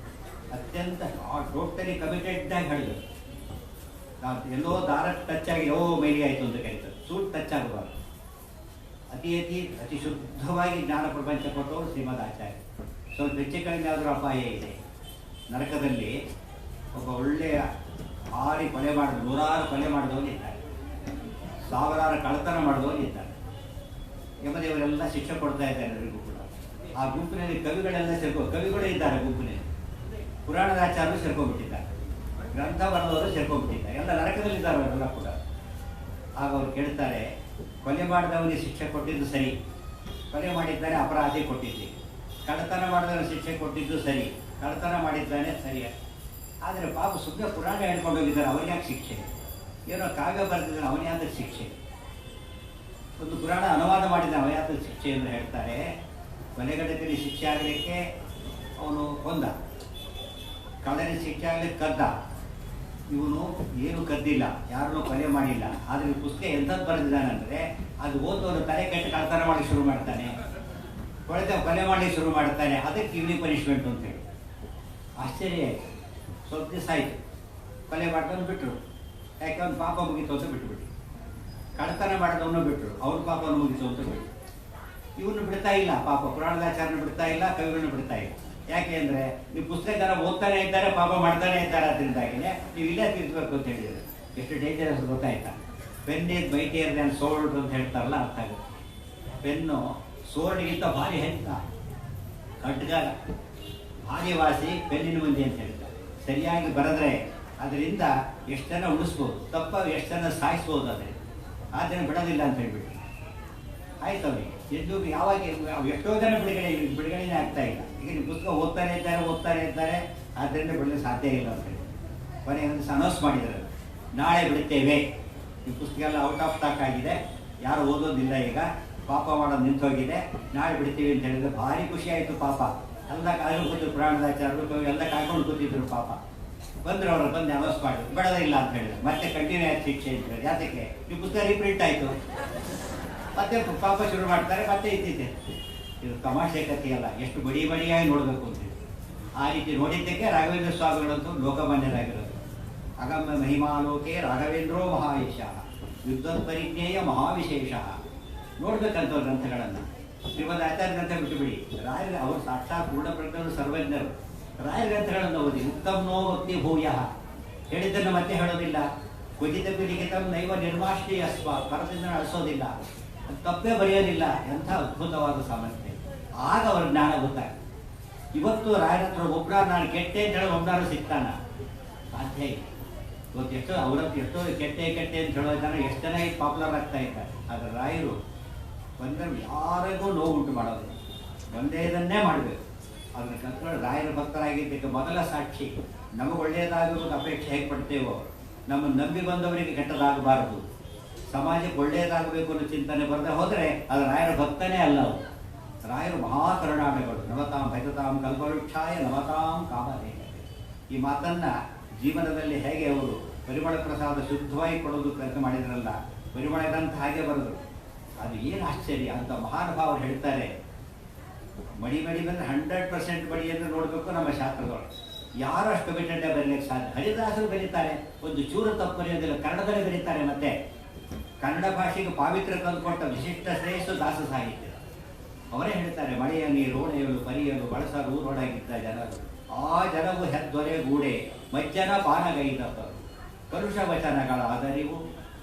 ಅತ್ಯಂತ ಟೋಟಲಿ ಕಮಿಟೆಡ್ಡಾಗಿ ಹೇಳಿದ್ರು. ನಾವು ಎಲ್ಲೋ ದಾರ ಟಚ್ ಆಗಿ ಮೈಲಿಗೆ ಆಯಿತು ಅಂತ ಕರೀತಾರೆ. ಸೂಟ್ ಟಚ್ ಆಗಬಾರ್ದು. ಅತಿ ಶುದ್ಧವಾಗಿ ಜ್ಞಾನ ಪ್ರಪಂಚ ಕೊಟ್ಟವರು ಶ್ರೀಮದ್ ಆಚಾರ್ಯ. ಸ್ವಲ್ಪ ಹೆಚ್ಚು ಕಡಿಮೆ ಆದರೂ ಅಪಾಯ ಇದೆ. ನರಕದಲ್ಲಿ ಒಬ್ಬ ಒಳ್ಳೆಯ ಭಾರಿ ಕೊಲೆ ಮಾಡಿದ, 100 ಕೊಲೆ ಮಾಡಿದವನು ಇದ್ದಾರೆ, 1000 ಕಳ್ಳತನ ಮಾಡಿದವನು ಇದ್ದಾರೆ. ಯಮದೇವರೆಲ್ಲ ಶಿಕ್ಷೆ ಕೊಡ್ತಾ ಇದ್ದಾರೆ ಎಲ್ಲರಿಗೂ ಕೂಡ. ಆ ಗುಂಪಿನಲ್ಲಿ ಕವಿಗಳೆಲ್ಲ ಕವಿಗಳೇ ಇದ್ದಾರೆ ಗುಂಪಿನಲ್ಲಿ. ಪುರಾಣದಾಚಾರ್ಯರು ಸೇರ್ಕೊಂಡ್ಬಿಟ್ಟಿದ್ದಾರೆ, ಗ್ರಂಥ ಬರೆದವರು ಸೇರ್ಕೊಂಡ್ಬಿಟ್ಟಿದ್ದಾರೆ. ಎಲ್ಲ ನರಕದಲ್ಲಿದ್ದಾರೆ ಅವರೆಲ್ಲ ಕೂಡ. ಆಗ ಅವ್ರು ಕೇಳ್ತಾರೆ, ಕೊಲೆ ಮಾಡಿದವನಿಗೆ ಶಿಕ್ಷೆ ಕೊಟ್ಟಿದ್ದು ಸರಿ, ಕೊಲೆ ಮಾಡಿದ್ದಾನೆ ಅಪರಾಧಿ ಕೊಟ್ಟಿದ್ದೆ. ಕಳ್ಳತನ ಮಾಡಿದವನ ಶಿಕ್ಷೆ ಕೊಟ್ಟಿದ್ದು ಸರಿ, ಕಳ್ಳತನ ಮಾಡಿದ್ದಾನೆ ಸರಿ. ಆದರೆ ಪಾಪ ಸುಮ್ಮನೆ ಪುರಾಣ ಹೇಳ್ಕೊಂಡು ಹೋಗಿದ್ದಾರೆ, ಅವನ್ಯಾಕೆ ಶಿಕ್ಷೆ? ಏನೋ ಕಾವ್ಯ ಬರೆದಿದ್ದಾನೆ, ಅವನ್ಯಾದ ಶಿಕ್ಷೆ? ಒಂದು ಪುರಾಣ ಅನುವಾದ ಮಾಡಿದ ಅವನ್ಯಾದ ಶಿಕ್ಷೆ ಎಂದು ಹೇಳ್ತಾರೆ. ಕೊಲೆಗಡಕಲ್ಲಿ ಶಿಕ್ಷೆ ಆಗಲಿಕ್ಕೆ ಅವನು ಕೊಂದ, ಕಳ್ಳನಿಗೆ ಶಿಕ್ಷೆ ಆಗಲಿಕ್ಕೆ ಕದ್ದ, ಇವನು ಏನು ಕದ್ದಿಲ್ಲ, ಯಾರನ್ನೂ ಕೊಲೆ ಮಾಡಿಲ್ಲ, ಆದರೆ ಈ ಪುಸ್ತಕ ಎಂಥದ್ದು ಬರೆದಿದ್ದಾನಂದರೆ ಅದು ಓದೋನು ತಲೆ ಕೆಟ್ಟು ಕಳ್ತನ ಮಾಡಿ ಶುರು ಮಾಡ್ತಾನೆ, ಕೊಲೆ ಮಾಡಲಿಕ್ಕೆ ಶುರು ಮಾಡ್ತಾನೆ, ಅದಕ್ಕೆ ಇವನಿಗೆ ಪನಿಷ್ಮೆಂಟ್ ಅಂತೇಳಿ. ಆಶ್ಚರ್ಯ ಆಯಿತು. ಸ್ವಲ್ಪ ದಿವಸ ಆಯಿತು, ಕೊಲೆ ಮಾಡ್ದವನು ಬಿಟ್ಟರು, ಯಾಕೆ ಅವ್ನು ಪಾಪ ಮುಗೀತು ಅಂತ ಬಿಟ್ಬಿಟ್ಟು. ಕಳ್ತನ ಮಾಡಿದವನು ಬಿಟ್ಟರು, ಅವ್ರ ಪಾಪವನ್ನು ಮುಗೀತು ಅಂತ ಬಿಟ್ಟರು. ಇವ್ರನ್ನ ಬಿಡ್ತಾ ಇಲ್ಲ, ಪಾಪ ಪುರಾಣದಾಚಾರನ ಬಿಡ್ತಾ ಇಲ್ಲ, ಕವಿಗಳನ್ನ ಬಿಡ್ತಾ ಇಲ್ಲ. ಯಾಕೆ ಅಂದರೆ ನೀವು ಪುಸ್ತಕನ ಓದ್ತಾನೆ ಇದ್ದಾರೆ, ಪಾಪ ಮಾಡ್ತಾನೆ ಇದ್ದಾರೆ, ಅದರಿಂದಾಗಿನೇ ನೀವು ಇಲ್ಲೇ ತಿರ್ಸ್ಬೇಕು ಅಂತ ಹೇಳಿದ್ರು. ಎಷ್ಟು ಡೇಂಜರಸ್ ಗೊತ್ತಾಯ್ತಾ? Pen is mightier than sold ಅಂತ ಹೇಳ್ತಾರಲ್ಲ, ಅರ್ಥ ಆಗುತ್ತೆ. ಪೆನ್ನು ಸೋಲ್ಡ್ಗಿಂತ ಭಾರಿ ಹೆಂತ, ಖಡ್ಗ ಭಾರಿ ವಾಸಿ ಪೆನ್ನಿನ ಮುಂದೆ ಅಂತ ಹೇಳ್ತಾರೆ. ಸರಿಯಾಗಿ ಬರೆದ್ರೆ ಅದರಿಂದ ಎಷ್ಟು ಜನ ಉಳಿಸ್ಬೋದು, ತಪ್ಪ ಎಷ್ಟು ಜನ ಸಾಯಿಸ್ಬೋದು. ಅದೇ ಆದರೆ ಬಿಡೋದಿಲ್ಲ ಅಂತ ಹೇಳ್ಬಿಟ್ಟು ಆಯ್ತು. ಅವ್ರಿಗೆ ಎಂದು ಯಾವಾಗ ಎಷ್ಟೋ ಜನ ಬಿಡುಗಡೆನೇ ಆಗ್ತಾ ಇಲ್ಲ. ಈಗ ನೀವು ಪುಸ್ತಕ ಓದ್ತಾನೆ ಇದ್ದಾರೆ, ಆದ್ದರಿಂದ ಬಿಡಲು ಸಾಧ್ಯ ಇಲ್ಲ ಅಂತ ಹೇಳಿ ಕೊನೆಗೆ ಒಂದು ಅನೌನ್ಸ್ ಮಾಡಿದ್ದಾರೆ, ನಾಳೆ ಬಿಡುತ್ತೇವೆ, ಈ ಪುಸ್ತಕ ಎಲ್ಲ ಔಟ್ ಆಫ್ ಸ್ಟಾಕ್ ಆಗಿದೆ, ಯಾರು ಓದೋದಿಲ್ಲ, ಈಗ ಪಾಪ ಮಾಡೋದು ನಿಂತೋಗಿದೆ, ನಾಳೆ ಬಿಡ್ತೀವಿ ಅಂತ ಹೇಳಿದ್ರೆ ಭಾರಿ ಖುಷಿ ಆಯಿತು. ಪಾಪ ಎಲ್ಲ ಕಾಯ್ಕೊಂಡು ಕೂತಿದ್ರು, ಪುರಾಣದಾಚಾರರು ಎಲ್ಲ ಕಾಯ್ಕೊಂಡು ಕೂತಿದ್ರು. ಪಾಪ ಬಂದರು, ಅವರು ಬಂದು ಅನೌನ್ಸ್ ಮಾಡಿದ್ರು, ಬಿಡೋದಿಲ್ಲ ಅಂತ ಹೇಳಿದ್ರು. ಮತ್ತೆ ಕಂಟಿನ್ಯೂ ಆಗಿ ಶಿಕ್ಷೆ ಅಂತ ಹೇಳಿ, ಯಾತಕ್ಕೆ ಈ ಪುಸ್ತಕ ರೀಪ್ರಿಂಟ್ ಆಯಿತು, ಮತ್ತೆ ಪಾಪ ಶುರು ಮಾಡ್ತಾರೆ, ಮತ್ತೆ ಇದ್ದಿದ್ದೆ. ಇದು ತಮಾಷೆ ಕಥೆಯಲ್ಲ, ಎಷ್ಟು ಬಡಿಯಾಗಿ ನೋಡಬೇಕು ಅಂತ ಹೇಳಿ. ಆ ರೀತಿ ನೋಡಿದ್ದಕ್ಕೆ ರಾಘವೇಂದ್ರ ಸ್ವಾಮಿಗಳಂತೂ ಲೋಕಮಾನ್ಯರಾಗಿರೋದು. ಅಗಮ್ಯ ಮಹಿಮಾಲೋಕೆ ರಾಘವೇಂದ್ರೋ ಮಹಾಯಶ ಯುದ್ಧೋತ್ಪರಿಜ್ಞೇಯ ಮಹಾವಿಶೇಷ. ನೋಡ್ಬೇಕಂತವ್ರ ಗ್ರಂಥಗಳನ್ನು. ಶ್ರೀಮದ್ ಆಚಾರ್ಯ ಗ್ರಂಥ ಬಿಟ್ಟುಬಿಡಿ, ರಾಯರ ಅವರು ಸಾಕ್ಷಾತ್ ಪೂರ್ಣಪ್ರಜ್ಞರು, ಸರ್ವಜ್ಞರು. ರಾಯರ ಗ್ರಂಥಗಳನ್ನು ಓದಿ. ಉತ್ತಮನೋ ಭಕ್ತಿ ಭೂಯ, ಹೇಳಿದ್ದನ್ನು ಮತ್ತೆ ಹೇಳೋದಿಲ್ಲ. ಕ್ವಚಿತ ಲಿಖಿತಂ ನೈವ ನಿರ್ಮಾಶ್ರೀಯ ಸ್ವ, ಪರದಿಂದ ಅಳಿಸೋದಿಲ್ಲ, ತಪ್ಪೇ ಬರೆಯೋದಿಲ್ಲ. ಎಂಥ ಅದ್ಭುತವಾದ ಸಾಮರ್ಥ್ಯ. ಆಗ ಅವ್ರ ಜ್ಞಾನ ಗೊತ್ತಾಗ್ತದೆ. ಇವತ್ತು ರಾಯರ ಹತ್ರ ಒಬ್ಬರ ನಾನು ಕೆಟ್ಟೆ ಅಂತ ಹೇಳೋ ಒಬ್ಬರು ಸಿಗ್ತಾನ? ಸಾಧ್ಯ ಇಲ್ಲ. ಇವತ್ತು ಎಷ್ಟೋ ಅವ್ರದ್ದು ಎಷ್ಟೋ ಕೆಟ್ಟೆ ಅಂತ ಹೇಳೋ ಜನ ಎಷ್ಟು ಜನ ಈಗ ಪಾಪ್ಯುಲರ್ ಆಗ್ತಾ ಇದ್ದಾರೆ. ಆದರೆ ರಾಯರು ಬಂದರೆ ಯಾರಿಗೂ ನೋವು ಉಂಟು ಮಾಡೋದು, ಒಂದೇದನ್ನೇ ಮಾಡಬೇಕು. ಅದನ್ನ ಕಲ್ತ್ಕೊಂಡು ರಾಯರ ಭಕ್ತರಾಗಿದ್ದಕ್ಕೆ ಮೊದಲ ಸಾಕ್ಷಿ. ನಮಗೆ ಒಳ್ಳೆಯದಾಗುವುದು ಅಪೇಕ್ಷೆ ಹೇಗೆ ಪಡ್ತೇವೋ, ನಮ್ಮನ್ನು ನಂಬಿ ಬಂದವರಿಗೆ ಕೆಟ್ಟದಾಗಬಾರದು, ಸಮಾಜಕ್ಕೆ ಒಳ್ಳೆಯದಾಗಬೇಕು ಅನ್ನೋ ಚಿಂತನೆ ಬರದೆ ಹೋದರೆ ಅದು ರಾಯರ ಭಕ್ತನೇ ಅಲ್ಲ. ಅವರು ರಾಯರು ಮಹಾಕರುಣಾಮಗಳು. ನವತಾಂ ಭೈತತಾಂ ಕಲ್ಪವೃಕ್ಷಾಯ ನವತಾಂ ಕಾಮಧೇಯ. ಈ ಮಾತನ್ನು ಜೀವನದಲ್ಲಿ ಹೇಗೆ ಅವರು ಪರಿಮಳ ಪ್ರಸಾದ ಶುದ್ಧವಾಗಿ ಕೊಡೋದು ಪ್ರಯತ್ನ ಮಾಡಿದ್ರಲ್ಲ, ಪರಿಮಳ ಗ್ರಂಥ ಹಾಗೆ ಬರೆದರು. ಅದು ಏನು ಆಶ್ಚರ್ಯ ಅಂತ ಮಹಾನುಭಾವರು ಹೇಳ್ತಾರೆ. ಮಡಿ ಬಂದರೆ 100% ಮಡಿ ಅಂದರೆ ನೋಡಬೇಕು ನಮ್ಮ ಶಾಸ್ತ್ರಗಳು. ಯಾರು ಅಷ್ಟು ಕಮಿಟೆಡ್ ಬರೀಲಿಕ್ಕೆ ಸಾಧ್ಯ? ಹರಿದಾಸರು ಬರೀತಾರೆ, ಒಂದು ಚೂರು ತಪ್ಪು ಬರೆಯೋದಿಲ್ಲ, ಕನ್ನಡದಲ್ಲಿ ಬರೀತಾರೆ. ಮತ್ತೆ ಕನ್ನಡ ಭಾಷೆಗೆ ಪಾವಿತ್ರ್ಯ ತಂದುಕೊಟ್ಟ ವಿಶಿಷ್ಟ ಶ್ರೇಷ್ಠ ದಾಸ ಸಾಹಿತ್ಯ. ಅವರೇ ಹೇಳ್ತಾರೆ, ಮಳೆಯ ನೀರು ಓಣೆಯಲು ಪರಿಯಲು ಬಳಸಲು ಊರೊಳಗಿದ್ದ ಜನರು, ಆ ಜನವು ಹೆದ್ದೊರೆ ಗೂಡೆ ಮಜ್ಜನ ಪಾನಗೈದವರು, ಕಲುಷ ವಚನಗಳ ಆದರಿವು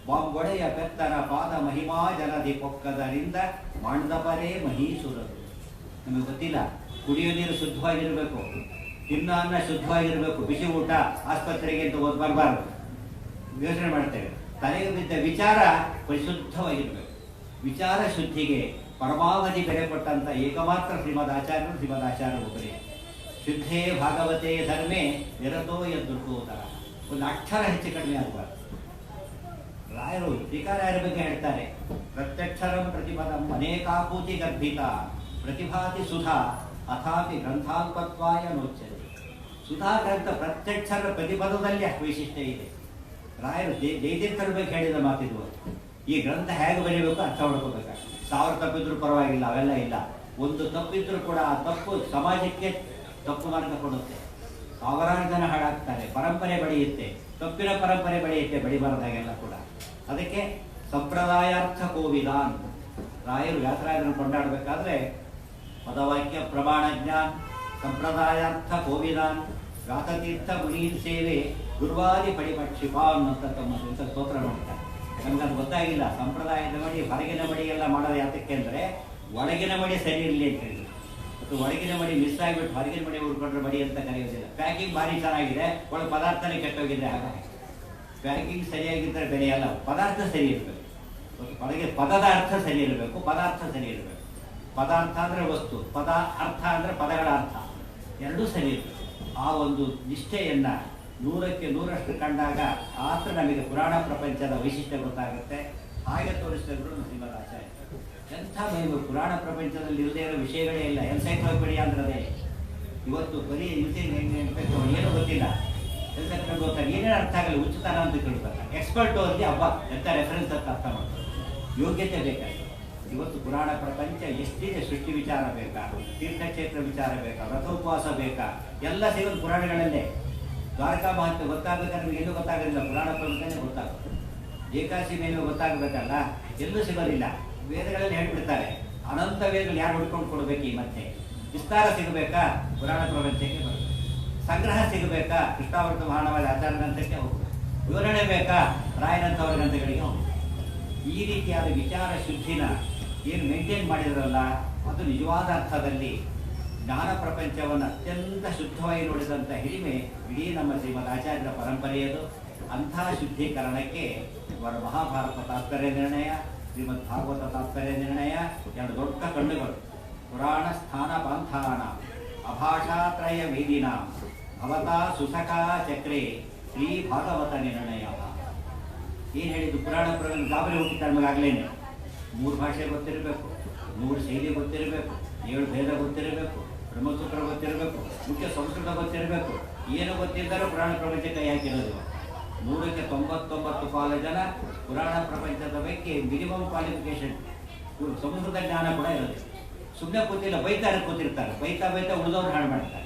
ಬಾಂಗೊಡೆಯ ಪೆತ್ತನ ಪಾದ ಮಹಿಮಾ ಜನದಿ ಪೊಕ್ಕದರಿಂದ ಮಾಂಡಪರೇ ಮಹೀಸುರರು. ನಮಗೆ ಗೊತ್ತಿಲ್ಲ, ಕುಡಿಯೋ ನೀರು ಶುದ್ಧವಾಗಿರಬೇಕು, ತಿನ್ನೋ ಅನ್ನ ಶುದ್ಧವಾಗಿರಬೇಕು, ಬಿಸಿ ಊಟ ಆಸ್ಪತ್ರೆಗೆ ಅಂತ ಓದ್ ಬರಬಾರ್ದು. ಯೋಚನೆ ಮಾಡ್ತೇವೆ. ತಲೆಗೆ ಬಿದ್ದ ವಿಚಾರ ಪರಿಶುದ್ಧವಾಗಿರಬೇಕು. ವಿಚಾರ ಶುದ್ಧಿಗೆ ಪರಮಾವಧಿ ಬೆಲೆ ಕೊಟ್ಟಂಥ ಏಕಮಾತ್ರ ಶ್ರೀಮದ್ ಆಚಾರ್ಯರು ಒಬ್ಬರೇ. ಶುದ್ಧೇ ಭಾಗವತೆ ಧರ್ಮೇ ನಿರತೋ ಯದೃಕೋದರ. ಒಂದು ಅಕ್ಷರ ಹೆಚ್ಚು ಕಡಿಮೆ ಆಗಬಾರ್ದು. ರಾಯರು ಶ್ರೀಕಾರಾಯರ ಬಗ್ಗೆ ಹೇಳ್ತಾರೆ, ಪ್ರತ್ಯಕ್ಷರಂ ಪ್ರತಿಪದಂ ಅನೇಕಾಕೂತಿ ಗರ್ಭಿತ ಪ್ರತಿಭಾತಿ ಸುಧಾ ಅಥಾಪಿ ಗ್ರಂಥಾಲ್ಪತ್ವಾಯ ನೋಚ್ಯತೆ. ಸುಧಾ ಗ್ರಂಥ ಪ್ರತ್ಯಕ್ಷರ ಪ್ರತಿಪದದಲ್ಲಿ ವೈಶಿಷ್ಟ್ಯ ಇದೆ. ರಾಯರು ಜಯತೀರ್ಥರ ಬಗ್ಗೆ ಹೇಳಿದ ಮಾತಿದು. ಈ ಗ್ರಂಥ ಹೇಗೆ ಬರೀಬೇಕು ಅರ್ಥ ಮಾಡ್ಕೋಬೇಕಾಗ್ತದೆ. 1000 ತಪ್ಪಿದ್ರೂ ಪರವಾಗಿಲ್ಲ, ಅವೆಲ್ಲ ಇಲ್ಲ. ಒಂದು ತಪ್ಪಿದ್ರೂ ಕೂಡ ಆ ತಪ್ಪು ಸಮಾಜಕ್ಕೆ ತಪ್ಪು ಮಾರ್ಗ ಕೊಡುತ್ತೆ. 1000 ಜನ ಹಾಳಾಗ್ತಾರೆ, ಪರಂಪರೆ ಬೆಳೆಯುತ್ತೆ, ತಪ್ಪಿನ ಪರಂಪರೆ ಬೆಳೆಯುತ್ತೆ, ಬೆಳಿಬಾರದಾಗೆಲ್ಲ ಕೂಡ. ಅದಕ್ಕೆ ಸಂಪ್ರದಾಯಾರ್ಥ ಕೋವಿದಾನ್. ರಾಯರು ವ್ಯಾಸರಾಯರನ್ನು ಕೊಂಡಾಡಬೇಕಾದ್ರೆ ಪದವಾಕ್ಯ ಪ್ರಮಾಣ ಜ್ಞಾನ ಸಂಪ್ರದಾಯಾರ್ಥ ಕೋವಿದಾನ್ ವ್ಯಾಸತೀರ್ಥ ಮುನೀನ್ ಸೇವೆ ಗುರುವಾದಿ ಪಡಿಪಕ್ಷಿಪಾನ್ ಅಂತ ತಮ್ಮ ಸ್ತೋತ್ರ ಮಾಡ್ತಾರೆ. ನಮಗದು ಗೊತ್ತಾಗಿಲ್ಲ. ಸಂಪ್ರದಾಯದ ಮಡಿ ಹೊರಗಿನ ಮಡಿ ಎಲ್ಲ ಮಾಡೋದು ಯಾತಕ್ಕೆ ಅಂದರೆ ಒಳಗಿನ ಮಡಿ ಸರಿ ಇರಲಿ ಅಂತ ಹೇಳಿದ್ರು. ಮತ್ತು ಒಳಗಿನ ಮಡಿ ಮಿಸ್ ಆಗಿಬಿಟ್ಟು ಹೊರಗಿನ ಮಡಿ ಉಳ್ಕೊಂಡ್ರೆ ಮಡಿ ಅಂತ ಕರೆಯೋದಿಲ್ಲ. ಪ್ಯಾಕಿಂಗ್ ಭಾರಿ ಚೆನ್ನಾಗಿದೆ, ಒಳಗೆ ಪದಾರ್ಥನೇ ಕೆಟ್ಟೋಗಿದೆ. ಹಾಗಾಗಿ ಪ್ಯಾಕಿಂಗ್ ಸರಿಯಾಗಿದ್ದರೆ ಬೆಲೆ ಅಲ್ಲ, ಪದಾರ್ಥ ಸರಿ ಇರಬೇಕು. ಒಳಗೆ ಪದದ ಅರ್ಥ ಸರಿ ಇರಬೇಕು, ಪದಾರ್ಥ ಸರಿ ಇರಬೇಕು. ಪದಾರ್ಥ ಅಂದರೆ ವಸ್ತು, ಪದ ಅರ್ಥ ಅಂದರೆ ಪದಗಳ ಅರ್ಥ, ಎರಡೂ ಸರಿ ಇರಬೇಕು. ಆ ಒಂದು ನಿಷ್ಠೆಯನ್ನು 100ಕ್ಕೆ 100ರಷ್ಟು ಕಂಡಾಗ ಮಾತ್ರ ನಮಗೆ ಪುರಾಣ ಪ್ರಪಂಚದ ವೈಶಿಷ್ಟ್ಯ ಗೊತ್ತಾಗುತ್ತೆ. ಹಾಗೆ ತೋರಿಸಿದ್ರು ಶ್ರೀಮದ್ ಆಚಾರ್ಯ. ಎಂಥ ಮಹಿಮೆ! ಪುರಾಣ ಪ್ರಪಂಚದಲ್ಲಿ ಇಲ್ಲದೇ ಇರೋ ವಿಷಯಗಳೇ ಇಲ್ಲ. ಎನ್ಸೈಕ್ಲೋಪೀಡಿಯಾ ಅಂದ್ರೆ ಇವತ್ತು ಬರೀ ಏನು ಗೊತ್ತಿಲ್ಲ. ಕರೆದು ಓದ್ತಾರೆ, ಏನೇನು ಅರ್ಥ ಆಗಲ್ಲ, ಉಚಿತನ ಅಂತ ತಿಳ್ಕೊತಾರೆ. ಎಕ್ಸ್ಪರ್ಟ್ ಅವ್ರಿಗೆ ಹಬ್ಬ ಎಂಥ ರೆಫರೆನ್ಸ್ ಅಂತ ಅರ್ಥ ಮಾಡ್ತಾರೆ. ಯೋಗ್ಯತೆ ಬೇಕಾಗ್ತದೆ. ಇವತ್ತು ಪುರಾಣ ಪ್ರಪಂಚ ಎಷ್ಟಿದೆ, ಸೃಷ್ಟಿ ವಿಚಾರ ಬೇಕಾ, ತೀರ್ಥಕ್ಷೇತ್ರ ವಿಚಾರ ಬೇಕಾ, ವ್ರತೋಪವಾಸ ಬೇಕಾ, ಎಲ್ಲ ಸಿಗೋದು ಪುರಾಣಗಳಲ್ಲೇ. ದ್ವಾರಕಾ ಮಹತ್ವ ಗೊತ್ತಾಗಬೇಕಾದ್ರೆ ನಮಗೆ ಎಲ್ಲೂ ಗೊತ್ತಾಗೋದಿಲ್ಲ, ಪುರಾಣ ಪ್ರಪಂಚನೇ ಗೊತ್ತಾಗುತ್ತೆ. ಏಕಾದಶಿ ಮೇಲೆ ಗೊತ್ತಾಗಬೇಕಲ್ಲ, ಎಲ್ಲೂ ಸಿಗೋದಿಲ್ಲ. ವೇದಗಳಲ್ಲಿ ಹೇಳ್ಬಿಡ್ತಾರೆ, ಅನಂತ ವೇದಗಳು ಯಾರು ಹುಡ್ಕೊಂಡು ಕೊಡಬೇಕು. ಈ ಮತ್ತೆ ವಿಸ್ತಾರ ಸಿಗಬೇಕಾ, ಪುರಾಣ ಪ್ರಪಂಚಕ್ಕೆ ಬರುತ್ತೆ. ಸಂಗ್ರಹ ಸಿಗಬೇಕಾ, ಕೃಷ್ಣಾವೃತ ಮಹಾನವಾದ ಆಚಾರ್ಯ ಗ್ರಂಥಕ್ಕೆ ಹೋಗ್ಬೇಕು. ವಿವರಣೆ ಬೇಕಾ, ರಾಯನಂತವರ ಗ್ರಂಥಗಳಿಗೆ ಹೋಗ್ಬೇಕು. ಈ ರೀತಿಯಾದ ವಿಚಾರ ಶುದ್ಧಿನ ಏನು ಮೇಂಟೈನ್ ಮಾಡಿದ್ರಲ್ಲ, ಅದು ನಿಜವಾದ ಅರ್ಥದಲ್ಲಿ ಜ್ಞಾನ ಪ್ರಪಂಚವನ್ನು ಅತ್ಯಂತ ಶುದ್ಧವಾಗಿ ನೋಡಿದಂಥ ಹಿರಿಮೆ ಇಡೀ ನಮ್ಮ ಶ್ರೀಮದ್ ಆಚಾರ್ಯರ ಪರಂಪರೆಯದು. ಅಂಥ ಶುದ್ಧೀಕರಣಕ್ಕೆ ಅವರ ಮಹಾಭಾರತ ತಾತ್ಪರ್ಯ ನಿರ್ಣಯ, ಶ್ರೀಮದ್ ಭಾಗವತ ತಾತ್ಪರ್ಯ ನಿರ್ಣಯ ಎರಡು ದೊಡ್ಡ ಕಣ್ಣುಗಳು. ಪುರಾಣ ಸ್ಥಾನ ಪಾಂಥಾನ ಅಭಾಷಾತ್ರಯ ವೇದಿನ ಭವತಾ ಸುಸಖಾ ಚಕ್ರೆ ಶ್ರೀ ಭಾಗವತ ನಿರ್ಣಯ. ಏನು ಹೇಳಿದ್ದು, ಪುರಾಣ ಪ್ರಕರಣ ಗಾಬರಿ ಹುಟ್ಟಿದ್ದಾರೆ ನಮಗಾಗಲೇನೆ. 3 ಭಾಷೆ ಗೊತ್ತಿರಬೇಕು, 3 ಶೈಲಿ ಗೊತ್ತಿರಬೇಕು, 7 ಭೇದ ಗೊತ್ತಿರಬೇಕು, ಬ್ರಹ್ಮಸೂತ್ರ ಗೊತ್ತಿರಬೇಕು, ಮುಖ್ಯ ಸಂಸ್ಕೃತ ಗೊತ್ತಿರಬೇಕು. ಏನು ಗೊತ್ತಿದ್ದರೂ ಪುರಾಣ ಪ್ರಪಂಚ ಕೈ ಹಾಕಿರೋದು. 100ಕ್ಕೆ 99 ಪಾಲು ಜನ ಪುರಾಣ ಪ್ರಪಂಚದ ಬಗ್ಗೆ ಮಿನಿಮಮ್ ಕ್ವಾಲಿಫಿಕೇಶನ್, ಸಂಸ್ಕೃತ ಜ್ಞಾನ ಕೂಡ ಇರೋದು. ಸುಮ್ಮನೆ ಕೂತಿಲ್ಲ, ಬೈತಾರೆ ಕೂತಿರ್ತಾರೆ, ಬೈತಾ ಉಳಿದವ್ರು ಹಾಳು ಮಾಡ್ತಾರೆ.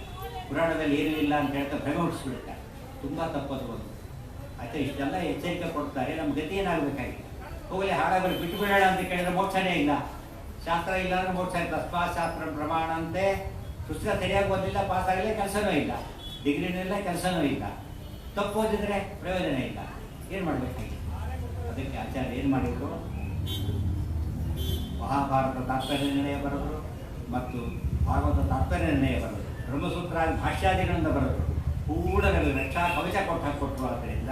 ಪುರಾಣದಲ್ಲಿ ಏನೂ ಇಲ್ಲ ಅಂತ ಹೇಳ್ತಾ ಭ್ರಮೆ ಹುಟ್ಟಿಸ್ಬಿಡ್ತಾರೆ. ತುಂಬ ತಪ್ಪದು ಒಂದು. ಆಯ್ತಾ, ಇಷ್ಟೆಲ್ಲ ಎಚ್ಚರಿಕೆ ಕೊಡ್ತಾರೆ. ನಮ್ಮ ಗತಿ ಏನಾಗಬೇಕಾಗಿದೆ? ಹೋಗಲಿ ಹಾಡಾಗಲಿ ಬಿಟ್ಟು ಬಿಡೋಣ ಅಂತ ಕೇಳಿದ್ರೆ ಮೋಕ್ಷನೇ ಇಲ್ಲ. ಶಾಸ್ತ್ರ ಇಲ್ಲ ಅಂದ್ರೆ ಮೋಕ್ಷ ಇಲ್ಲ. ಶಾಸ್ತ್ರ ಪ್ರಮಾಣ ಅಂತೆ ಪುಸ್ತಕ ಸರಿಯಾಗಿ ಓದಿಲ್ಲ, ಪಾಸ್ ಆಗಲಿ, ಕೆಲಸನೂ ಇಲ್ಲ, ಡಿಗ್ರಿನೂ ಇಲ್ಲ, ಕೆಲಸನೂ ಇಲ್ಲ. ತಪ್ಪು ಓದಿದ್ರೆ ಪ್ರಯೋಜನ ಇಲ್ಲ. ಏನು ಮಾಡಬೇಕಾಗಿದೆ? ಅದಕ್ಕೆ ಆಚಾರ್ಯ ಏನು ಮಾಡಿದ್ರು, ಮಹಾಭಾರತ ತಾತ್ಪರ್ಯ ನಿರ್ಣಯ ಬರೆದರು ಮತ್ತು ಭಾಗವತ ತಾತ್ಪರ್ಯ ನಿರ್ಣಯ ಬರೆದರು, ಬ್ರಹ್ಮಸೂತ್ರ ಭಾಷ್ಯಾದಿಗಳಿಂದ ಬರೆದರು. ಪೂರ್ಣದಲ್ಲಿ ರಕ್ಷಾ ಕವಚ ಕೊಟ್ಟರು. ಆದ್ದರಿಂದ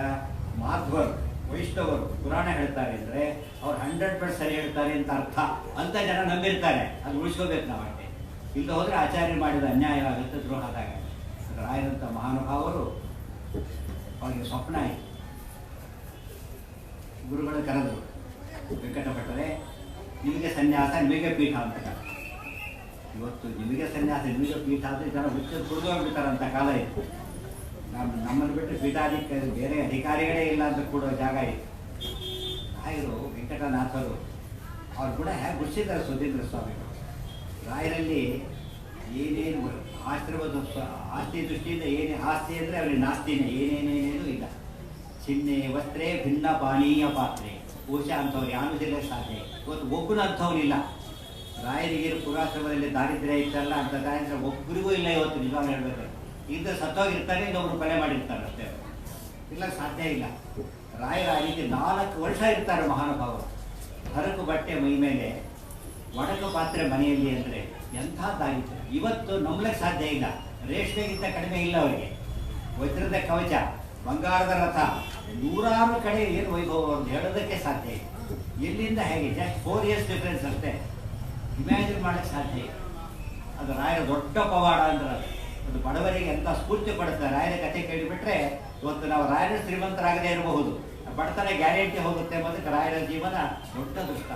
ಮಾಧ್ವರು, ವೈಷ್ಣವರು ಪುರಾಣ ಹೇಳ್ತಾರೆ ಅಂದರೆ ಅವ್ರು 100% ಸರಿ ಹೇಳ್ತಾರೆ ಅಂತ ಅರ್ಥ ಅಂತ ಜನ ನಂಬಿರ್ತಾರೆ. ಅದು ಉಳಿಸ್ಕೋಬೇಕು ನಾವು ಅಷ್ಟೇ. ಇಲ್ಲ ಹೋದರೆ ಆಚಾರ್ಯ ಮಾಡಿದ ಅನ್ಯಾಯ ಆಗುತ್ತೆ, ದ್ರೋಹ ಆದಾಗ. ರಾಯರಂಥ ಮಹಾನುಭಾವರು ಅವರಿಗೆ ಸ್ವಪ್ನ ಆಯಿತು. ಗುರುಗಳು ಕರೆದರು, ವೆಂಕಟಭಟ್ಟರೇ ನಿಮಗೆ ಸನ್ಯಾಸ, ನಿಮಗೆ ಪೀಠ ಅಂತ. ಇವತ್ತು ನಿಮಗೆ ಸನ್ಯಾಸ, ನಿಮಗೆ ಪೀಠ ಅಂದರೆ ಜನ ಹುಚ್ಚು ಕುಡಿದು ಹೋಗ್ಬಿಡ್ತಾರಂಥ ಕಾಲ ಇತ್ತು. ನಮ್ಮನ್ನು ಬಿಟ್ಟು ಪೀಠಾಧಿಕಾರಿ ಬೇರೆ ಅಧಿಕಾರಿಗಳೇ ಇಲ್ಲ ಅಂತ ಕೊಡೋ ಜಾಗ ಇತ್ತು. ರಾಯರು ವೆಂಕಟನಾಥರು ಅವ್ರು ಕೂಡ ಹೇಗೆ ಗುಡಿಸಿದ್ದಾರೆ ಸುಧೀಂದ್ರ ಸ್ವಾಮಿಗಳು. ರಾಯರಲ್ಲಿ ಏನೇನು ಆಶ್ರಮದ ಆಸ್ತಿ ದೃಷ್ಟಿಯಿಂದ ಏನೇ ಆಸ್ತಿ ಅಂದರೆ ಅವರಿಗೆ ನಾಸ್ತಿನೇ, ಏನೇನೇನೇನೂ ಇಲ್ಲ. ಚಿಹ್ನೆ ವಸ್ತ್ರೇ ಭಿನ್ನ ಪಾನೀಯ ಪಾತ್ರೆ ಕೋಶ ಅಂಥವ್ರು ಯಾರು ಸಿಗಲಿಕ್ಕೆ ಸಾಧ್ಯ. ಇವತ್ತು ಒಬ್ಬನ ಅಂಥವ್ರಿಲ್ಲ. ರಾಯರಿಗೆ ಪುರಾಶ್ರಮದಲ್ಲಿ ದಾರಿದ್ರ್ಯ ಇತ್ತಲ್ಲ, ಅಂತ ದಾರಿದ್ರ್ಯ ಒಬ್ಬರಿಗೂ ಇಲ್ಲ ಇವತ್ತು. ನಿಜವಾಗ್ಲೂ ಹೇಳ್ಬೇಕು, ಇದ್ದರೆ ಸತ್ತೋಗಿರ್ತಾರೆ, ಇನ್ನೊಬ್ರು ಕೊಲೆ ಮಾಡಿರ್ತಾರೆ ಅಷ್ಟೇ. ಇಲ್ಲ, ಸಾಧ್ಯ ಇಲ್ಲ. ರಾಯರ ಆ ರೀತಿ 4 ವರ್ಷ ಇರ್ತಾರೆ ಮಹಾನುಭಾವರು. ಹರಕು ಬಟ್ಟೆ ಮೈ ಮೇಲೆ, ಒಣಕು ಪಾತ್ರೆ ಮನೆಯಲ್ಲಿ ಅಂದರೆ ಎಂಥ ದಾರಿದ್ರ್ಯ. ಇವತ್ತು ನಂಬಲಿಕ್ಕೆ ಸಾಧ್ಯ ಇಲ್ಲ. ರೇಷ್ಮೆಗಿಂತ ಕಡಿಮೆ ಇಲ್ಲ ಅವರಿಗೆ. ವಜ್ರದ ಕವಚ, ಬಂಗಾರದ ರಥ, ನೂರಾರು ಕಡೆ ಏನು ವೈಭವ ಅಂತ ಹೇಳೋದಕ್ಕೆ ಸಾಧ್ಯ ಇಲ್ಲ. ಎಲ್ಲಿಂದ ಹೇಗೆ? ಜಸ್ಟ್ 4 years ಡಿಫ್ರೆನ್ಸ್ ಅಷ್ಟೇ. ಇಮ್ಯಾಜಿನ್ ಮಾಡೋಕ್ಕೆ ಸಾಧ್ಯ ಇಲ್ಲ. ಅದು ರಾಯರ ದೊಡ್ಡ ಪವಾಡ ಅಂದ್ರೆ ಅದು ಬಡವರಿಗೆ ಎಂಥ ಸ್ಫೂರ್ತಿ ಕೊಡುತ್ತೆ. ರಾಯರ ಕಥೆ ಕೇಳಿಬಿಟ್ರೆ ಇವತ್ತು ನಾವು ರಾಯರ ಶ್ರೀಮಂತರಾಗದೇ ಇರಬಹುದು, ಬಡತನ ಗ್ಯಾರಂಟಿ ಹೋಗುತ್ತೆ ಎಂಬುದಕ್ಕೆ ರಾಯರ ಜೀವನ ದೊಡ್ಡ ದೃಷ್ಟ.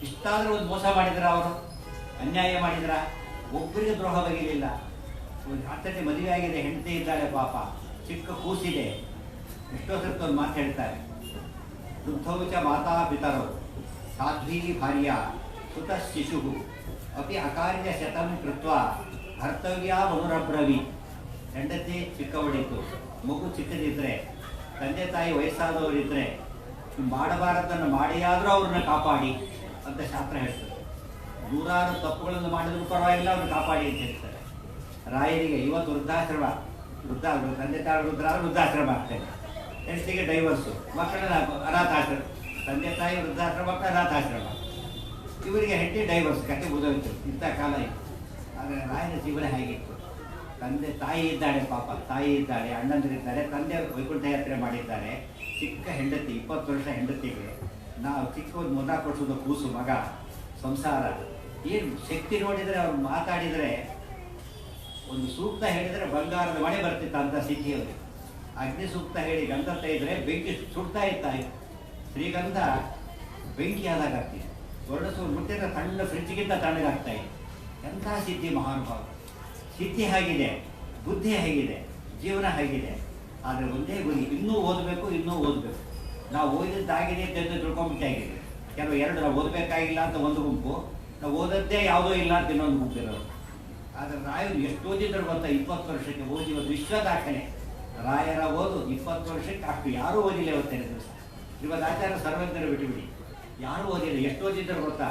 ಇಷ್ಟಾದರೂ ಒಂದು ಮೋಸ ಮಾಡಿದ್ರ, ಅವರು ಅನ್ಯಾಯ ಮಾಡಿದ್ರ, ಒಬ್ಬರಿಗೆ ದ್ರೋಹ ಬಗೆಯಲಿಲ್ಲ. ಒಂದು ಹತ್ತನೇ ಮದುವೆ ಆಗಿದೆ, ಹೆಂಡತಿ ಇದ್ದಾಳೆ, ಪಾಪ ಚಿಕ್ಕ ಕೂಸಿದೆ. ಎಷ್ಟೋ ಸರ್ತಿ ಒಂದು ಮಾತು ಹೇಳ್ತಾರೆ, ವೃದ್ಧೌಚ ಮಾತಾ ಪಿತರು ಸಾಧ್ವಿ ಭಾರ್ಯ ಸುತ ಶಿಶು ಅಪಿ ಅಕಾರ್ಯ ಶತಂ ಕೃತ್ವ ಕರ್ತವ್ಯ ಮನುರಬ್ರವಿ. ಹೆಂಡತಿ ಚಿಕ್ಕವಳಿತ್ತು, ಮಗು ಚಿಕ್ಕದಿದ್ರೆ, ತಂದೆ ತಾಯಿ ವಯಸ್ಸಾದವರಿದ್ದರೆ ಮಾಡಬಾರದನ್ನು ಮಾಡಿಯಾದರೂ ಅವ್ರನ್ನ ಕಾಪಾಡಿ ಅಂತ ಶಾಸ್ತ್ರ ಹೇಳ್ತಾರೆ. 100 ತಪ್ಪುಗಳನ್ನು ಮಾಡಿದ್ರು ಪರವಾಗಿಲ್ಲ, ಅವ್ರನ್ನ ಕಾಪಾಡಿ ಅಂತ ಹೇಳ್ತಾರೆ. ರಾಯರಿಗೆ ಇವತ್ತು ವೃದ್ಧಾಶ್ರಮ, ತಂದೆ ತಾಯಿ ವೃದ್ಧಾಶ್ರಮ ಆಗ್ತದೆ, ಹೆಂಡತಿಗೆ ಡೈವರ್ಸು, ಮಕ್ಕಳನ್ನ ಅನಾಥಾಶ್ರಮ, ತಂದೆ ತಾಯಿ ವೃದ್ಧಾಶ್ರಮ, ಮಕ್ಕಳ ಅನಾಥಾಶ್ರಮ, ಇವರಿಗೆ ಹೆಂಡತಿ ಡೈವರ್ಸ್, ಕತೆ ಮುಗಿದೋಯ್ತು. ಇಂಥ ಕಾಲ ಇತ್ತು. ಆದರೆ ರಾಯನ ಜೀವನ ಹೇಗಿತ್ತು? ತಂದೆ ತಾಯಿ ಇದ್ದಾಳೆ, ಪಾಪ ತಾಯಿ ಇದ್ದಾಳೆ, ಅಣ್ಣಂದಿರಿದ್ದಾರೆ, ತಂದೆ ವೈಕುಂಠ ಯಾತ್ರೆ ಮಾಡಿದ್ದಾರೆ, ಚಿಕ್ಕ ಹೆಂಡತಿ, 20 ವರ್ಷ ಹೆಂಡತಿಗೆ, ನಾವು ಚಿಕ್ಕ ಒಂದು 14 ವರ್ಷದ ಕೂಸು ಮಗ, ಸಂಸಾರ. ಏನು ಶಕ್ತಿ ನೋಡಿದರೆ ಅವ್ರು ಮಾತಾಡಿದರೆ, ಒಂದು ಸೂಕ್ತ ಹೇಳಿದರೆ ಬಂಗಾರದ ಮನೆ ಬರ್ತಿತ್ತು ಅಂತ ಸಿದ್ಧಿಯವರು. ಅಗ್ನಿ ಸೂಕ್ತ ಹೇಳಿ ಗಂಧ ತೆಗೆದರೆ ಬೆಂಕಿ ಸುಡ್ತಾ ಇತ್ತು. ಶ್ರೀಗಂಧ ಬೆಂಕಿ ಆದಾಗ ಆಗ್ತಿತ್ತು. ಹೊರಡಸು ಮುಟ್ಟಿದ್ರೆ ತಣ್ಣ ಫ್ರಿಜ್ಗಿಂತ ತಣ್ಣಗಾಗ್ತಾ ಇತ್ತು. ಎಂಥ ಸಿದ್ಧಿ ಮಹಾನುಭಾವ. ಸಿದ್ಧಿ ಹೇಗಿದೆ, ಬುದ್ಧಿ ಹೇಗಿದೆ, ಜೀವನ ಹೇಗಿದೆ. ಆದರೆ ಒಂದೇ ಗುರಿ, ಇನ್ನೂ ಓದಬೇಕು, ಇನ್ನೂ ಓದಬೇಕು. ನಾವು ಓದಿದ್ದಾಗಿದೆ ಅಂತ ತಿಳ್ಕೊಂಡ್ಬಿಟ್ಟಾಗಿದೆ. ಕೆಲವು ಎರಡು ನಾವು ಓದಬೇಕಾಗಿಲ್ಲ ಅಂತ ಒಂದು ಗುಂಪು, ನಾವು ಓದದ್ದೇ ಯಾವುದೋ ಇಲ್ಲ ಅಂತ ಇನ್ನೊಂದು ಗುಂಪು ಇರೋದು. ಆದರೆ ರಾಯರು ಎಷ್ಟು ಓದಿದ್ರು ಗೊತ್ತಾ? 20 ವರ್ಷಕ್ಕೆ ಓದಿ ಒಂದು ವಿಶ್ವ ದಾಖಲೆ. ರಾಯರ ಓದು 20 ವರ್ಷಕ್ಕೆ ಅಷ್ಟು ಯಾರೂ ಓದಿಲ್ಲ ಇವತ್ತೇನೆ ದಿವಸ. ಇವತ್ತು ಆಚಾರ್ಯ ಸರ್ವಜ್ಞರು ಬಿಟ್ಟುಬಿಡಿ, ಯಾರೂ ಓದಿಲ್ಲ. ಎಷ್ಟು ಓದಿದ್ರು ಗೊತ್ತಾ?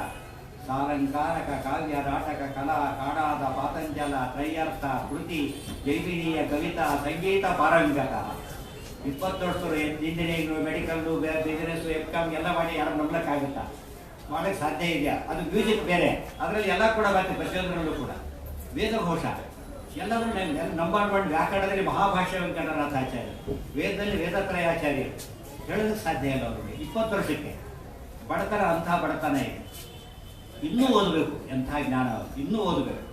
ಸಾಲಂಕಾರಕ, ಕಾವ್ಯ, ನಾಟಕ, ಕಲಾ, ಕಾಡಾದ, ಪಾತಂಜಲ, ತ್ರಯ್ಯರ್ಥ, ಕೃತಿ, ಜೈಮಿನೀಯ, ಕವಿತಾ, ಸಂಗೀತ, ಪಾರಂಗತ. 20 ವರ್ಷರು ಇಂಜಿನಿಯರಿಂಗು, ಮೆಡಿಕಲ್ಲು, ಬಿಸಿನೆಸ್ಸು, ಎಫ್ಕಾಮ್ ಎಲ್ಲ ಮಾಡಿ ಯಾರು ನಂಬಲಿಕ್ಕಾಗುತ್ತಾ? ಮಾಡೋಕ್ಕೆ ಸಾಧ್ಯ ಇದೆಯಾ? ಅದು ಮ್ಯೂಸಿಕ್ ಬೇರೆ, ಅದರಲ್ಲಿ ಎಲ್ಲ ಕೂಡ ಬರ್ತದೆ. ಪ್ರತಿಯೊಂದರಲ್ಲೂ ಕೂಡ ವೇದಘೋಷ ಎಲ್ಲರೂ ನಂಬರ್ ಒನ್. ವ್ಯಾಕರಣದಲ್ಲಿ ಮಹಾಭಾಷ್ಯ ವೆಂಕಟನಾಥ ಆಚಾರ್ಯ, ವೇದದಲ್ಲಿ ವೇದತ್ರಯಾಚಾರ್ಯರು. ಹೇಳೋದಕ್ಕೆ ಸಾಧ್ಯ ಇಲ್ಲ ಅವರಿಗೆ. 20 ವರ್ಷಕ್ಕೆ ಬಡತನ, ಅಂಥ ಬಡತನ ಇದೆ. ಇನ್ನೂ ಓದಬೇಕು, ಎಂಥ ಜ್ಞಾನ, ಇನ್ನೂ ಓದಬೇಕು.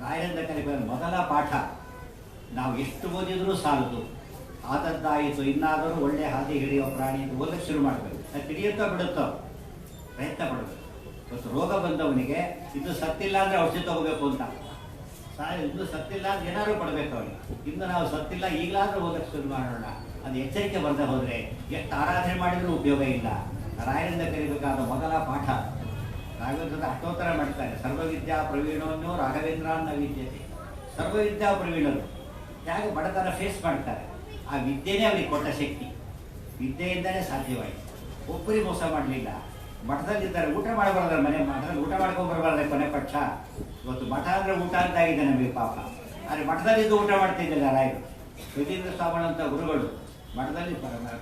ರಾಯರಿಂದ ಕಲಿಬೇಕು. ಮೊದಲ ಪಾಠ, ನಾವು ಎಷ್ಟು ಓದಿದರೂ ಸಾಲದು, ಆದದ್ದಾಯಿತು, ಇನ್ನಾದರೂ ಒಳ್ಳೆ ಹಾದಿ ಹಿಡಿಯೋ ಪ್ರಾಣಿ ಅಂತ ಓದಕ್ಕೆ ಶುರು ಮಾಡಬೇಕು. ಅದು ಹಿಡಿಯುತ್ತೋ ಬಿಡುತ್ತೋ ಪ್ರಯತ್ನ ಪಡಬೇಕು. ಇವತ್ತು ರೋಗ ಬಂದವನಿಗೆ ಇದು ಸತ್ತಿಲ್ಲ ಅಂದರೆ ಔಷಧಿ ತಗೋಬೇಕು ಅಂತ, ಇನ್ನು ಸತ್ತಿಲ್ಲ ಅಂತ ಏನಾದರೂ ಕೊಡಬೇಕು ಅವನಿಗೆ. ಇನ್ನು ನಾವು ಸತ್ತಿಲ್ಲ, ಈಗಲಾದರೂ ಓದಕ್ಕೆ ಶುರು ಮಾಡೋಣ. ಅದು ಎಚ್ಚರಿಕೆ ಬರದೆ ಹೋದರೆ ಎಷ್ಟು ಆರಾಧನೆ ಮಾಡಿದರೂ ಉಪಯೋಗ ಇಲ್ಲ. ರಾಯರಿಂದ ಕಲಿಬೇಕಾದ ಮೊದಲ ಪಾಠ. ರಾಘವೇಂದ್ರ ಅಷ್ಟೋತ್ತರ ಮಾಡ್ತಾರೆ. ಸರ್ವವಿದ್ಯಾ ಪ್ರವೀಣವನ್ನು ರಾಘವೇಂದ್ರನ್ನ ವಿದ್ಯತೆ. ಸರ್ವವಿದ್ಯಾ ಪ್ರವೀಣರು ಹೇಗೆ ಬಡತನ ಫೇಸ್ ಮಾಡ್ತಾರೆ, ಆ ವಿದ್ಯೆನೇ ಅವರಿಗೆ ಕೊಟ್ಟ ಶಕ್ತಿ. ವಿದ್ಯೆಯಿಂದಲೇ ಸಾಧ್ಯವಾಯಿತು. ಒಬ್ಬರಿಗೆ ಮೋಸ ಮಾಡಲಿಲ್ಲ. ಮಠದಲ್ಲಿದ್ದಾರೆ, ಊಟ ಮಾಡಬಾರ್ದು, ಮನೆ ಮಠದಲ್ಲಿ ಊಟ ಮಾಡ್ಕೊಂಡ್ಬರ್ಬಾರ್ದು ಕೊನೆ ಪಕ್ಷ. ಇವತ್ತು ಮಠ ಅಂದರೆ ಊಟ ಅಂತಾಗಿದೆ ನಮಗೆ ಪಾಪ. ಆದರೆ ಮಠದಲ್ಲಿದ್ದು ಊಟ ಮಾಡ್ತಿದ್ದಿಲ್ಲ ರಾಯರು. ಸುಧೀಂದ್ರ ಸ್ವಾಮಿ ಅಂತ ಗುರುಗಳು ಮಠದಲ್ಲಿ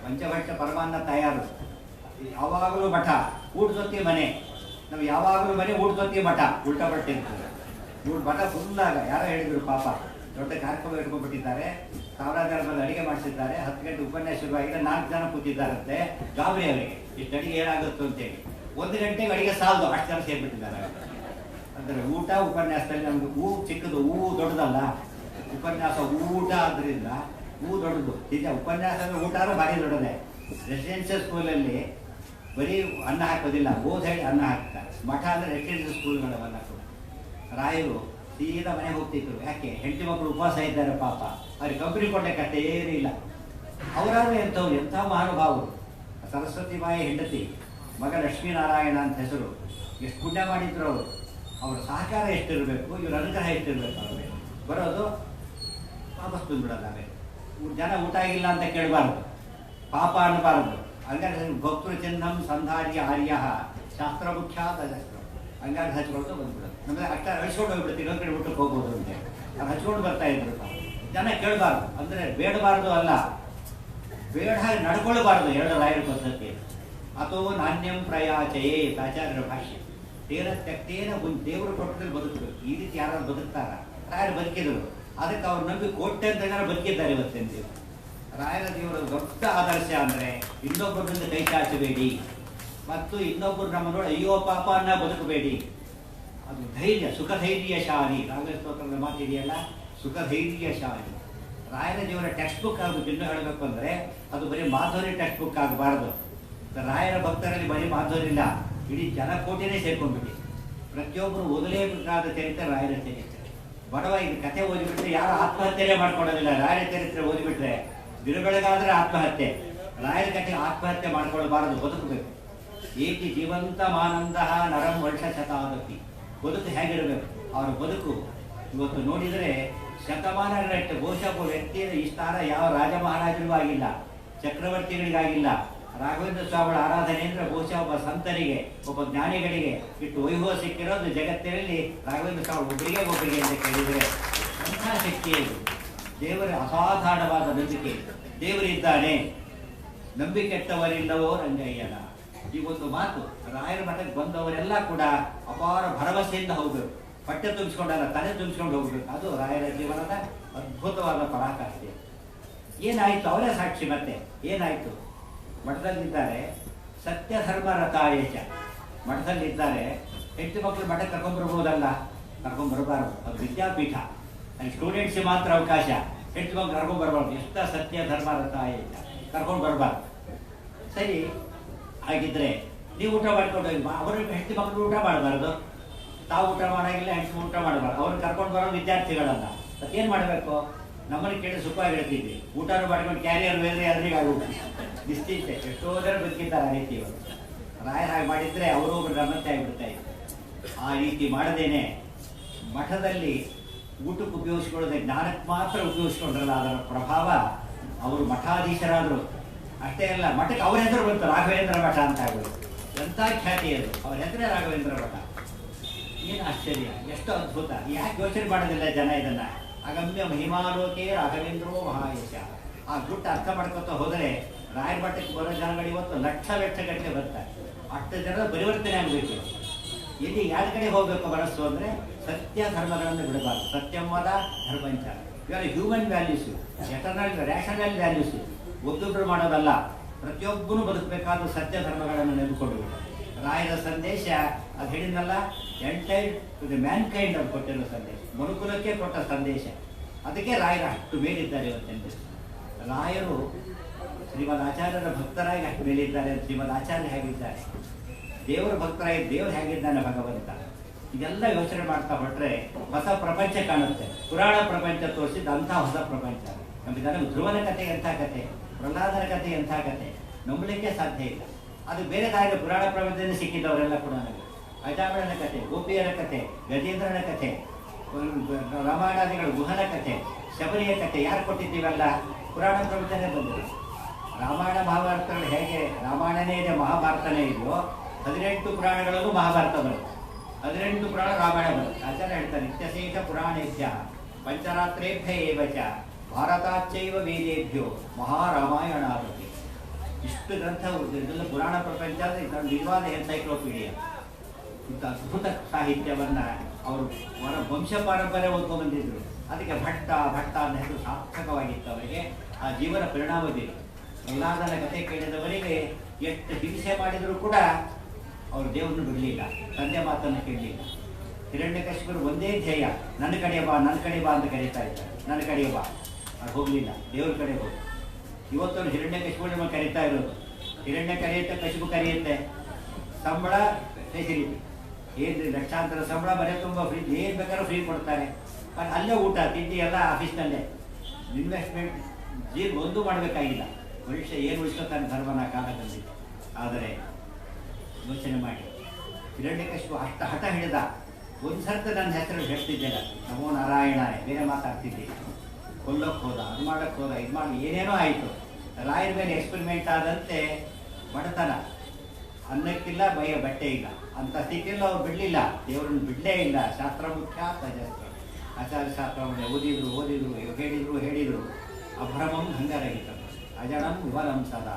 ಪಂಚಭಕ್ಷ ಪರಮಾನ್ನ ತಯಾರು. ಯಾವಾಗಲೂ ಮಠ, ಊಟದೊತ್ತಿ ಮನೆ. ನಾವು ಯಾವಾಗಲೂ ಮನೆ, ಊಟದೊತ್ತಿ ಮಠ, ಉಲ್ಟಾ ಬಟ್ಟೆ ಇರ್ತದೆ. ಮಠ ಫುಲ್ಲಾಗ ಯಾರೋ ಹೇಳಿದ್ರು ಪಾಪ, ದೊಡ್ಡ ಕಾರ್ಯಕ್ರಮ ಇಟ್ಕೊಂಡ್ಬಿಟ್ಟಿದ್ದಾರೆ, ಸಾವಿರಾರು ಜನ ಬಂದು ಅಡುಗೆ ಮಾಡಿಸಿದ್ದಾರೆ. 10 ಗಂಟೆ ಉಪನ್ಯಾಸ ಶುರುವಾಗಿದೆ, 4 ಜನ ಕೂತಿದ್ದಾರಂತೆ. ಗಾಬರಿ ಅವರಿಗೆ, ಇಷ್ಟು ಅಡುಗೆ ಏನಾಗುತ್ತೋ ಅಂತೇಳಿ. 1 ಗಂಟೆಗೆ ಅಡುಗೆ ಸಾಲದು, ಅಷ್ಟು ಜನ ಸೇರಿಬಿಟ್ಟಿದ್ದಾರೆ. ಅಂದರೆ ಊಟ ಉಪನ್ಯಾಸದಲ್ಲಿ ನಮ್ಗೆ ಹೂ ಚಿಕ್ಕದು, ಹೂವು ದೊಡ್ಡದಲ್ಲ. ಉಪನ್ಯಾಸ ಊಟ ಆದ್ದರಿಂದ ಹೂ ದೊಡ್ಡದು. ನಿಜ, ಉಪನ್ಯಾಸ ಅಂದರೆ ಊಟ ಅಂದರೆ ಭಾರಿ ದೊಡ್ಡದೇ. ರೆಸಿಡೆನ್ಷಿಯಲ್ ಸ್ಕೂಲಲ್ಲಿ ಬರೀ ಅನ್ನ ಹಾಕೋದಿಲ್ಲ, ಓದ್ ಹೇಳಿ ಅನ್ನ ಹಾಕ್ತಾರೆ. ಮಠ ಅಂದರೆ ರೆಸಿಡೆನ್ಷಿಯಲ್ ಸ್ಕೂಲ್ಗಳವೆಲ್ಲ ಕೂಡ. ರಾಯರು ಸೀದಾ ಮನೆಗೆ ಹೋಗ್ತಿದ್ರು. ಯಾಕೆ? ಹೆಂಡತಿ ಮಕ್ಕಳು ಉಪವಾಸ ಇದ್ದಾರೆ ಪಾಪ, ಅವ್ರಿಗೆ ಕಂಪ್ನಿ ಕೊಟ್ಟೆ ಕಟ್ಟ ಏನಿಲ್ಲ. ಅವರಾದ್ರೂ ಎಂಥವ್ರು, ಎಂಥ ಮಹಾನುಭಾವರು. ಸರಸ್ವತಿ ಬಾಯಿ ಹೆಂಡತಿ, ಮಗ ಲಕ್ಷ್ಮೀನಾರಾಯಣ ಅಂತ ಹೆಸರು. ಎಷ್ಟು ಪುಣ್ಯ ಮಾಡಿದ್ರು ಅವರು. ಅವರ ಸಹಕಾರ ಎಷ್ಟಿರಬೇಕು, ಇವ್ರ ಅನುಗ್ರಹ ಎಷ್ಟಿರಬೇಕು. ಅವ್ರಿಗೆ ಬರೋದು ವಾಪಸ್ ಬಂದ್ಬಿಡೋದು. ಆಮೇಲೆ ಜನ ಊಟ ಆಗಿಲ್ಲ ಅಂತ ಕೇಳಬಾರ್ದು, ಪಾಪ ಅನ್ನಬಾರ್ದು. ಹಂಗಾರೆ ಭಕ್ತೃ ಚಿಹ್ನಂ ಸಂಧಾರ್ಯ ಆರ್ಯ ಶಾಸ್ತ್ರ ಮುಖ್ಯಾತ ಶಾಸ್ತ್ರ. ಹಂಗಾಗಿ ಹಚ್ಕೊಳ್ತಾ ಬಂದ್ಬಿಡೋದು. ನಮಗೆ ಅಷ್ಟ ಅಳಿಸ್ಕೊಂಡು ಹೋಗ್ಬಿಡುತ್ತೆ, ಇನ್ನೊಂದು ಕಡೆ ಊಟಕ್ಕೆ ಹೋಗ್ಬೋದು ಅಂತ. ಅವ್ರು ಹಚ್ಕೊಂಡು ಬರ್ತಾ ಇದ್ರು. ಜನ ಕೇಳಬಾರ್ದು ಅಂದರೆ ಬೇಡಬಾರ್ದು ಅಲ್ಲ, ಬೇಡ ಹಾಗೆ ನಡ್ಕೊಳ್ಬಾರ್ದು. ಎರಡು ರಾಯರ ಪದ್ಧತಿ. ಅಥವಾ ನಾಣ್ಯಂ ಪ್ರಯಾಚಯೇ ಆಚಾರ್ಯರ ಭಾಷೆ. ತೇರ ತೆಕ್ತೇನ ದೇವರು ಕೊಟ್ಟದಲ್ಲಿ ಬದುಕಬೇಕು. ಈ ರೀತಿ ಯಾರು ಬದುಕ್ತಾರ? ರಾಯರು ಬದುಕಿದರು. ಅದಕ್ಕೆ ಅವ್ರು ನಂಬಿ ಕೋಟ್ಯಂತ ಜನ ಬದುಕಿದ್ದಾರೆ ಇವತ್ತೆಂದು. ರಾಯರ ದೇವರ ದೊಡ್ಡ ಆದರ್ಶ ಅಂದರೆ ಇನ್ನೊಬ್ಬರಿಂದ ಕೈ ಚಾಚಬೇಡಿ, ಮತ್ತು ಇನ್ನೊಬ್ಬರು ನಮ್ಮ ನೋಡಿ ಅಯ್ಯೋ ಪಾಪ ಅನ್ನ ಬದುಕಬೇಡಿ. ಅದು ಧೈರ್ಯ, ಸುಖ ಧೈರ್ಯಶಾಲಿ. ರಾಘವೇಂದ್ರ ಸ್ತೋತ್ರದ ಮಾತಿದೆಯಲ್ಲ, ಸುಖ ಧೈರ್ಯಶಾಲಿ. ರಾಯರ ದೇವರ ಟೆಕ್ಸ್ಟ್ ಬುಕ್ ಆಗಬೇಕು. ಇನ್ನೂ ಹೇಳಬೇಕು ಅಂದರೆ ಅದು ಬರೀ ಮಾಧುರ್ಯ ಟೆಕ್ಸ್ಟ್ ಬುಕ್ ಆಗಬಾರ್ದು. ರಾಯರ ಭಕ್ತರಲ್ಲಿ ಬರೀ ಮಾಧುರ್ಯ ಇಲ್ಲ, ಇಡೀ ಜನಕೋಟಿನೇ ಸೇರ್ಕೊಂಡ್ಬಿಟ್ಟು ಪ್ರತಿಯೊಬ್ಬರು ಓದಲೇಬೇಕಾದ ಚರಿತ್ರೆ ರಾಯರ ಚರಿತ್ರೆ. ಬಡವ ಇದು ಕಥೆ ಓದಿಬಿಟ್ರೆ ಯಾರು ಆತ್ಮಹತ್ಯೆನೇ ಮಾಡ್ಕೊಳ್ಳೋದಿಲ್ಲ. ರಾಯರ ಚರಿತ್ರೆ ಓದಿಬಿಟ್ರೆ ದಿನಬೆಳಗಾದ್ರೆ ಆತ್ಮಹತ್ಯೆ. ರಾಯರ ಕಥೆ ಆತ್ಮಹತ್ಯೆ ಮಾಡ್ಕೊಳ್ಬಾರದು, ಬದುಕಬೇಕು. ಏಕಿ ಜೀವಂತ ಮಾನಂದ ನರಂ ವರ್ಷ ಶತಾದಪಿ. ಬದುಕು ಹೇಗಿರಬೇಕು? ಅವರ ಬದುಕು ಇವತ್ತು ನೋಡಿದರೆ ಶತಮಾನಗಳಷ್ಟು ಬಹುಶಃ ವ್ಯಕ್ತಿಯ ಈ ಸ್ಥಾನ ಯಾವ ರಾಜ ಮಹಾರಾಜರಿಗೂ ಆಗಿಲ್ಲ, ಚಕ್ರವರ್ತಿಗಳಿಗಾಗಿಲ್ಲ. ರಾಘವೇಂದ್ರ ಸ್ವಾಮಿಗಳ ಆರಾಧನೆ ಅಂದರೆ ಬಹುಶಃ ಒಬ್ಬ ಸಂತರಿಗೆ, ಒಬ್ಬ ಜ್ಞಾನಿಗಳಿಗೆ ಇಟ್ಟು ವೈಭವ ಸಿಕ್ಕಿರೋದು ಜಗತ್ತಿನಲ್ಲಿ ರಾಘವೇಂದ್ರ ಸ್ವಾಮಿ ಒಬ್ಬರಿಗೆ ಅಂತ ಕೇಳಿದರೆ ಅಂಥ ಶಕ್ತಿ ಇದು. ದೇವರ ಅಸಾಧಾರಣವಾದ ನಂಬಿಕೆ. ದೇವರಿದ್ದಾನೆ, ನಂಬಿಕೆಟ್ಟವರಿಲ್ಲವೋ ರಂಗಯ್ಯನ. ಈ ಒಂದು ಮಾತು ರಾಯರ ಮಠಕ್ಕೆ ಬಂದವರೆಲ್ಲ ಕೂಡ ಅಪಾರ ಭರವಸೆಯಿಂದ ಹೋಗಬೇಕು. ಪಟ್ಟೆ ತುಂಬಿಸ್ಕೊಂಡಲ್ಲ, ತಲೆ ತುಂಬಿಸ್ಕೊಂಡು ಹೋಗ್ಬೇಕು. ಅದು ರಾಯರ ಜೀವನದ ಅದ್ಭುತವಾದ ಪರಾಕಾಷ್ಠೆ. ಏನಾಯಿತು? ಅವರೇ ಸಾಕ್ಷಿ. ಮತ್ತೆ ಏನಾಯಿತು? ಮಠದಲ್ಲಿದ್ದಾರೆ, ಸತ್ಯ ಧರ್ಮ ರಥಾಯೇಚ. ಮಠದಲ್ಲಿದ್ದಾರೆ, ಹೆಂಡತಿ ಮಕ್ಕಳು ಮಠಕ್ಕೆ ಕರ್ಕೊಂಡ್ಬರ್ಬೋದಲ್ಲ, ಕರ್ಕೊಂಡ್ಬರಬಾರ್ದು. ಅದು ವಿದ್ಯಾಪೀಠ, ಅಲ್ಲಿ ಸ್ಟೂಡೆಂಟ್ಸಿಗೆ ಮಾತ್ರ ಅವಕಾಶ. ಹೆಂಡತಿ ಮಕ್ಕಳು ಕರ್ಕೊಂಡ್ಬರ್ಬಾರ್ದು. ಎಷ್ಟ ಸತ್ಯ ಧರ್ಮ ರಥಾಯೇಚ, ಕರ್ಕೊಂಡು ಬರಬಾರ್ದು. ಸರಿ, ಹಾಗಿದ್ರೆ ನೀವು ಊಟ ಮಾಡ್ಕೊಂಡು ಹೋಗಿ, ಅವ್ರಿಗೆ ಹೆಂಡತಿ ಮಕ್ಕಳು ಊಟ ಮಾಡಬಾರ್ದು, ತಾವು ಊಟ ಮಾಡೋಂಗಿಲ್ಲ, ಹೆಂಡತಿ ಊಟ ಮಾಡಬಾರ್ದು. ಅವ್ರನ್ನ ಕರ್ಕೊಂಡು ಬರೋ ವಿದ್ಯಾರ್ಥಿಗಳಲ್ಲ. ಮತ್ತೇನು ಮಾಡಬೇಕು? ನಮ್ಮನ್ನು ಕೇಳಿ ಸುಖವಾಗಿರ್ತಿದ್ವಿ, ಊಟನೂ ಮಾಡ್ಕೊಂಡು ಕ್ಯಾರಿಯರ್ ಬೇರೆ ಅದ್ರಿಗೆ ಆಗುತ್ತೆ ನಿಶ್ಚಿಂತೆ. ಎಷ್ಟೋ ಜನ ಬದುಕಿದ್ದಾರೆ ಆ ರೀತಿ. ಇವರು ರಾಯರ ಹಾಗೆ ಮಾಡಿದ್ರೆ ಅವರು ಒಬ್ಬರು ನಮ್ಮಂತೆ ಆಗಿಬಿಡ್ತಾ ಇದ್ರು. ಆ ರೀತಿ ಮಾಡದೇನೆ ಮಠದಲ್ಲಿ ಊಟಕ್ಕೆ ಉಪಯೋಗಿಸ್ಕೊಳ್ಳೋದೆ ಜ್ಞಾನಕ್ಕೆ ಮಾತ್ರ ಉಪಯೋಗಿಸ್ಕೊಂಡ್ರಲ್ಲ, ಅದರ ಪ್ರಭಾವ ಅವರು ಮಠಾಧೀಶರಾದರು. ಅಷ್ಟೇ ಅಲ್ಲ, ಮಠಕ್ಕೆ ಅವ್ರ ಹೆಸರು ಬಂತು, ರಾಘವೇಂದ್ರ ಮಠ ಅಂತ ಆಗೋದು. ಎಂಥ ಖ್ಯಾತಿ ಅದು, ಅವ್ರ ಹೆಸರೇ ರಾಘವೇಂದ್ರ ಮಠ. ಏನು ಆಶ್ಚರ್ಯ, ಎಷ್ಟು ಅದ್ಭುತ. ಯಾಕೆ ಯೋಚನೆ ಮಾಡೋದಿಲ್ಲ ಜನ ಇದನ್ನ? ಅಗಮ್ಯ ಮಹಿಮಾಲೋಕೆ ರಾಘವೇಂದ್ರೋ ಮಹಾಯಶ. ಆ ಗುಟ್ಟು ಅರ್ಥ ಮಾಡ್ಕೊತ ಹೋದರೆ ರಾಯರ ಮಠಕ್ಕೆ ಬರೋ ಜನಗಳು ಇವತ್ತು ಲಕ್ಷ ಗಟ್ಟಲೆ ಬರ್ತಾರೆ. ಅಷ್ಟು ಜನರ ಪರಿವರ್ತನೆ ಆಗಬೇಕು. ಎಲ್ಲಿ ಎರಡು ಕಡೆ ಹೋಗಬೇಕು ಮನಸ್ಸು ಅಂದರೆ ಸತ್ಯ ಧರ್ಮಗಳನ್ನು ಬಿಡಬಾರ್ದು. ಸತ್ಯಂವದ ಧರ್ಮಂಚ, ಇವೆಲ್ಲ human values, eternal rational values. ಒಬ್ಬೊಬ್ಬರು ಮಾಡೋದಲ್ಲ, ಪ್ರತಿಯೊಬ್ಬರೂ ಬದುಕಬೇಕಾದ ಸತ್ಯ ಧರ್ಮಗಳನ್ನು ನೆನಪಿಕೊಂಡು ರಾಯರ ಸಂದೇಶ ಅದು ಹೇಳಿದ್ನಲ್ಲ, entire to the mankind ಅವ್ರು ಕೊಟ್ಟಿರೋ ಸಂದೇಶ, ಮನುಕುಲಕ್ಕೆ ಕೊಟ್ಟ ಸಂದೇಶ. ಅದಕ್ಕೆ ರಾಯರು ಅಷ್ಟು ಮೇಲಿದ್ದಾರೆ ಇವತ್ತೆಂದು. ರಾಯರು ಶ್ರೀಮದ್ ಆಚಾರ್ಯರ ಭಕ್ತರಾಗಿ ಅಷ್ಟು ಮೇಲಿದ್ದಾರೆ. ಶ್ರೀಮದ್ ಆಚಾರ್ಯ ಹೇಗಿದ್ದಾರೆ, ದೇವರ ಭಕ್ತರಾಗಿ ದೇವರು ಹೇಗಿದ್ದಾನೆ ಭಗವಂತ, ಇದೆಲ್ಲ ಯೋಚನೆ ಮಾಡ್ತಾ ಹೊರಟ್ರೆ ಹೊಸ ಪ್ರಪಂಚ ಕಾಣುತ್ತೆ. ಪುರಾಣ ಪ್ರಪಂಚ ತೋರಿಸಿದ ಅಂಥ ಹೊಸ ಪ್ರಪಂಚ ನಮಗೆ. ಧ್ರುವನ ಕಥೆ ಎಂಥ ಕಥೆ, ಪ್ರಹ್ಲಾದನ ಕಥೆ ಎಂಥ ಕಥೆ ನಂಬಲಿಕ್ಕೆ ಸಾಧ್ಯ ಇಲ್ಲ. ಅದು ಬೇರೆ ದಾರಿ. ಪುರಾಣ ಪ್ರಪಂಚದಲ್ಲಿ ಸಿಕ್ಕಿದ್ದವರೆಲ್ಲ ಕೂಡ ನಮಗೆ ಅಜಾಮಳನ ಕಥೆ, ಗೋಪಿಯರ ಕಥೆ, ಗಜೇಂದ್ರನ ಕಥೆ, ರಾಮಾಯಣಾದಿಗಳು, ಗುಹನ ಕಥೆ, ಶಬರಿಯ ಕಥೆ ಯಾರು ಕೊಟ್ಟಿದ್ದೀವಲ್ಲ, ಪುರಾಣ ಪ್ರಪಂಚನೇ ಬಂದಿದೆ. ರಾಮಾಯಣ ಮಹಾಭಾರತಗಳು ಹೇಗೆ ರಾಮಾಯಣನೇ ಇದೆ, ಮಹಾಭಾರತನೇ ಇದೆಯೋ 18 ಪುರಾಣಗಳಲ್ಲೂ ಮಹಾಭಾರತ ಬರುತ್ತೆ, 18 ಪುರಾಣ ರಾಮಾಯಣ ಬರುತ್ತೆ. ಆಚಾರ್ಯ ಹೇಳ್ತಾರೆ, ನಿತ್ಯಶೇಷ ಪುರಾಣೇಭ್ಯ ಪಂಚರಾತ್ರೇಭ್ಯ ಏವ ಚ ಭಾರತಾಚ್ಚೈವ ವೇದೇಭ್ಯೋ ಮಹಾರಾಮಾಯಣಾವತಿ. ಇಷ್ಟು ಗ್ರಂಥ ಇದೆಲ್ಲ ಪುರಾಣ ಪ್ರಪಂಚ ಅಂದರೆ ಇದು ನಿಜವಾದ ಎನ್ಸೈಕ್ಲೋಪೀಡಿಯಾ. ಇಂಥ ಅದ್ಭುತ ಸಾಹಿತ್ಯವನ್ನು ಅವರು ಅವರ ವಂಶ ಪಾರಂಪರ್ಯ ಓದ್ಕೊಂಡು ಬಂದಿದ್ರು. ಅದಕ್ಕೆ ಭಟ್ಟ ಅಂತ ಹೆಸರು ಸಾರ್ಥಕವಾಗಿತ್ತು ಅವರಿಗೆ. ಆ ಜೀವನ ಪರಿಣಾಮ ಬೀರು. ಪ್ರಹ್ಲಾದನ ಕಥೆ ಕೇಳಿದವರಿಗೆ ಎಷ್ಟು ಹಿಂಸೆ ಮಾಡಿದರೂ ಕೂಡ ಅವರು ದೇವರನ್ನು ಬಿಡಲಿಲ್ಲ, ತಂದೆ ಮಾತನ್ನು ಕೇಳಲಿಲ್ಲ. ಹಿರಣ್ಯಕಶಿಪರು ಒಂದೇ ಧ್ಯೇಯ, ನನ್ನ ಕಡೆ ಬಾ ನನ್ನ ಕಡೆ ಬಾ ಅಂತ ಕರೀತಾ ಇದ್ದಾರೆ. ನನ್ನ ಕಡೆ ಬಾ, ಅದು ಹೋಗಲಿಲ್ಲ, ದೇವ್ರ ಕಡೆ ಹೋಗಿ. ಇವತ್ತು ಹಿರಣ್ಯಕಶಿಪು ಕರೀತಾ ಇರೋದು. ಹಿರಣ್ಯ ಕರೆಯುತ್ತೆ, ಕಶಿಪು ಕರೆಯುತ್ತೆ. ಸಂಬಳ ಫೆಸಿಲಿಟಿ ಏನ್ರಿ, ಲಕ್ಷಾಂತರ ಸಂಬಳ, ಮನೆ ತುಂಬ ಫ್ರೀ, ಏನು ಬೇಕಾದ್ರೂ ಫ್ರೀ ಕೊಡ್ತಾರೆ. ಅಲ್ಲೇ ಊಟ ತಿಂಡಿ ಎಲ್ಲ ಆಫೀಸ್ನಲ್ಲೇ. ಇನ್ವೆಸ್ಟ್ಮೆಂಟ್ ಒಂದು ಮಾಡಬೇಕಾಗಿಲ್ಲ. ಮನುಷ್ಯ ಏನು ಉಳಿಸ್ಕೊತಾನೆ ಧರ್ಮನ ಕಾಲದಲ್ಲಿ. ಆದರೆ ಯೋಚನೆ ಮಾಡಿ, ಹಿರಣ್ಯಕಶಿಪು ಅಷ್ಟು ಹಠ ಹಿಡಿದ. ಒಂದು ಸರ್ತಿ ನನ್ನ ಹೆಸರು ಹೇಳ್ತಿದ್ದಿಲ್ಲ, ನಮೋ ನಾರಾಯಣ, ಬೇರೆ ಮಾತಾಡ್ತಿದ್ದೆ. ಕೊಲ್ಲಕ್ಕೆ ಹೋದ, ಅದು ಮಾಡೋಕ್ಕೆ ಹೋದ, ಇದು ಮಾಡಿ ಏನೇನೋ ಆಯಿತು. ರಾಯರ ಮೇಲೆ ಎಕ್ಸ್ಪೆರಿಮೆಂಟ್ ಆದಂತೆ ಬಡತನ, ಅನ್ನಕ್ಕಿಲ್ಲ, ಬಟ್ಟೆ ಇಲ್ಲ ಅಂತ ಸ್ಥಿತಿಯಲ್ಲಿ ಅವ್ರು ಬಿಡಲಿಲ್ಲ. ದೇವರನ್ನು ಬಿಡಲೇ ಇಲ್ಲ. ಶಾಸ್ತ್ರ ಮುಖ್ಯ, ತಜಸ್ತ್ರ. ಆಚಾರ್ಯ ಶಾಸ್ತ್ರವನ್ನು ಓದಿದ್ರು ಹೇಳಿದರು. ಅಭ್ರಮಂ ಭಂಗರಹಿತ ಅಜಡಂ ವಿವಲಂ ಸದಾ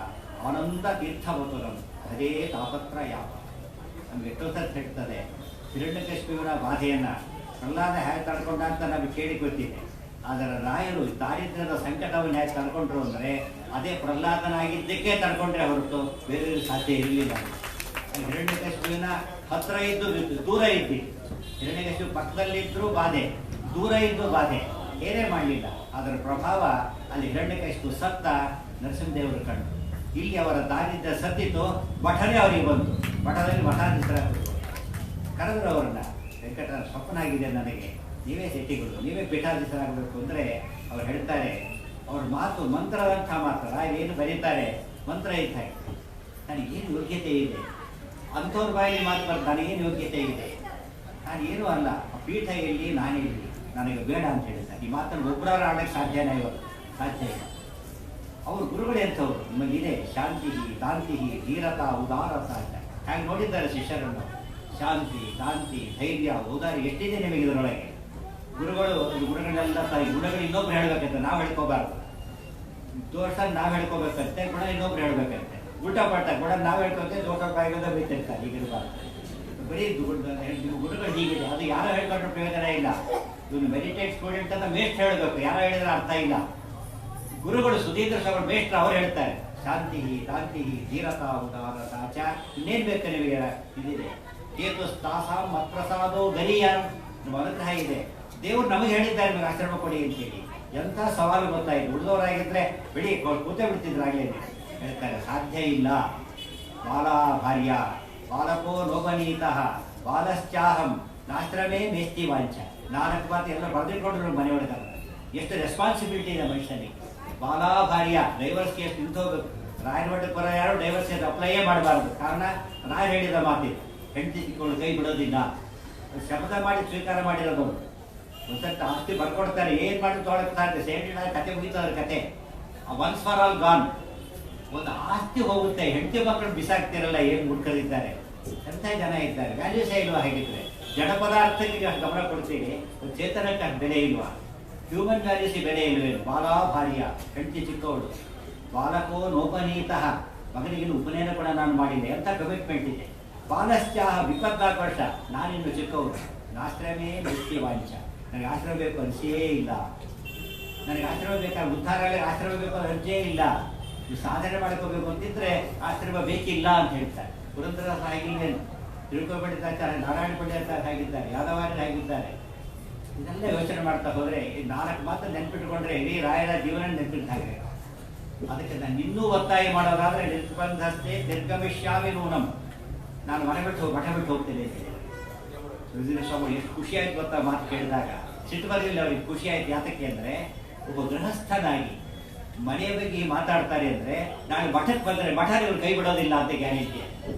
ಆನಂದ ತೀರ್ಥವತುರಂ ಅದೇ ತಾಪತ್ರ ಯಾವ. ನಮ್ಗೆ ಎಷ್ಟೋ ಸರ್ತಿ ಹೇಳ್ತದೆ ಹಿರಣ್ಯಕಶಿಪುವಿನ ಬಾಧೆಯನ್ನು ಪ್ರಹ್ಲಾದ ಹೇಗೆ ತಡ್ಕೊಂಡ ಅಂತ ನಮಗೆ ಕೇಳಿ ಗೊತ್ತಿದೆ. ಆದರೆ ರಾಯರು ದಾರಿದ್ರ್ಯದ ಸಂಕಟವನ್ನು ಹೇಗೆ ತಡ್ಕೊಂಡ್ರು ಅಂದರೆ ಅದೇ ಪ್ರಹ್ಲಾದನಾಗಿದ್ದಕ್ಕೆ ತಡ್ಕೊಂಡ್ರೆ ಹೊರತು ಬೇರೆ ಸಾಧ್ಯ ಇರಲಿಲ್ಲ. ಹಿರಣ್ಯಕಶಿಪುವಿನ ಹತ್ತಿರ ಇದ್ದು ದೂರ ಇದ್ದಿ, ಹಿರಣ್ಯಕಶಿಪು ಪಕ್ಕದಲ್ಲಿದ್ದರೂ ಬಾಧೆ, ದೂರ ಇದ್ದು ಬಾಧೆ, ಏನೇ ಮಾಡಲಿಲ್ಲ. ಅದರ ಪ್ರಭಾವ ಅಲ್ಲಿ ಹಿರಣ್ಯಕಶಿಪು ಸತ್ತ ನರಸಿಂಹದೇವರು ಕಂಡು. ಇಲ್ಲಿ ಅವರ ದಾರಿದ್ರ್ಯ ಸತ್ತಿತು, ಮಠನೇ ಅವರಿಗೆ ಬಂತು. ಮಠದಲ್ಲಿ ಮಠಾಧೀಶರಾಗಬೇಕು. ಕರೆದ್ರು ಅವರನ್ನ, ವೆಂಕಟ ಸ್ವಪ್ನ ಆಗಿದೆ ನನಗೆ, ನೀವೇ ಶೆಟ್ಟಿಗಳು, ನೀವೇ ಪೀಠಾಧೀಶರಾಗಬೇಕು ಅಂದರೆ ಅವ್ರು ಹೇಳ್ತಾರೆ, ಅವ್ರ ಮಾತು ಮಂತ್ರದಂಥ ಮಾತ್ರ ಏನು ಬರೀತಾರೆ, ಮಂತ್ರ ಇದ್ದ ನನಗೇನು ಯೋಗ್ಯತೆ ಇದೆ, ಅಂಥವ್ರ ಬಾಯಲ್ಲಿ ಮಾತು ಬರ್ತಾರೆ, ನನಗೇನು ಯೋಗ್ಯತೆ ಇದೆ, ನಾನೇನು ಅಲ್ಲ, ಪೀಠ ಇಲ್ಲಿ ನಾನೇ ಇಲ್ಲಿ, ನನಗೆ ಬೇಡ ಅಂತ ಹೇಳ್ತಾರೆ. ಈ ಮಾತನ್ನು ಒಬ್ಬರಾರು ಆಡೋಕ್ಕೆ ಸಾಧ್ಯನೇ ಇವತ್ತು, ಸಾಧ್ಯ ಇಲ್ಲ. ಅವರು ಗುರುಗಳು ಎಂಥವ್ರು, ನಿಮಗಿದೆ ಶಾಂತಿ ಕಾಂತಿ ಧೀರತಾ ಉದಾರತ ಅಂತ ಹಾಗೆ ನೋಡಿದ್ದಾರೆ ಶಿಷ್ಯರನ್ನು. ಶಾಂತಿ ಕಾಂತಿ ಧೈರ್ಯ ಉದಾರಿ ಎಷ್ಟಿದೆ ನಿಮಗೆ ಇದರೊಳಗೆ. ಗುರುಗಳೆಲ್ಲ ತಾಯಿ ಗುಣಗಳು ಇನ್ನೊಬ್ರು ಹೇಳ್ಬೇಕಂತೆ, ನಾವು ಹೇಳ್ಕೋಬಾರ್ದು. ದೋಷ ನಾವು ಹೇಳ್ಕೋಬೇಕಂತೆ, ಗುಣ ಇನ್ನೊಬ್ರು ಹೇಳ್ಬೇಕಂತೆ. ಉಲ್ಟಾ ಪಾಠ ಗುಣ ನಾವು ಹೇಳ್ಕೊಂತೆ, ದೋಷ ಬಾಯಿಗೋದ ಬೈತಿರ್ತಾರೆ. ಹೀಗಿರಬಾರ್ದು. ಬರೀ ಗುರುಗಳು ಹೀಗಿದೆ, ಅದು ಯಾರೋ ಹೇಳ್ಕೊಂಡ್ರೆ ಪ್ರಯೋಜನ ಇಲ್ಲ. ಇವನು ಮೆಡಿಟೇಟ್ ಸ್ಟೂಡೆಂಟ್ ಅಂತ ಮೇಷ್ಟ್ರು ಹೇಳಬೇಕು, ಯಾರೋ ಹೇಳಿದ್ರೆ ಅರ್ಥ ಇಲ್ಲ. ಗುರುಗಳು ಸುಧೀಂದ್ರ ಶ್ರವಣ ಮೇಷ್ಟ್ರು ಅವ್ರು ಹೇಳ್ತಾರೆ, ಶಾಂತಿ ಕಾಂತಿ ಧೀರತಾ ಉದಾರತ ಚ. ಇನ್ನೇನು ಬೇಕು ನಿಮಗೆ, ಇದಿದೆ. ಕೇತುಸ್ತಾಸಾಂ ಮತ್ಪ್ರಸಾದೋ ಗರಿಯ, ನಮ್ಮ ಅನುಗ್ರಹ ಇದೆ. ದೇವರು ನಮಗೆ ಹೇಳಿದ್ದಾರೆ, ನಿಮಗೆ ಆಶ್ರಮ ಕೊಡಿ ಅಂತೇಳಿ. ಎಂಥ ಸವಾಲು ಗೊತ್ತಾಯಿತು. ಉಳಿದವರಾಗಿದ್ದರೆ ಬಿಡಿ ಕೂತೇ ಬಿಡ್ತಿದ್ರು ಆಗಲೇ. ಹೇಳ್ತಾರೆ ಸಾಧ್ಯ ಇಲ್ಲ. ಬಾಲಾ ಭಾರ್ಯ ಬಾಲಕೋ ಲೋಭನೀತಃ ಬಾಲಶ್ಚಾಹಂ ನಾಶ್ರಮೇ ಮೇಸ್ತಿ ವಾಂಚ. 4 ಮಾತು ಎಲ್ಲ ಬರೆದಿಟ್ಕೊಂಡ್ರು ಮನೆಯೊಳಗೆ. ಎಷ್ಟು ರೆಸ್ಪಾನ್ಸಿಬಿಲಿಟಿ ಇದೆ ಮನುಷ್ಯನಿಗೆ. ಬಾಲಾಭಾರ್ಯ ಡೈವರ್ಸ್ ಕೇಸ್ ನಿಂತೋಗ್ಬೇಕು. ರಾಯರ ಮಠಕ್ಕೆ ಬರೋ ಯಾರು ಡೈವರ್ಸ್ ಕೇಸ್ ಅಪ್ಲೈಯೇ ಮಾಡಬಾರ್ದು. ಕಾರಣ ರಾಯರು ಹೇಳಿದ ಮಾತಿದೆ, ಹೆಂಡತಿ ಸಿಕ್ಕೊಂಡು ಕೈ ಬಿಡೋದಿಲ್ಲ. ಶಪಥ ಮಾಡಿ ಸ್ವೀಕಾರ ಮಾಡಿರೋದು. ಒಂದ್ಸತಿ ಆಸ್ತಿ ಬರ್ಕೊಡ್ತಾರೆ, ಏನು ಮಾಡಿ ತೊಗೊಳಕ್ಕೆ ಸಾಧ್ಯ? 79 ಕತೆ ಮುಗಿತದ್ರ ಕತೆ. Once for all gone. ಒಂದು ಆಸ್ತಿ ಹೋಗುತ್ತೆ, ಹೆಂಡತಿ ಮಕ್ಕಳು ಬಿಸಾಕ್ತಿರಲ್ಲ, ಏನು ಮುಡ್ಕದಿದ್ದಾರೆ. ಎಂಥ ಜನ ಇದ್ದಾರೆ. ವ್ಯಾಲ್ಯೂಸೇ ಇಲ್ವಾ? ಹೇಗಿದ್ರೆ ಜಡ ಪದಾರ್ಥಕ್ಕೆ ಗಮನ ಕೊಡ್ತೀವಿ, ಚೇತನಕ್ಕೆ ಬೆಲೆ ಇಲ್ವಾ? ಹ್ಯೂಮನ್ ವ್ಯಾಲ್ಯೂಸ್ ಬೆಲೆ ಇಲ್ವೇನು? ಬಾಲಾಭಾರ್ಯ, ಹೆಂಡತಿ ಚಿಕ್ಕವಳು. ಬಾಲಕೋ ನೋಪನೀತಃ, ಮಗನಿಗಿನ್ನು ಉಪನಯನ ಕೂಡ ನಾನು ಮಾಡಿದ್ದೆ. ಎಂಥ ಕಮಿಟ್ಮೆಂಟ್ ಇದೆ. ಬಾಲಶ್ಚಾಹ 24 ವರ್ಷ, ನಾನಿನ್ನು ಚಿಕ್ಕವಳು. ಆಶ್ರಮೇ ಮುಕ್ತಿ ವಾಂಚ, ನನಗೆ ಆಶ್ರಮ ಬೇಕು ಅನಿಸೇ ಇಲ್ಲ. ನನಗೆ ಆಶ್ರಮ ಬೇಕಾದ್ರೆ ಉದ್ಧಾರ ಆಶ್ರಮ ಬೇಕು ಅನ್ನೋ ಅರ್ಜೆ ಇಲ್ಲ. ನೀವು ಸಾಧನೆ ಮಾಡ್ಕೋಬೇಕು ಅಂತಿದ್ರೆ ಆಶ್ರಮ ಬೇಕಿಲ್ಲ ಅಂತ ಹೇಳ್ತಾರೆ. ಪುರಂದರದಾಸ ಆಗಿಲ್ವೇನು? ತಿರುಪತಿಚಾರ್ಯ, ನಾರಾಯಣ ಪಂಡಿತಾಚಾರ್ಯ ಆಗಿದ್ದಾರೆ, ಯಾದವಾರ್ಯರು ಆಗಿದ್ದಾರೆ. ಇದೆಲ್ಲ ಯೋಚನೆ ಮಾಡ್ತಾ ಹೋದರೆ ಈ 4 ಮಾತ್ರ ನೆನ್ಪಿಟ್ಕೊಂಡ್ರೆ ಇಡೀ ರಾಯರ ಜೀವನ ನೆನ್ಪಿಟ್ಟಾಗಿದೆ. ಅದಕ್ಕೆ ನಾನು ಇನ್ನೂ ಒತ್ತಾಯ ಮಾಡೋದಾದ್ರೆ ನಿರ್ಬಂಧಸ್ಥೆ ನಿರ್ಗಮಿಷ್ಯಾಮಿ ನೂನಂ, ನಾನು ಮಠ ಬಿಟ್ಟು ಹೋಗ್ತೇನೆ ಅಂತ ಹೇಳಿ. ಸ್ವಾಮಿ ಎಷ್ಟು ಖುಷಿ ಆಯ್ತು ಗೊತ್ತಾ ಮಾತು ಕೇಳಿದಾಗ. ಸಿಟ್ಟು ಬರಲಿಲ್ಲ ಅವ್ರಿಗೆ, ಖುಷಿ ಆಯ್ತು. ಯಾತಕ್ಕೆ ಅಂದರೆ ಒಬ್ಬ ಗೃಹಸ್ಥನಾಗಿ ಮನೆಯ ಬಗ್ಗೆ ಮಾತಾಡ್ತಾರೆ ಅಂದರೆ ನಾಳೆ ಮಠಕ್ಕೆ ಬಂದರೆ ಮಠ ಇವ್ರು ಕೈ ಬಿಡೋದಿಲ್ಲ ಅಂತ ಗ್ಯಾರಂಟಿ.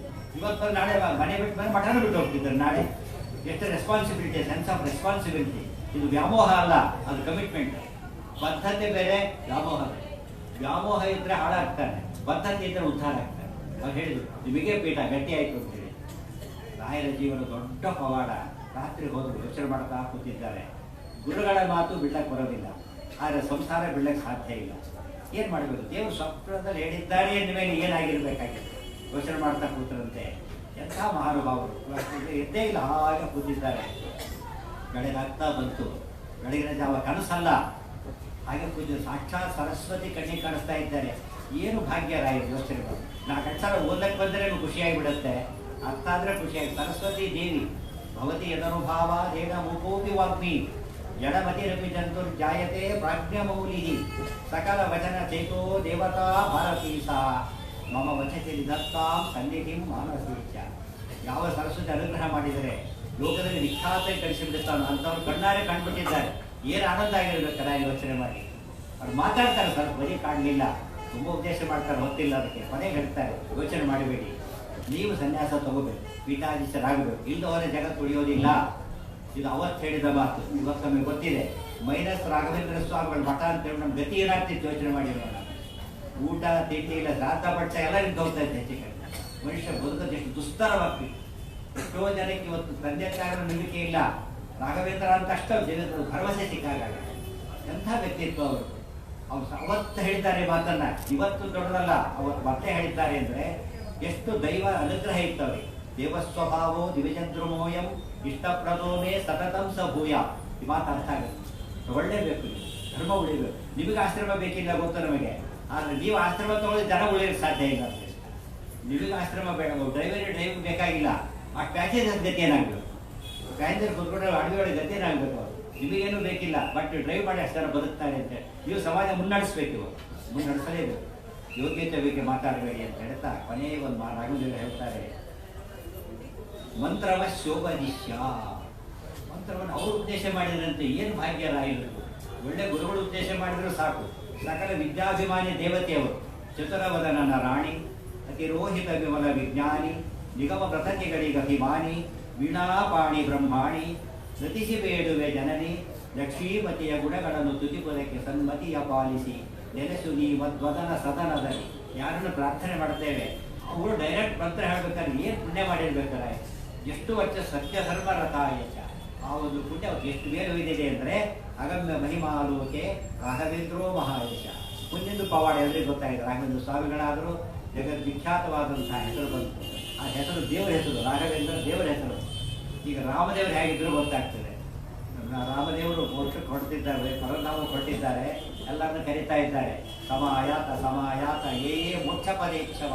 ಇವತ್ತು ಬಂದು ನಾಳೆ ಮನೆ ಬಿಟ್ಟು ಬಂದು ಮಠನೂ ಬಿಟ್ಟು ಹೋಗ್ತಿದ್ದಾರೆ. ನಾಳೆ ಎಷ್ಟು ರೆಸ್ಪಾನ್ಸಿಬಿಲಿಟಿ, ಸೆನ್ಸ್ ಆಫ್ ರೆಸ್ಪಾನ್ಸಿಬಿಲಿಟಿ. ಇದು ವ್ಯಾಮೋಹ ಅಲ್ಲ, ಅದು ಕಮಿಟ್ಮೆಂಟ್. ಬದ್ಧತೆ ಬೇರೆ, ವ್ಯಾಮೋಹ ಬೇರೆ. ವ್ಯಾಮೋಹ ಇದ್ರೆ ಹಾಳಾಗ್ತಾನೆ, ಬದ್ಧತೆ ಇದ್ರೆ ಉದ್ಧಾರ ಆಗ್ತಾನೆ. ಅವ್ರು ಹೇಳಿದ್ರು ನಿಮಗೆ ಪೀಠ ಗಟ್ಟಿ ಆಯ್ತು ಅಂತ ಹೇಳಿ. ರಾಯರ ಜೀವನ ದೊಡ್ಡ ಪವಾಡ. ರಾತ್ರಿ ಹೋದ್ರು ಯೋಚನೆ ಮಾಡ್ತಾ ಕೂತಿದ್ದಾರೆ. ಗುರುಗಳ ಮಾತು ಬಿಡ್ಲಕ್ಕೆ ಬರೋದಿಲ್ಲ, ಆದರೆ ಸಂಸಾರ ಬಿಡ್ಲಕ್ಕೆ ಸಾಧ್ಯ ಇಲ್ಲ. ಏನು ಮಾಡಬೇಕು? ದೇವರು ಸ್ವಪ್ನದಲ್ಲಿ ಹೇಳಿದ್ದಾರೆ ಅಂದ ಮೇಲೆ ಏನಾಗಿರ್ಬೇಕಾಗಿದೆ? ಯೋಚನೆ ಮಾಡ್ತಾ ಕೂತರಂತೆ. ಎಂಥ ಮಹಾನುಭಾವರು. ಎದ್ದೇ ಇಲ್ಲ, ಹಾಗೆ ಕೂತಿದ್ದಾರೆ. ಬೆಳಗಾಗ್ತಾ ಬಂತು. ಬೆಳಗಿನ ಜಾವ ಕನಸಲ್ಲ, ಹಾಗೆ ಕೂತಿದ್ರು. ಸಾಕ್ಷಾತ್ ಸರಸ್ವತಿ ಕಣ್ಣಿಗೆ ಕಾಣಿಸ್ತಾ ಇದ್ದಾರೆ. ಏನು ಭಾಗ್ಯ ರಾಯರು. ಯೋಚನೆ ಮಾಡಿ 4 ಅಕ್ಷರ ಓದಕ್ಕೆ ಬಂದರೆ ಖುಷಿಯಾಗಿಬಿಡುತ್ತೆ. ಅರ್ಥ ಆದರೆ ಖುಷಿಯಾಗಿ. ಸರಸ್ವತಿ ದೇವಿ ಭವತಿ ಯದನುಭಾವ ದೇನ ಮುಕೋಪಿ ವಾಗ್ಮಿ ಜಡಮತಿರಪಿ ಜಂತುರ್ಜಾಯತೆ ಪ್ರಾಜ್ಞಮೌಲಿ ಸಕಲ ವಚನ ಚೇತೋ ದೇವತಾ ಭಾರತೀ ಸಾ ಮಮ ವಚತಿ ನಿಧತ್ತಾಂ ಸನ್ನಿಧಿಂ ಮಾನಸೀಚ. ಯಾವ ಸರಸ್ವತಿ ಅನುಗ್ರಹ ಮಾಡಿದರೆ ಲೋಕದಲ್ಲಿ ವಿಖ್ಯಾತ ಕಳಿಸಿಬಿಡುತ್ತಾನೋ ಅಂಥವ್ರು ಕಣ್ಣಾರೆ ಕಂಡುಬಿಟ್ಟಿದ್ದಾರೆ. ಏನು ಆನಂದ ಆಗಿರ್ಬೇಕಲ್ಲ ಯೋಚನೆ ಮಾಡಿ. ಅವ್ರು ಮಾತಾಡ್ತಾರೆ, ಸ್ವಲ್ಪ ಬರೀ ಕಾಣಲಿಲ್ಲ, ತುಂಬ ಉದ್ದೇಶ ಮಾಡ್ತಾರೆ, ಹೊತ್ತಿಲ್ಲ. ಅದಕ್ಕೆ ಕೊನೆಗೆ ಹೇಳ್ತಾರೆ, ಯೋಚನೆ ಮಾಡಬೇಡಿ, ನೀವು ಸನ್ಯಾಸ ತಗೋಬೇಕು, ಪೀಠಾಧೀಶರಾಗಬೇಕು, ಇಲ್ಲದವರೇ ಜಗತ್ತು ಉಳಿಯೋದಿಲ್ಲ. ಇದು ಅವತ್ತು ಹೇಳಿದ ಮಾತು. ಇವತ್ತು ನಮಗೆ ಗೊತ್ತಿದೆ. ಮೈನಸ್ ರಾಘವೇಂದ್ರ ಸ್ವಾಮಿಗಳ ಮಠ ಅಂತೇಳಿ ನಮ್ಮ ಗತಿ ಏನಾಗ್ತಿತ್ತು ಯೋಚನೆ ಮಾಡಿರೋಣ. ಊಟ ತಿಂಡಿ ಇಲ್ಲ, ಶ್ರಾದ್ದ ಪಕ್ಷ ಎಲ್ಲ ನಿಂತು ಹೋಗ್ತಾ ಇತ್ತು. ಹೆಚ್ಚು ಕಡೆ ಮನುಷ್ಯ ಬದುಕೋದು ಎಷ್ಟು ದುಸ್ತರವಾಗ್ತಿತ್ತು. ಎಷ್ಟೋ ಜನಕ್ಕೆ ಇವತ್ತು ತಂದೆ ತಾಯಿಗಳ ನಂಬಿಕೆ ಇಲ್ಲ. ರಾಘವೇಂದ್ರ ಅಂತ ಅಷ್ಟು ಜಗತ್ತು ಭರವಸೆ ಸಿಕ್ಕಾಗಲ್ಲ. ಎಂಥ ವ್ಯಕ್ತಿತ್ವ ಅವರು. ಅವ್ರು ಅವತ್ತು ಹೇಳಿದ್ದಾರೆ ಮಾತನ್ನ, ಇವತ್ತು ದೊಡ್ಡದಲ್ಲ, ಅವತ್ತು ಮತ್ತೆ ಹೇಳಿದ್ದಾರೆ ಅಂದರೆ ಎಷ್ಟು ದೈವ ಅನುಗ್ರಹ ಇರ್ತವೆ. ದೇವಸ್ವಭಾವೋ ದಿವಿಜದ್ರುಮೋಯಂ ಇಷ್ಟಪ್ರದೋಮೇ ಸತತಂ ಸ ಭೂಯ. ಈ ಮಾತು ಅರ್ಥ ಆಗುತ್ತೆ. ಒಳ್ಳೇಬೇಕು, ನೀವು ಧರ್ಮ ಉಳಿಬೇಕು. ನಿಮಗೆ ಆಶ್ರಮ ಬೇಕಿಲ್ಲ ಗೊತ್ತು ನಮಗೆ, ಆದರೆ ನೀವು ಆಶ್ರಮ ತಗೊಳ್ಳಿ ಜನ ಉಳಿಯೋಕ್ಕೆ ಸಾಧ್ಯ ಇಲ್ಲ. ನಿಮಗೆ ಆಶ್ರಮ ಬೇಡ, ಡ್ರೈವ್ ಬೇಕಾಗಿಲ್ಲ. ಆ ಪ್ಯಾಸೇಜರ್ ಗತಿ ಏನಾಗಬೇಕು? ಪ್ಯಾಸೆಂಜರ್ ಕೂತ್ಕೊಂಡ್ರೆ ಅಡುಗೆ ಒಳಗೆ ಗತಿ ಏನಾಗಬೇಕು? ನಿಮಗೇನು ಬೇಕಿಲ್ಲ, ಬಟ್ ಡ್ರೈವ್ ಮಾಡಿ ಅಷ್ಟು ಜನ ಬದುಕ್ತಾರೆ ಅಂತ ನೀವು ಸಮಾಜ ಮುನ್ನಡೆಸ್ಬೇಕು. ಮುನ್ನಡೆಸಲೇಬೇಕು. ಯೋಗ್ಯತೆ ಬಗ್ಗೆ ಮಾತಾಡಬೇಡಿ ಅಂತ ಹೇಳ್ತಾ ಕೊನೆಗೆ ಒಂದು ರಾಘವೇಂದ್ರ ಹೇಳ್ತಾರೆ, ಮಂತ್ರವ ಶೋಭನಿಷ್ಯ. ಮಂತ್ರವನ್ನು ಅವರು ಉದ್ದೇಶ ಮಾಡಿದ್ರಂತೆ. ಏನು ಭಾಗ್ಯ ರಾಯರು. ಒಳ್ಳೆ ಗುರುಗಳು ಉದ್ದೇಶ ಮಾಡಿದ್ರು ಸಾಕು. ಸಕಲ ವಿದ್ಯಾಭಿಮಾನಿ ದೇವತೆಯವರು. ಚತುರವದನನ ರಾಣಿ, ಅತಿರೋಹಿತ ವಿಮಲ ವಿಜ್ಞಾನಿ, ನಿಗಮ ಪ್ರತತಿಗಳಿಗಭಿಮಾನಿ, ವೀಣಾಪಾಣಿ ಬ್ರಹ್ಮಾಣಿ, ರತಿಸಿ ಬೇಡುವೆ ಜನನಿ, ಲಕ್ಷ್ಮೀಪತಿಯ ಗುಣಗಳನ್ನು ತುತಿಪುರಕ್ಕೆ ಸನ್ಮತಿಯ ಪಾಲಿಸಿ ನೆಲೆಸು ನೀ ಮದ್ವದನ ಸದನದಲ್ಲಿ. ಯಾರನ್ನು ಪ್ರಾರ್ಥನೆ ಮಾಡ್ತೇವೆ ಅವರು ಡೈರೆಕ್ಟ್ ಮಂತ್ರ ಹೇಳ್ಬೇಕಾದ್ರೆ ಏನು ಪುಣ್ಯ ಮಾಡಿರ್ಬೇಕಾರೆ, ಎಷ್ಟು ವರ್ಷ ಸತ್ಯ ಧರ್ಮ ರಥಾಯಚ. ಆ ಒಂದು ಪುಣ್ಯ ಅವ್ರಿಗೆ ಎಷ್ಟು ಬೇರೆ ಒಯ್ದಿದೆ ಅಂದರೆ ಅಗಮ್ಯ ಮಹಿಮಾಲೋಕೆ ರಾಘವೇಂದ್ರೋ ಮಹಾಯಶ. ಮುಂದಿನ ಪವಾಡ ಎಲ್ಲರಿಗೂ ಗೊತ್ತಾಗಿದೆ. ರಾಘವೇಂದ್ರ ಸ್ವಾಮಿಗಳಾದರೂ ಜಗದ್ವಿಖ್ಯಾತವಾದಂತಹ ಹೆಸರು ಬಂತು. ಆ ಹೆಸರು ದೇವರ ಹೆಸರು, ರಾಘವೇಂದ್ರ ದೇವರ ಹೆಸರು. ಈಗ ರಾಮದೇವರು ಹೇಗಿದ್ರು ಗೊತ್ತಾಗ್ತದೆ. ರಾಮದೇವರು ಮೋಕ್ಷಕ್ಕೆ ಹೊರಟಿದ್ದಾರೆ, ಪರನಾಮ ಕೊಟ್ಟಿದ್ದಾರೆ, ಎಲ್ಲರನ್ನು ಕರೀತಾ ಇದ್ದಾರೆ. ಸಮಾಯಾತ ಸಮಾಯಾತ ಏ ಮೋಕ್ಷ ಪದೇಕ್ಷವ.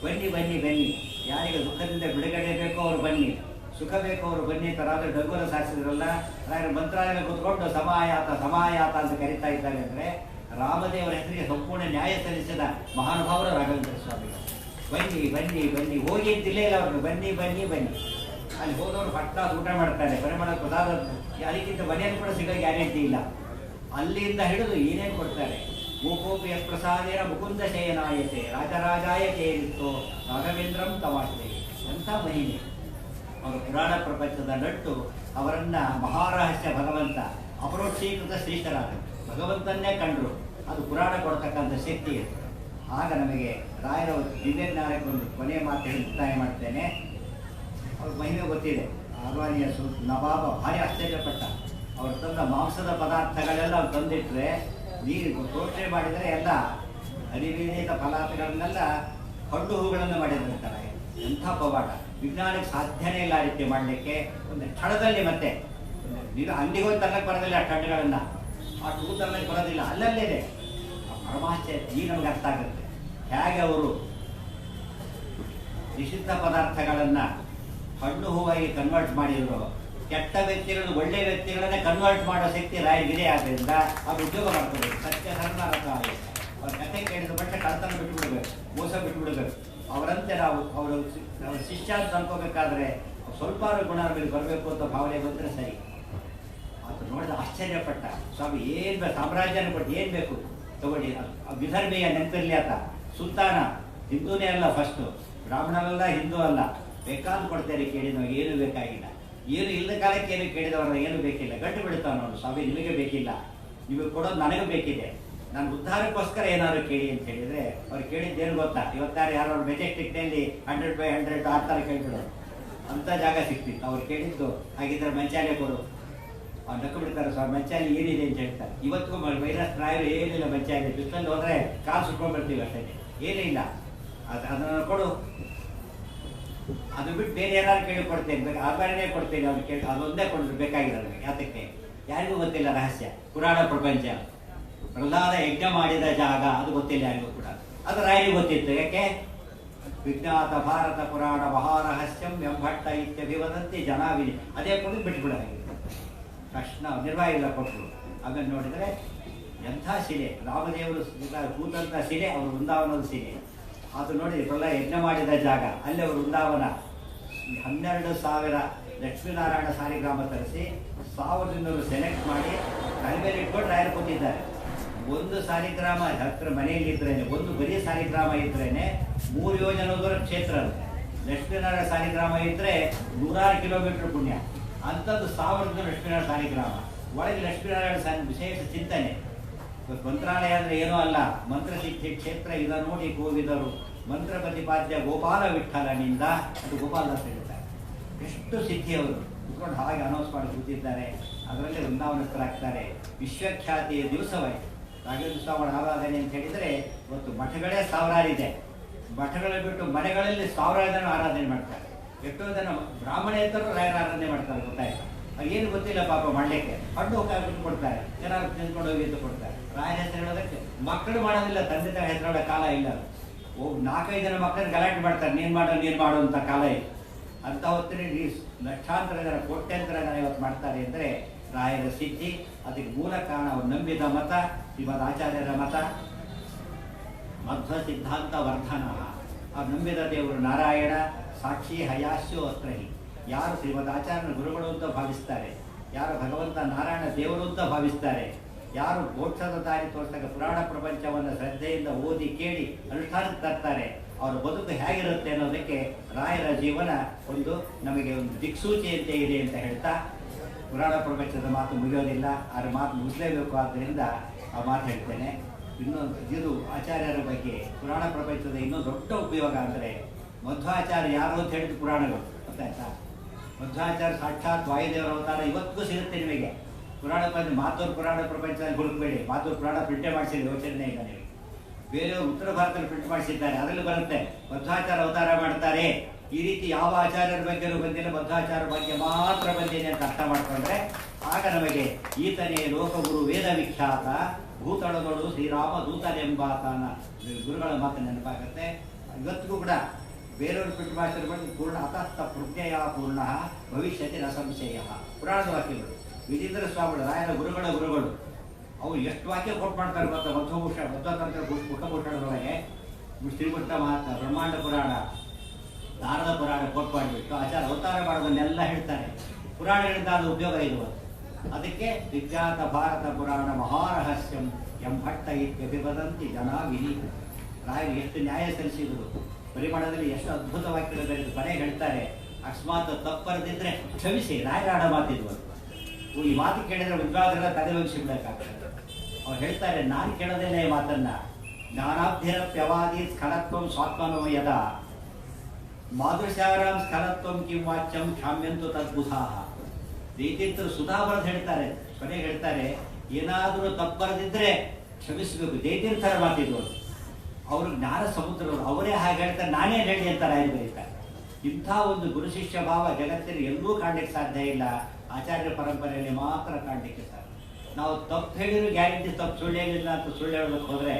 ಬನ್ನಿ ಬನ್ನಿ ಬನ್ನಿ, ಯಾರಿಗೆ ದುಃಖದಿಂದ ಬಿಡುಗಡೆ ಬೇಕೋ ಅವ್ರು ಬನ್ನಿ, ಸುಖ ಬೇಕೋ ಅವರು ಬನ್ನಿ ಅಂತ ರಾತ್ರಿ ಡಂಗುರ ಸಾರಿಸಿದ್ರಲ್ಲ. ಮಂತ್ರಾಲಯ ಕೂತ್ಕೊಂಡು ಸಮಾಯಾತ ಸಮಾಯಾತ ಅಂತ ಕರೀತಾ ಇದ್ದಾರೆ. ಅಂದರೆ ರಾಮದೇವರ ಹೆಸರಿಗೆ ಸಂಪೂರ್ಣ ನ್ಯಾಯ ಸಲ್ಲಿಸಿದ ಮಹಾನುಭಾವರು ರಾಘವೇಂದ್ರ ಸ್ವಾಮಿಗಳು. ಬನ್ನಿ ಬನ್ನಿ ಬನ್ನಿ, ಹೋಗಿ ಅಂತಿಲ್ಲೇ ಇಲ್ಲ ಅವ್ರಿಗೆ. ಬನ್ನಿ ಬನ್ನಿ ಬನ್ನಿ. ಅಲ್ಲಿ ಹೋದವರು ಪಟ್ಟ ಊಟ ಮಾಡ್ತಾರೆ, ಪರಿಮಳ ಪ್ರಸಾದ. ಅದಕ್ಕಿಂತ ಮನೆಯನ್ನು ಕೂಡ ಸಿಗೋ ಗ್ಯಾರಂಟಿ ಇಲ್ಲ. ಅಲ್ಲಿಂದ ಹಿಡಿದು ಏನೇನು ಕೊಡ್ತಾರೆ. ಗೋಪೋಪಿಯ ಪ್ರಸಾದೇನ ಮುಕುಂದ ಶಯನಾಯತೆ ರಾಜರಾಜಾಯ ಕೇಳಿತ್ತು ರಾಘವೇಂದ್ರಂ ತಮಾಷೆ. ಎಂಥ ಮಹಿಮೆ ಅವರು ಪುರಾಣ ಪ್ರಪಂಚದ ನಟ್ಟು ಅವರನ್ನ ಮಹಾರಹಸ್ಯ ಭಗವಂತ ಅಪರೋಕ್ಷೀಕೃತ ಶ್ರೀಕರಾದ ಭಗವಂತನ್ನೇ ಕಂಡರು. ಅದು ಪುರಾಣ ಕೊಡ್ತಕ್ಕಂಥ ಶಕ್ತಿ ಇದೆ. ಆಗ ನಮಗೆ ರಾಯರ ದಿವ್ಯಜ್ಞಾನಕ್ಕೆ ಒಂದು ಕೊನೆಯ ಮಾತು ಹೇಳಿ ಮುಕ್ತಾಯ ಮಾಡ್ತೇನೆ. ಅವ್ರ ಮಹಿಮೆ ಗೊತ್ತಿದೆ. ಆಲ್ವಾನಿಯ ನವಾಬ ಭಾರಿ ಆಶ್ಚರ್ಯಪಟ್ಟ. ಅವ್ರು ತಂದ ಮಾಂಸದ ಪದಾರ್ಥಗಳೆಲ್ಲ ಅವ್ರು ತಂದಿಟ್ರೆ ನೀರು ತೋಟೆ ಮಾಡಿದರೆ ಎಲ್ಲ ಅರಿವಿನೇತ ಫಲಾರ್ಥಗಳನ್ನೆಲ್ಲ ಹಣ್ಣು ಹೂಗಳನ್ನು ಮಾಡಿದಂತಾರೆ. ಎಂಥ ಪವಾಡ! ವಿಜ್ಞಾನಕ್ಕೆ ಸಾಧ್ಯನೇ ಇಲ್ಲ ಆ ರೀತಿ ಮಾಡಲಿಕ್ಕೆ. ಒಂದು ಕ್ಷಣದಲ್ಲಿ ಮತ್ತೆ ನೀನು ಅಂಗಡಿಗೆ ಹೋಗಿ ತರಕ್ಕೆ ಬರೋದಿಲ್ಲ ಆ ಹಣ್ಣುಗಳನ್ನು, ಆ ಹೂ ತರಲಿಕ್ಕೆ ಬರೋದಿಲ್ಲ, ಅಲ್ಲಲ್ಲೇ ಇದೆ. ಪರಮಾಶ್ಚರ್ಯ ಈ ನಮ್ಗೆ ಅರ್ಥ ಆಗುತ್ತೆ. ಹೇಗೆ ಅವರು ನಿಷಿದ್ಧ ಪದಾರ್ಥಗಳನ್ನು ಹಣ್ಣು ಹೂವಾಗಿ ಕನ್ವರ್ಟ್ ಮಾಡಿದ್ರು. ಕೆಟ್ಟ ವ್ಯಕ್ತಿಗಳನ್ನು ಒಳ್ಳೆಯ ವ್ಯಕ್ತಿಗಳನ್ನೇ ಕನ್ವರ್ಟ್ ಮಾಡೋ ಶಕ್ತಿ ರಾಯರಿಗಿದೆ. ಆದ್ದರಿಂದ ಅವ್ರು ಉದ್ಯೋಗ ಮಾಡ್ಕೋಬೇಕು. ಸತ್ಯ ಧರ್ಮ ರಥ ಆಗುತ್ತೆ. ಅವ್ರ ಕಥೆ ಕೇಳಿದ ಬಟ್ಟೆ ಕಳ್ತನ ಬಿಟ್ಟುಬಿಡ್ಬೇಕು, ಮೋಸ ಬಿಟ್ಟುಬಿಡ್ಬೇಕು. ಅವರಂತೆ ನಾವು ಅವರು ಶಿಷ್ಯ ಅಂತ ಅನ್ಕೋಬೇಕಾದ್ರೆ ಸ್ವಲ್ಪ ಗುಣ ಮೇಲೆ ಬರಬೇಕು ಅಂತ ಭಾವನೆ ಬಂದರೆ ಸರಿ. ಅದು ನೋಡಿದ ಆಶ್ಚರ್ಯಪಟ್ಟ. ಸ್ವಾಮಿ ಏನು ಬೇಕು, ಸಾಮ್ರಾಜ್ಯನ ಕೊಟ್ಟು ಏನು ಬೇಕು ತಗೊಳ್ಳಿ. ವಿಧರ್ಮೀಯ ನೆನಪಿರಲಿ ಆತ ಸುಲ್ತಾನ, ಹಿಂದೂನೇ ಅಲ್ಲ, ಫಸ್ಟು ಬ್ರಾಹ್ಮಣರಲ್ಲ, ಹಿಂದೂ ಅಲ್ಲ, ಬೇಕಾದ್ ಕೊಡ್ತೇನೆ ಕೇಳಿ ನಾವು ಏನು ಬೇಕಾಗಿಲ್ಲ. ಏನು ಇಲ್ಲದ ಕಾಲಕ್ಕೆ ಏನು ಕೇಳಿದವ್ರನ್ನ ಏನು ಬೇಕಿಲ್ಲ. ಗಂಟು ಬಿಡ್ತಾವ ನೋಡು, ಸ್ವಾಮಿ ನಿಮಗೆ ಬೇಕಿಲ್ಲ, ನಿಮಗೆ ಕೊಡೋದು ನನಗೆ ಬೇಕಿದೆ, ನಾನು ಉದ್ಧಾರಕ್ಕೋಸ್ಕರ ಏನಾದ್ರು ಕೇಳಿ ಅಂತ ಹೇಳಿದ್ರೆ ಅವ್ರು ಕೇಳಿದ್ದೇನು ಗೊತ್ತಾ? ಇವತ್ತಾರು ಯಾರು ಮೆಜೆಸ್ಟಿಕ್ನಲ್ಲಿ 100/100 ಆ ಥರ ಕೇಳ್ಬಿಡೋರು. ಅಂಥ ಜಾಗ ಸಿಕ್ತಿತ್ತು. ಅವ್ರು ಕೇಳಿದ್ದು ಹಾಗಿದ್ರೆ ಮಂಚಾಲೆ ಕೊಡು. ಅವ್ರು ನಕ್ಕು ಬಿಡ್ತಾರೆ, ಸ್ವಾಮಿ ಮಂಚಾಲೆ ಏನಿದೆ ಅಂತ ಹೇಳ್ತಾರೆ. ಇವತ್ತಿಗೂ ವೈರಸ್ ರಾಯರು ಏನಿಲ್ಲ ಮಂಚಾಲೆ, ಬಿಸಿಲಲ್ಲಿ ಹೋದರೆ ಕಾಲು ಸುಟ್ಕೊಂಡ್ಬಿಡ್ತೀವಿ ಅಷ್ಟೇ, ಏನಿಲ್ಲ. ಅದನ್ನು ಕೊಡು. ಅದು ಬಿಟ್ಟು ಬೇರೆ ಏನಾದ್ರು ಕೇಳಿ ಕೊಡ್ತೇನೆ, ಆಭರಣನೇ ಕೊಡ್ತೇನೆ. ಅವ್ರು ಕೇಳಿ ಅದೊಂದೇ ಕೊಡಲು ಬೇಕಾಗಿರೋದು. ಯಾತಕ್ಕೆ? ಯಾರಿಗೂ ಗೊತ್ತಿಲ್ಲ ರಹಸ್ಯ. ಪುರಾಣ ಪ್ರಪಂಚ ಪ್ರಹ್ಲಾದ ಯಜ್ಞ ಮಾಡಿದ ಜಾಗ ಅದು ಗೊತ್ತಿಲ್ಲ ಯಾರಿಗೂ ಕೂಡ. ಅದು ರಾಯರಿಗೆ ಗೊತ್ತಿತ್ತು. ಯಾಕೆ? ವಿಜ್ಞಾತ ಭಾರತ ಪುರಾಣ ಮಹಾರಹಸ್ಯಂ ಎಂಭಟ್ಟ ಇತ್ಯಭಿವದಂತಿ ಜನಾವಿನಿ. ಅದೇ ಕೊಡು ಬಿಟ್ಬಿಡೋದಾಗಿದೆ. ತಕ್ಷಣ ನಿರ್ವಾಹ ಇಲ್ಲ ಕೊಟ್ಟರು. ಅದನ್ನು ನೋಡಿದರೆ ಎಂಥ ಶಿಲೆ, ರಾಮದೇವರು ಕೂತಂಥ ಶಿಲೆ, ಅವರು ವೃಂದಾವನದ ಶಿಲೆ. ಅದು ನೋಡಿ ಪ್ರಹ್ಲಾದ ಯಜ್ಞ ಮಾಡಿದ ಜಾಗ, ಅಲ್ಲಿ ಅವರು ವೃಂದಾವನ 12,000 ಲಕ್ಷ್ಮೀನಾರಾಯಣ ಸಾಲಿಗ್ರಾಮ ತರಿಸಿ 1,200 ಸೆಲೆಕ್ಟ್ ಮಾಡಿ ತಲೆ ಮೇಲೆ ಇಟ್ಕೊಂಡು ರಾಯರು ಕೂತಿದ್ದಾರೆ. ಒಂದು ಸಾಲಿಗ್ರಾಮ ಹತ್ತಿರ ಮನೆಯಲ್ಲಿ ಇದ್ರೇನೆ, ಒಂದು ಬರೀ ಸಾಲಿಗ್ರಾಮ ಇದ್ರೇನೆ 3 ಯೋಜನೆ ದೂರ ಕ್ಷೇತ್ರ ಅಂತೆ. ಲಕ್ಷ್ಮೀನಾರಾಯಣ ಸಾಲಿಗ್ರಾಮ ಇದ್ರೆ 100 ಕಿಲೋಮೀಟರ್ ಪುಣ್ಯ. ಅಂಥದ್ದು 1,000 ಲಕ್ಷ್ಮೀನಾರಾಯಣ ಸಾಲಿಗ್ರಾಮ. ಒಳಗೆ ಲಕ್ಷ್ಮೀನಾರಾಯಣ ವಿಶೇಷ ಚಿಂತನೆ. ಮಂತ್ರಾಲಯ ಅಂದರೆ ಏನೂ ಅಲ್ಲ, ಮಂತ್ರಸಿದ್ಧಿ ಕ್ಷೇತ್ರ. ಇದ ನೋಡಿ ಗೋವಿದರು ಮಂತ್ರ ಪ್ರತಿಪಾದ್ಯ ಗೋಪಾಲ ವಿಠಲನಿಂದ. ಅದು ಗೋಪಾಲದಾಸ್ ಹೇಳ್ತಾರೆ. ಎಷ್ಟು ಸಿದ್ಧಿ ಅವರು ಕುತ್ಕೊಂಡು ಹಾಗೆ ಅನೌನ್ಸ್ ಮಾಡಿ ಕೂತಿದ್ದಾರೆ. ಅದರಲ್ಲಿ ವೃಂದಾವನಸ್ಥರಾಗ್ತಾರೆ. ವಿಶ್ವಖ್ಯಾತಿಯ ದಿವಸವಾಯಿತು ರಾಘವೇಂದ್ರ ಸ್ವಾಮಿಗಳ ಆರಾಧನೆ ಅಂತ ಹೇಳಿದರೆ ಇವತ್ತು ಮಠಗಳೇ 1000 ಇದೆ. ಮಠಗಳು ಬಿಟ್ಟು ಮನೆಗಳಲ್ಲಿ 1000 ಜನ ಆರಾಧನೆ ಮಾಡ್ತಾರೆ. ಎಷ್ಟೋ ಜನ ಬ್ರಾಹ್ಮಣೇತರರು ರಾಯರ ಆರಾಧನೆ ಮಾಡ್ತಾರೆ. ಗೊತ್ತಾಯ್ತು? ಏನು ಗೊತ್ತಿಲ್ಲ ಪಾಪ ಮಾಡಲಿಕ್ಕೆ. ಹಣ್ಣು ಬಿಟ್ಟು ಕೊಡ್ತಾರೆ, ಏನಾದ್ರು ತಿಂದ್ಕೊಂಡು ಹೋಗಿ ಅಂತ ಕೊಡ್ತಾರೆ. ರಾಯರ ಹೆಸರು ಹೇಳೋದಕ್ಕೆ ಮಕ್ಕಳು ಮಾಡೋದಿಲ್ಲ, ತಂದೆ ತಾಯಿ ಹೆಸರು ಹೇಳೋ ಕಾಲ ಇಲ್ಲ. 4-5 ಜನ ಮಕ್ಕಳನ್ನ ಗಲಾಟೆ ಮಾಡ್ತಾರೆ, ನೀನು ಮಾಡೋ ಅಂತ ಕಾಲ ಇದೆ. ಅಂಥ ಹೊತ್ತಿನಲ್ಲಿ ಲಕ್ಷಾಂತರ ಜನ, ಕೋಟ್ಯಾಂತರ ಜನ ಇವತ್ತು ಮಾಡ್ತಾರೆ ಅಂದರೆ ರಾಯರ ಸಿದ್ಧಿ. ಅದಕ್ಕೆ ಮೂಲ ಕಾರಣ ಅವರು ನಂಬಿದ ಮತ, ಶ್ರೀಮದ್ ಆಚಾರ್ಯರ ಮತ, ಮಧ್ವ ಸಿದ್ಧಾಂತ ವರ್ಧನ. ಅವ್ರು ನಂಬಿದ ದೇವರು ನಾರಾಯಣ, ಸಾಕ್ಷಿ ಹಯಾಸ್ಯೋ ಅತ್ರಹಿ. ಯಾರು ಶ್ರೀಮದ್ ಆಚಾರ್ಯನ ಗುರುಗಳು ಅಂತ ಭಾವಿಸ್ತಾರೆ, ಯಾರು ಭಗವಂತ ನಾರಾಯಣ ದೇವರು ಅಂತ ಭಾವಿಸ್ತಾರೆ, ಯಾರು ಮೋಕ್ಷದ ದಾರಿ ತೋರಿಸಿದಾಗ ಪುರಾಣ ಪ್ರಪಂಚವನ್ನು ಶ್ರದ್ಧೆಯಿಂದ ಓದಿ ಕೇಳಿ ಅನುಷ್ಠಾನಕ್ಕೆ ತರ್ತಾರೆ, ಅವರ ಬದುಕು ಹೇಗಿರುತ್ತೆ ಅನ್ನೋದಕ್ಕೆ ರಾಯರ ಜೀವನ ಒಂದು ನಮಗೆ ಒಂದು ದಿಕ್ಸೂಚಿಯಂತೆ ಇದೆ ಅಂತ ಹೇಳ್ತಾ, ಪುರಾಣ ಪ್ರಪಂಚದ ಮಾತು ಮುಗಿಯೋದಿಲ್ಲ, ಅದರ ಮಾತು ಮುಗಿಸಲೇಬೇಕು. ಆದ್ದರಿಂದ ಆ ಮಾತು ಹೇಳ್ತೇನೆ. ಇನ್ನೊಂದು ಇದು ಆಚಾರ್ಯರ ಬಗ್ಗೆ ಪುರಾಣ ಪ್ರಪಂಚದ ಇನ್ನೊಂದು ದೊಡ್ಡ ಉಪಯೋಗ ಅಂದರೆ, ಮಧ್ವಾಚಾರ್ಯ ಯಾರು ಅಂತ ಹೇಳಿದ ಪುರಾಣಗಳು ಗೊತ್ತಾಯ್ತಾ? ಮಧ್ವಾಚಾರ್ಯ ಸಾಕ್ಷಾತ್ ವಾಯುದೇವರ ಅವತಾರ ಇವತ್ತಿಗೂ ಸಿಗುತ್ತೆ ನಿಮಗೆ. ಪುರಾಣ ಮಾತೂರು ಪುರಾಣ ಪ್ರಪಂಚದಲ್ಲಿ ಹುಡುಕಬೇಡಿ. ಮಾತೂರು ಪುರಾಣ ಪ್ರಿಂಟೇ ಮಾಡಿಸಿಲ್ಲ, ಯೋಚನೆ ಇಲ್ಲ ನಿಮಗೆ. ಬೇರೆಯವರು ಉತ್ತರ ಭಾರತದಲ್ಲಿ ಪ್ರಿಂಟ್ ಮಾಡಿಸಿದ್ದಾರೆ, ಅದರಲ್ಲಿ ಬರುತ್ತೆ ಮಧ್ವಾಚಾರ್ಯ ಅವತಾರ ಮಾಡ್ತಾರೆ. ಈ ರೀತಿ ಯಾವ ಆಚಾರ್ಯರ ಬಗ್ಗೆನೂ ಬಂದಿಲ್ಲ, ಮಧ್ವಾಚಾರ್ಯರ ಬಗ್ಗೆ ಮಾತ್ರ ಬಂದಿದೆ ಅಂತ ಅರ್ಥ ಮಾಡಿಕೊಂಡ್ರೆ ಆಗ ನಮಗೆ ಈತನೇ ಲೋಕಗುರು ವೇದ ವಿಖ್ಯಾತ ಭೂತಳದೊಳು ಶ್ರೀರಾಮ ದೂತನೆಂಬಾತನ ಗುರುಗಳ ಮಾತು ನೆನಪಾಗುತ್ತೆ. ಇವತ್ತಿಗೂ ಕೂಡ ಬೇರೆಯವರು ಪ್ರಿಂಟ್ ಮಾಡಿಸಿದ ಬಗ್ಗೆ ಪೂರ್ಣ ಅತಸ್ಥ ಪ್ರಜ್ಞೆಯ ಪೂರ್ಣ ಭವಿಷ್ಯತಿ ನ ಸಂಶಯ. ಪುರಾಣದ ವಾಕ್ಯಗಳು ವಿಜೇಂದ್ರ ಸ್ವಾಮಿಗಳು ರಾಯರ ಗುರುಗಳು ಅವ್ರು ಎಷ್ಟು ವಾಕ್ಯ ಕೋಟ್ ಮಾಡ್ತಾರೆ ಗೊತ್ತಾ? ಮಧ್ವತಂತ್ರ ಮುಖಭೂಷಣದೊಳಗೆ ಶ್ರೀಮುಟ್ಟ ಮಹಾತ್ಮ, ಬ್ರಹ್ಮಾಂಡ ಪುರಾಣ, ನಾರದ ಪುರಾಣ ಕೋಟ್ ಮಾಡಿಬಿಟ್ಟು ಆಚಾರ ಅವತಾರ ಮಾಡೋದನ್ನೆಲ್ಲ ಹೇಳ್ತಾರೆ. ಪುರಾಣಗಳಿಂದ ಅದು ಉಪಯೋಗ ಇದು. ಅದಕ್ಕೆ ವಿಖ್ಯಾತ ಭಾರತ ಪುರಾಣ ಮಹಾರಹಸ್ಯಂ ಎಂ ಭಟ್ಟ ಇತ್ಯಭಿವದಂತಿ ಜನ ವಿನೀತ. ರಾಯರು ಎಷ್ಟು ನ್ಯಾಯ ಸಲ್ಲಿಸಿದರು, ಪರಿಮಳದಲ್ಲಿ ಎಷ್ಟು ಅದ್ಭುತ ವಾಕ್ಯಗಳಿದ್ದು. ಕೊನೆಗೆ ಹೇಳ್ತಾರೆ, ಅಕಸ್ಮಾತ್ ತಪ್ಪರದಿದ್ರೆ ಕ್ಷಮಿಸಿ. ರಾಯರ ಆಡ ಮಾತಿದ್ವು. ಈ ಮಾತು ಕೇಳಿದ್ರೆ ವಿದ್ವಾಂಸರೆಲ್ಲ ತಲೆ ಬಗ್ಸಿಬಿಡಕ್ಕಾಗ್ತದೆ. ಅವ್ರು ಹೇಳ್ತಾರೆ, ನಾನು ಕೇಳೋದಿಲ್ಲ ಈ ಮಾತನ್ನ. ಜ್ಞಾನಾಭ್ಯರಪ್ಯವಾದಿ ಸ್ಖಲತ್ವಂ ಸ್ವಾತ್ಮನೋ ಯದ ಮಾದೃಶಾರಾಮ್ ಸ್ಖಲತ್ವಂ ಕಿಂ ವಾಚ್ಯಂ ಕ್ಷಾಮ್ಯಂತು ತದ್ಬುಧಾಹ. ರೀತಿಂತರು ಸುಧಾಬರದ್ ಹೇಳ್ತಾರೆ. ಕೊನೆಗೆ ಹೇಳ್ತಾರೆ, ಏನಾದರೂ ತಪ್ಪರದಿದ್ರೆ ಕ್ಷಮಿಸಬೇಕು. ಜೈತೀರ್ಥರ ಮಾತಿದ್ರು. ಅವರು ಜ್ಞಾನ ಸಮುದ್ರವರು, ಅವರೇ ಹಾಗೆ ಹೇಳ್ತಾರೆ, ನಾನೇ ಹೇಳಿ ಅಂತ ರಾಯರು ಬರೀತಾರೆ. ಇಂಥ ಒಂದು ಗುರು ಶಿಷ್ಯ ಭಾವ ಜಗತ್ತಿನಲ್ಲಿ ಎಲ್ಲೂ ಕಾಣಲಿಕ್ಕೆ ಸಾಧ್ಯ ಇಲ್ಲ, ಆಚಾರ್ಯ ಪರಂಪರೆಯಲ್ಲಿ ಮಾತ್ರ ಕಾಣಲಿಕ್ಕೆ ಸಾಧ್ಯ. ನಾವು ತಪ್ಪು ಹೇಳಿದ್ರು ಗ್ಯಾರಂಟಿ ತಪ್ಪು, ಸುಳ್ಳು ಹೇಳಿಲ್ಲ ಅಂತ ಸುಳ್ಳು ಹೇಳೋದಕ್ಕೆ ಹೋದರೆ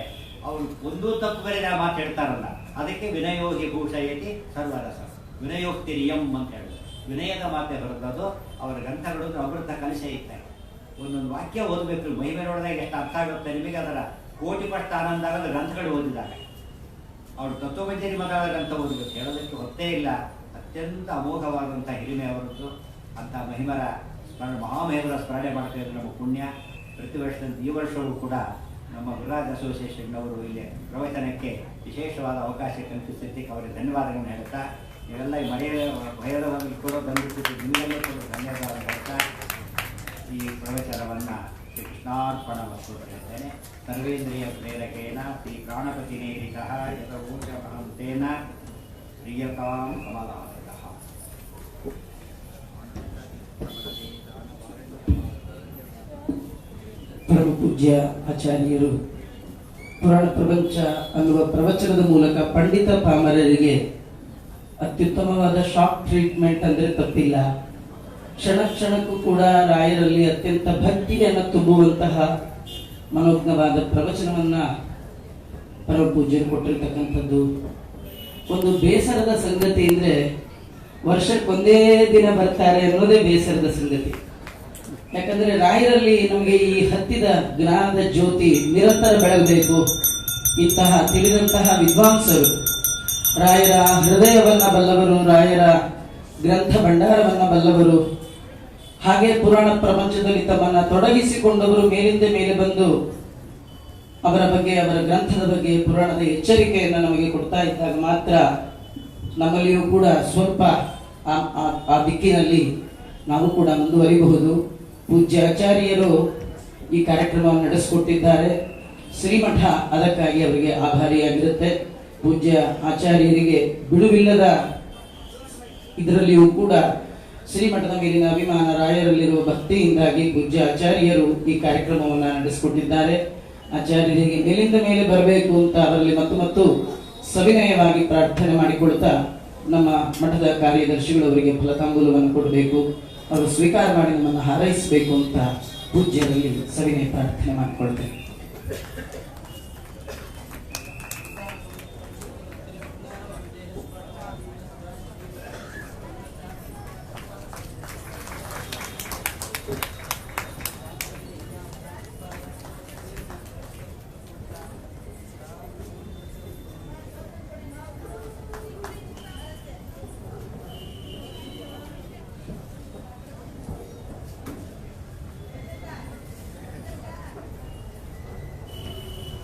ಅವರು ಒಂದೂ ತಪ್ಪು ಬೇರೆ ಮಾತು ಹೇಳ್ತಾರಲ್ಲ. ಅದಕ್ಕೆ ವಿನಯೋಗಿ ಭೂಷಯತಿ ಸರ್ವರಸ, ವಿನಯೋಕ್ತಿರಿಯಂ ಅಂತ ಹೇಳಿದ್ರು. ವಿನಯದ ಮಾತೆ ಹೊರದದು. ಅವರ ಗ್ರಂಥಗಳು ಅಮೃತ ಕಲಶ ಇರ್ತಾರೆ. ಒಂದೊಂದು ವಾಕ್ಯ ಓದಬೇಕು, ಮಹಿಮೆ ನೋಡಿದಾಗ ಎಷ್ಟು ಅರ್ಥ ಆಗುತ್ತೆ ನಿಮಗೆ. ಅದರ ಕೋಟಿ ಪಟ್ಟ ಆನಂದ ಆಗೋದು ಗ್ರಂಥಗಳು ಓದಿದಾಗ. ಅವರು ತತ್ವಮಂಜರಿ ಮಗಳ ಗ್ರಂಥ ಓದಬೇಕು, ಹೇಳೋದಕ್ಕೆ ಹೊತ್ತೇ ಇಲ್ಲ. ಅತ್ಯಂತ ಅಮೋಘವಾದಂಥ ಹಿರಿಮೆ ಅವರದ್ದು. ಅಂಥ ಮಹಿಮರ ಸ್ಮರಣೆ, ಮಹಾಮಹಿಮರ ಸ್ಮರಣೆ ಮಾಡ್ತಾ ಇದ್ರು ನಮ್ಮ ಪುಣ್ಯ. ಪ್ರತಿ ವರ್ಷದಂತೆ ಈ ವರ್ಷವೂ ಕೂಡ ನಮ್ಮ ಗುರುರಾಜ್ ಅಸೋಸಿಯೇಷನ್ನವರು ಇಲ್ಲಿ ಪ್ರವಚನಕ್ಕೆ ವಿಶೇಷವಾದ ಅವಕಾಶ ಕಲ್ಪಿಸಿದ್ದಕ್ಕೆ ಅವರಿಗೆ ಧನ್ಯವಾದಗಳನ್ನು ಹೇಳ್ತಾ, ನೀವೆಲ್ಲ ಈ ಭಯದವಾಗಿ ಕೂಡ ಬಂದಿದ್ದು ನಿಮಗೆಲ್ಲೇ ಕೂಡ ಧನ್ಯವಾದ ಹೇಳ್ತಾ ಈ ಪ್ರವಚನವನ್ನು ಶ್ರೀ ಕೃಷ್ಣಾರ್ಪಣವಸ್ತು ಹೇಳ್ತೇನೆ. ಸರ್ವೇಂದ್ರಿಯ ಪ್ರೇರಕೇಣ ಶ್ರೀ ಪ್ರಾಣಪತಿ ನೇರಿತಃ ಯಥೋಚಮಹಂತೇನ ಪ್ರಿಯತಾಂ ಕಮಲಾಲಯಃ.
ಪರಮ ಪೂಜ್ಯ ಆಚಾರ್ಯರು ಪುರಾಣ ಪ್ರಪಂಚ ಅನ್ನುವ ಪ್ರವಚನದ ಮೂಲಕ ಪಂಡಿತ ಪಾಮರರಿಗೆ ಅತ್ಯುತ್ತಮವಾದ ಶಾಕ್ ಟ್ರೀಟ್ಮೆಂಟ್ ಅಂದರೆ ತಪ್ಪಿಲ್ಲ. ಕ್ಷಣ ಕ್ಷಣಕ್ಕೂ ಕೂಡ ರಾಯರಲ್ಲಿ ಅತ್ಯಂತ ಭಕ್ತಿಯನ್ನು ತುಂಬುವಂತಹ ಮನೋಜ್ಞವಾದ ಪ್ರವಚನವನ್ನ ಪರಮ ಪೂಜ್ಯರು ಕೊಟ್ಟಿರ್ತಕ್ಕಂಥದ್ದು. ಒಂದು ಬೇಸರದ ಸಂಗತಿ ಅಂದ್ರೆ ವರ್ಷಕ್ಕೊಂದೇ ದಿನ ಬರ್ತಾರೆ ಅನ್ನೋದೇ ಬೇಸರದ ಸಂಗತಿ. ಯಾಕಂದ್ರೆ ರಾಯರಲ್ಲಿ ನಮಗೆ ಈ ಹತ್ತಿದ ಜ್ಞಾನದ ಜ್ಯೋತಿ ನಿರಂತರ ಬೆಳಗಬೇಕು. ಇಂತಹ ತಿಳಿದಂತಹ ವಿದ್ವಾಂಸರು, ರಾಯರ ಹೃದಯವನ್ನ ಬಲ್ಲವರು, ರಾಯರ ಗ್ರಂಥ ಭಂಡಾರವನ್ನ ಬಲ್ಲವರು, ಹಾಗೆ ಪುರಾಣ ಪ್ರಪಂಚದಲ್ಲಿ ತಮ್ಮನ್ನ ತೊಡಗಿಸಿಕೊಂಡವರು ಮೇಲಿಂದ ಮೇಲೆ ಬಂದು ಅವರ ಬಗ್ಗೆ, ಅವರ ಗ್ರಂಥದ ಬಗ್ಗೆ, ಪುರಾಣದ ಎಚ್ಚರಿಕೆಯನ್ನು ನಮಗೆ ಕೊಡ್ತಾ ಇದ್ದಾಗ ಮಾತ್ರ ನಮ್ಮಲ್ಲಿಯೂ ಕೂಡ ಸ್ವಲ್ಪ ಆ ದಿಕ್ಕಿನಲ್ಲಿ ನಾವು ಕೂಡ ಮುಂದುವರಿಬಹುದು. ಪೂಜ್ಯ ಆಚಾರ್ಯರು ಈ ಕಾರ್ಯಕ್ರಮವನ್ನು ನಡೆಸಿಕೊಟ್ಟಿದ್ದಾರೆ. ಶ್ರೀಮಠ ಅದಕ್ಕಾಗಿ ಅವರಿಗೆ ಆಭಾರಿಯಾಗಿರುತ್ತೆ. ಪೂಜ್ಯ ಆಚಾರ್ಯರಿಗೆ ಬಿಡುವಿಲ್ಲದ ಇದರಲ್ಲಿಯೂ ಕೂಡ ಶ್ರೀಮಠದ ಮೇಲಿನ ಅಭಿಮಾನ, ರಾಯರಲ್ಲಿರುವ ಭಕ್ತಿಯಿಂದಾಗಿ ಪೂಜ್ಯ ಆಚಾರ್ಯರು ಈ ಕಾರ್ಯಕ್ರಮವನ್ನು ನಡೆಸಿಕೊಟ್ಟಿದ್ದಾರೆ. ಆಚಾರ್ಯರಿಗೆ ಮೇಲಿಂದ ಮೇಲೆ ಬರಬೇಕು ಅಂತ ಅವರಲ್ಲಿ ಮತ್ತು ಸವಿನಯವಾಗಿ ಪ್ರಾರ್ಥನೆ ಮಾಡಿಕೊಳ್ತಾ ನಮ್ಮ ಮಠದ ಕಾರ್ಯದರ್ಶಿಗಳು ಅವರಿಗೆ ಫಲತಾಂಬೂಲವನ್ನು ಕೊಡಬೇಕು, ಅವರು ಸ್ವೀಕಾರ ಮಾಡಿ ನಮ್ಮನ್ನು ಹಾರೈಸಬೇಕು ಅಂತ ಪೂಜ್ಯರಲ್ಲಿ ಸವಿನಯ ಪ್ರಾರ್ಥನೆ ಮಾಡಿಕೊಳ್ತೇವೆ.